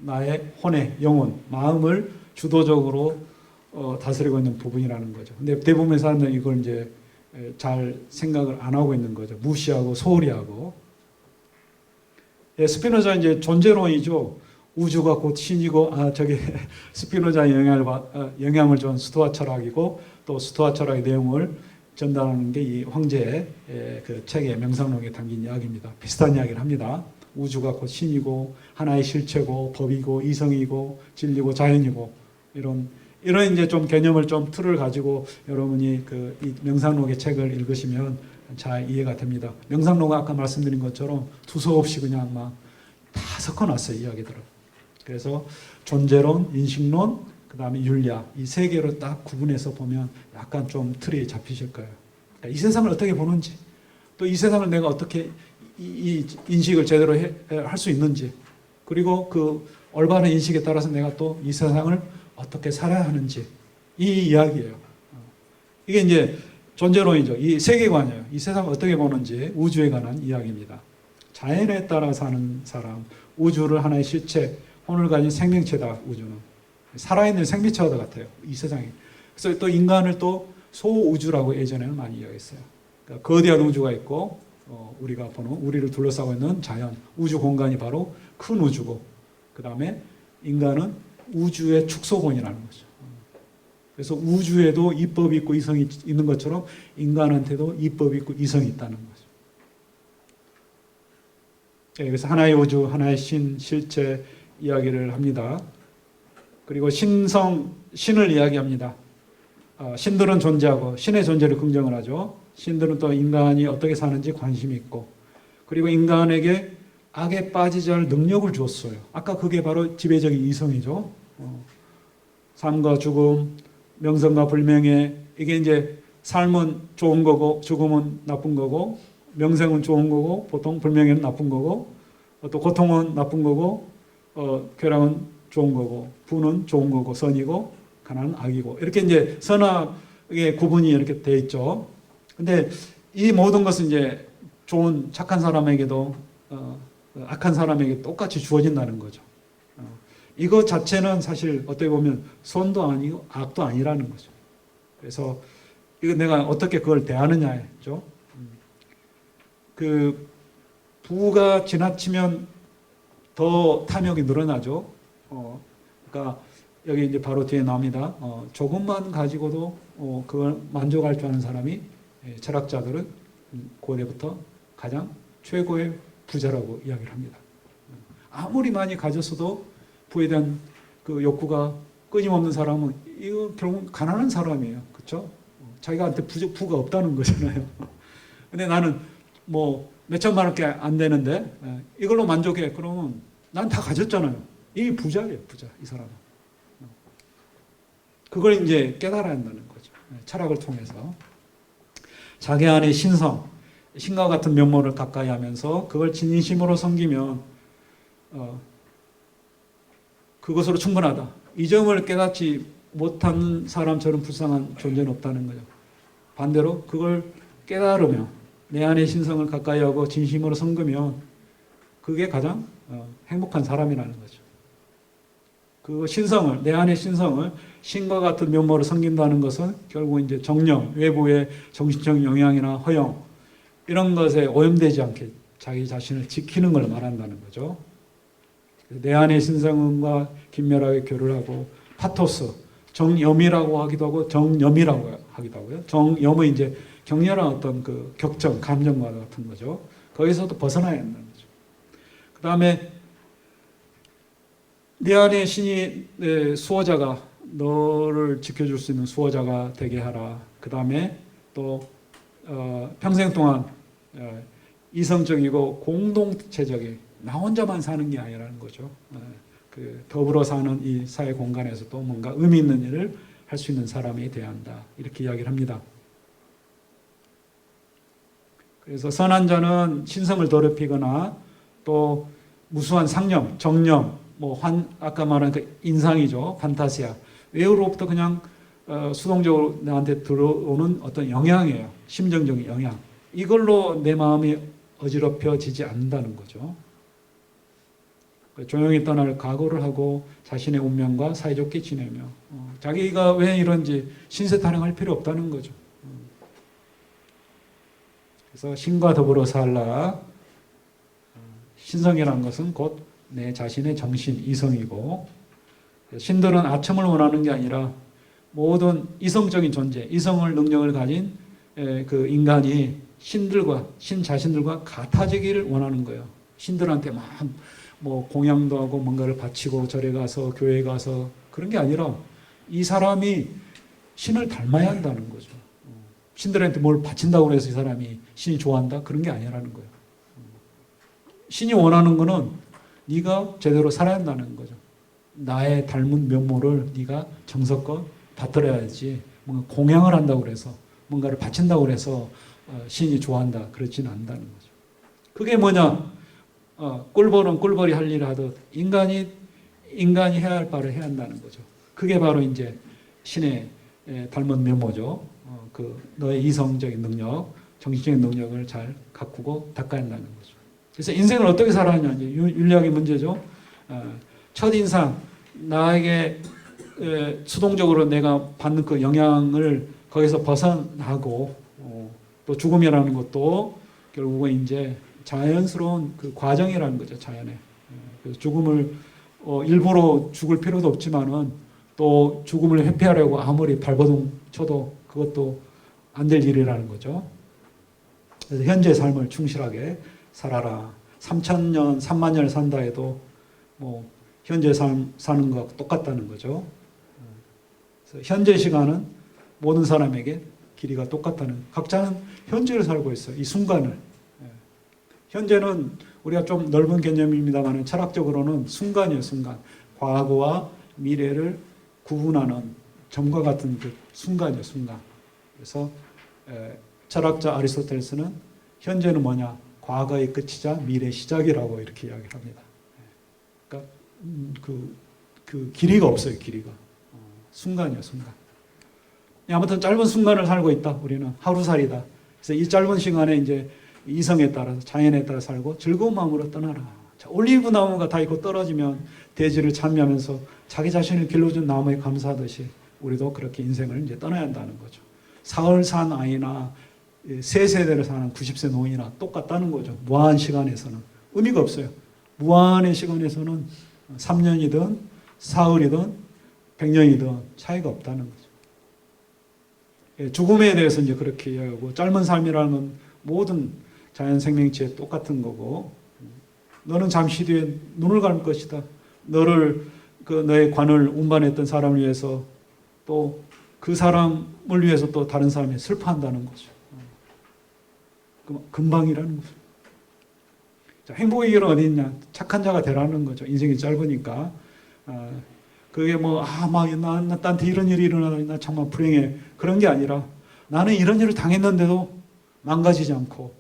나의 혼의 영혼, 마음을 주도적으로 다스리고 있는 부분이라는 거죠. 근데 대부분의 사람들은 이걸 이제 잘 생각을 안 하고 있는 거죠. 무시하고 소홀히 하고. 스피노자 이제 존재론이죠. 우주가 곧 신이고, 스피노자의 영향을 준 스토아 철학이고, 또 스토아 철학의 내용을 전달하는 게 이 황제의 그 책의 명상록에 담긴 이야기입니다. 비슷한 이야기를 합니다. 우주가 곧 신이고, 하나의 실체고, 법이고, 이성이고, 진리고, 자연이고, 이런 이제 좀 개념을 좀 틀을 가지고 여러분이 이 명상록의 책을 읽으시면 잘 이해가 됩니다. 명상록은 아까 말씀드린 것처럼 두서없이 그냥 막 다 섞어놨어요, 이야기들을. 그래서 존재론, 인식론, 그 다음에 윤리학 이 세 개로 딱 구분해서 보면 약간 좀 틀이 잡히실 거예요. 그러니까 이 세상을 어떻게 보는지, 또 이 세상을 내가 어떻게 이 인식을 제대로 할 수 있는지, 그리고 그 올바른 인식에 따라서 내가 또 이 세상을 어떻게 살아야 하는지, 이 이야기예요. 이게 이제 존재론이죠. 이 세계관이에요. 이 세상을 어떻게 보는지 우주에 관한 이야기입니다. 자연에 따라 사는 사람, 우주를 하나의 실체, 혼을 가진 생명체다. 우주는 살아있는 생명체와 같아요. 이 세상이. 그래서 또 인간을 또 소우주라고 예전에는 많이 이야기했어요. 그러니까 거대한 우주가 있고 우리가 보는 우리를 둘러싸고 있는 자연, 우주 공간이 바로 큰 우주고, 그 다음에 인간은 우주의 축소본이라는 거죠. 그래서 우주에도 이법이 있고 이성이 있는 것처럼 인간한테도 이법이 있고 이성이 있다는 거죠. 그래서 하나의 우주, 하나의 신, 실체 이야기를 합니다. 그리고 신을 이야기합니다. 신들은 존재하고 신의 존재를 긍정을 하죠. 신들은 또 인간이 어떻게 사는지 관심이 있고, 그리고 인간에게 악에 빠지지 않을 능력을 주었어요. 아까 그게 바로 지배적인 이성이죠. 삶과 죽음, 명성과 불명예, 이게 이제 삶은 좋은 거고 죽음은 나쁜 거고, 명생은 좋은 거고 보통 불명예는 나쁜 거고 또 고통은 나쁜 거고 쾌락은 좋은 거고 부는 좋은 거고 선이고 가난은 악이고 이렇게 이제 선악의 구분이 이렇게 돼 있죠. 근데 이 모든 것은 이제 좋은 착한 사람에게도 악한 사람에게 똑같이 주어진다는 거죠. 이거 자체는 사실 어떻게 보면 선도 아니고 악도 아니라는 거죠. 그래서 이거 내가 어떻게 그걸 대하느냐죠. 그 부가 지나치면 더 탐욕이 늘어나죠. 그러니까 여기 이제 바로 뒤에 나옵니다. 조금만 가지고도 그걸 만족할 줄 아는 사람이 철학자들은 고대부터 가장 최고의 부자라고 이야기를 합니다. 아무리 많이 가졌어도 부에 대한 그 욕구가 끊임없는 사람은 이거 결국 가난한 사람이에요. 그렇죠? 자기한테 부가 없다는 거잖아요. 근데 나는 뭐 몇천만 원밖에 안 되는데 이걸로 만족해. 그러면 난 다 가졌잖아요. 이 부자예요, 부자. 이 사람은. 그걸 이제 깨달아야 한다는 거죠. 철학을 통해서. 자기 안의 신성, 신과 같은 면모를 가까이 하면서 그걸 진심으로 섬기면 그것으로 충분하다. 이 점을 깨닫지 못한 사람처럼 불쌍한 존재는 없다는 거죠. 반대로 그걸 깨달으며 내 안의 신성을 가까이 하고 진심으로 섬기면 그게 가장 행복한 사람이라는 거죠. 그 신성을, 내 안의 신성을 신과 같은 면모로 섬긴다는 것은 결국 이제 정령, 외부의 정신적 영향이나 허영 이런 것에 오염되지 않게 자기 자신을 지키는 걸 말한다는 거죠. 내 안의 신성과 긴밀하게 교류를 하고 파토스, 정염이라고 하기도 하고 정염이라고 하기도 하고요. 정염은 이제 격렬한 어떤 그 격정, 감정과 같은 거죠. 거기서도 벗어나야 한다는 거죠. 그 다음에 내 안에 신이 수호자가 너를 지켜줄 수 있는 수호자가 되게 하라. 그 다음에 또 평생 동안 이성적이고 공동체적인 나 혼자만 사는 게 아니라는 거죠. 그 더불어 사는 이 사회 공간에서도 뭔가 의미 있는 일을 할 수 있는 사람이 되어야 한다. 이렇게 이야기를 합니다. 그래서 선한 자는 신성을 더럽히거나 또 무수한 상념, 정념, 아까 말한 그 인상이죠. 판타시아. 외로부터 그냥 수동적으로 나한테 들어오는 어떤 영향이에요. 심정적인 영향. 이걸로 내 마음이 어지럽혀지지 않는다는 거죠. 조용히 떠날 각오를 하고 자신의 운명과 사이좋게 지내며 자기가 왜 이런지 신세 타령할 필요 없다는 거죠. 그래서 신과 더불어 살라. 신성이라는 것은 곧 내 자신의 정신, 이성이고 신들은 아첨을 원하는 게 아니라 모든 이성적인 존재, 이성을 능력을 가진 그 인간이 신들과 신 자신들과 같아지기를 원하는 거예요. 신들한테 막 공양도 하고 뭔가를 바치고 절에 가서 교회에 가서 그런 게 아니라 이 사람이 신을 닮아야 한다는 거죠. 신들한테 뭘 바친다고 해서 이 사람이 신이 좋아한다? 그런 게 아니라는 거예요. 신이 원하는 거는 네가 제대로 살아야 한다는 거죠. 나의 닮은 면모를 네가 정성껏 받들어야지 뭔가 공양을 한다고 그래서 뭔가를 바친다고 해서 신이 좋아한다 그렇지는 않다는 거죠. 그게 뭐냐? 꿀벌은 꿀벌이 할 일을 하듯 인간이 해야 할 바를 해야 한다는 거죠. 그게 바로 이제 신의 닮은 면모죠. 너의 이성적인 능력, 정신적인 능력을 잘 가꾸고 닦아야 한다는 거죠. 그래서 인생을 어떻게 살아야 하냐, 윤리학의 문제죠. 첫인상, 나에게 수동적으로 내가 받는 그 영향을 거기서 벗어나고 또 죽음이라는 것도 결국은 이제 자연스러운 그 과정이라는 거죠, 자연에. 그래서 죽음을 일부러 죽을 필요도 없지만은 또 죽음을 회피하려고 아무리 발버둥 쳐도 그것도 안 될 일이라는 거죠. 그래서 현재의 삶을 충실하게 살아라. 3,000년, 3만 년을 산다 해도 현재 삶 사는 것과 똑같다는 거죠. 그래서 현재 시간은 모든 사람에게 길이가 똑같다는, 각자는 현재를 살고 있어요. 이 순간을. 현재는 우리가 좀 넓은 개념입니다만 철학적으로는 순간이에요, 순간. 과거와 미래를 구분하는 점과 같은 그 순간이에요, 순간. 그래서 철학자 아리스토텔레스는 현재는 뭐냐? 과거의 끝이자 미래의 시작이라고 이렇게 이야기를 합니다. 그러니까 그 길이가 없어요. 길이가. 순간이에요. 순간. 아무튼 짧은 순간을 살고 있다. 우리는 하루살이다. 그래서 이 짧은 시간에 이제 이성에 따라서 자연에 따라 살고 즐거운 마음으로 떠나라. 자, 올리브 나무가 다 있고 떨어지면 대지를 찬미하면서 자기 자신을 길러준 나무에 감사하듯이 우리도 그렇게 인생을 이제 떠나야 한다는 거죠. 사흘 산 아이나 세 세대를 사는 90세 노인이나 똑같다는 거죠. 무한 시간에서는 의미가 없어요. 무한의 시간에서는 3년이든 사흘이든 100년이든 차이가 없다는 거죠. 죽음에 대해서 이제 그렇게 이야기하고, 짧은 삶이라는 건 모든 자연 생명체에 똑같은 거고, 너는 잠시 뒤에 눈을 감을 것이다. 너의 관을 운반했던 사람을 위해서 또 그 사람을 위해서 또 다른 사람이 슬퍼한다는 거죠. 금방이라는 거죠. 자, 행복의 길은 어디 있냐? 착한 자가 되라는 거죠. 인생이 짧으니까. 그게 나한테 이런 일이 일어나다니 나 정말 불행해. 그런 게 아니라 나는 이런 일을 당했는데도 망가지지 않고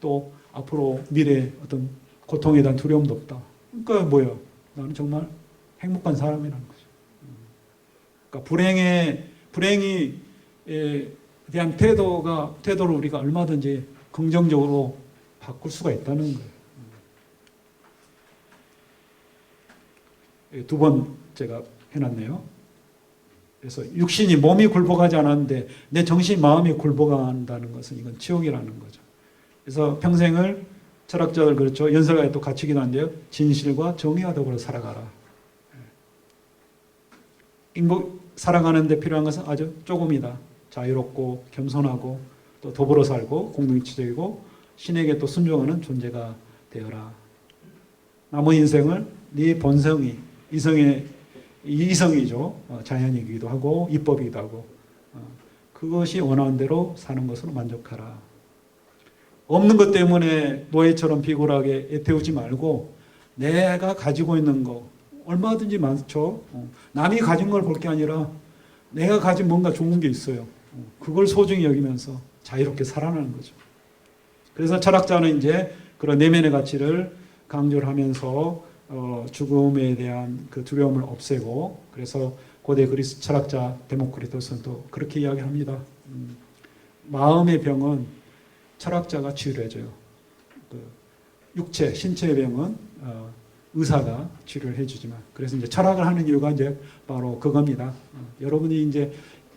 또 앞으로 미래에 어떤 고통에 대한 두려움도 없다. 그러니까 뭐예요? 나는 정말 행복한 사람이라는 거죠. 그러니까 불행에 대한 태도를 우리가 얼마든지 긍정적으로 바꿀 수가 있다는 거예요. 두 번 제가 해놨네요. 그래서 육신이 몸이 굴복하지 않았는데 내 정신 마음이 굴복한다는 것은 이건 지옥이라는 거죠. 그래서 평생을 철학자들 그렇죠. 연설가에 또 갇히기도 한데요. 진실과 정의와 더불어 살아가라. 살아가는 데 필요한 것은 아주 조금이다. 자유롭고 겸손하고 또 더불어 살고 공동체적이고 신에게 또 순종하는 존재가 되어라. 남은 인생을 네 본성이 이성이죠. 자연이기도 하고 입법이기도 하고 그것이 원하는 대로 사는 것으로 만족하라. 없는 것 때문에 노예처럼 비굴하게 애태우지 말고 내가 가지고 있는 거 얼마든지 많죠. 남이 가진 걸 볼 게 아니라 내가 가진 뭔가 좋은 게 있어요. 그걸 소중히 여기면서 자유롭게 살아나는 거죠. 그래서 철학자는 이제 그런 내면의 가치를 강조를 하면서 죽음에 대한 그 두려움을 없애고, 그래서 고대 그리스 철학자 데모크리토스는 또 그렇게 이야기합니다. 마음의 병은 철학자가 치유를 해줘요. 육체, 신체의 병은 의사가 치료를 해주지만, 그래서 이제 철학을 하는 이유가 이제 바로 그겁니다. 여러분이 이제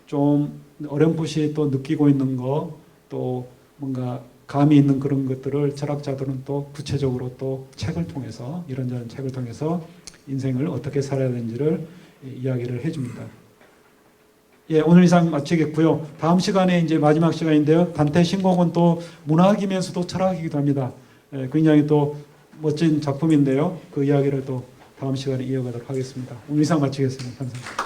좀 어렴풋이 또 느끼고 있는 거, 또 뭔가 감이 있는 그런 것들을 철학자들은 또 구체적으로 또 책을 통해서, 이런저런 책을 통해서 인생을 어떻게 살아야 되는지를 이야기를 해줍니다. 예, 오늘 이상 마치겠고요. 다음 시간에 이제 마지막 시간인데요. 단테 신곡은 또 문학이면서도 철학이기도 합니다. 예, 굉장히 또 멋진 작품인데요. 그 이야기를 또 다음 시간에 이어가도록 하겠습니다. 오늘 이상 마치겠습니다. 감사합니다.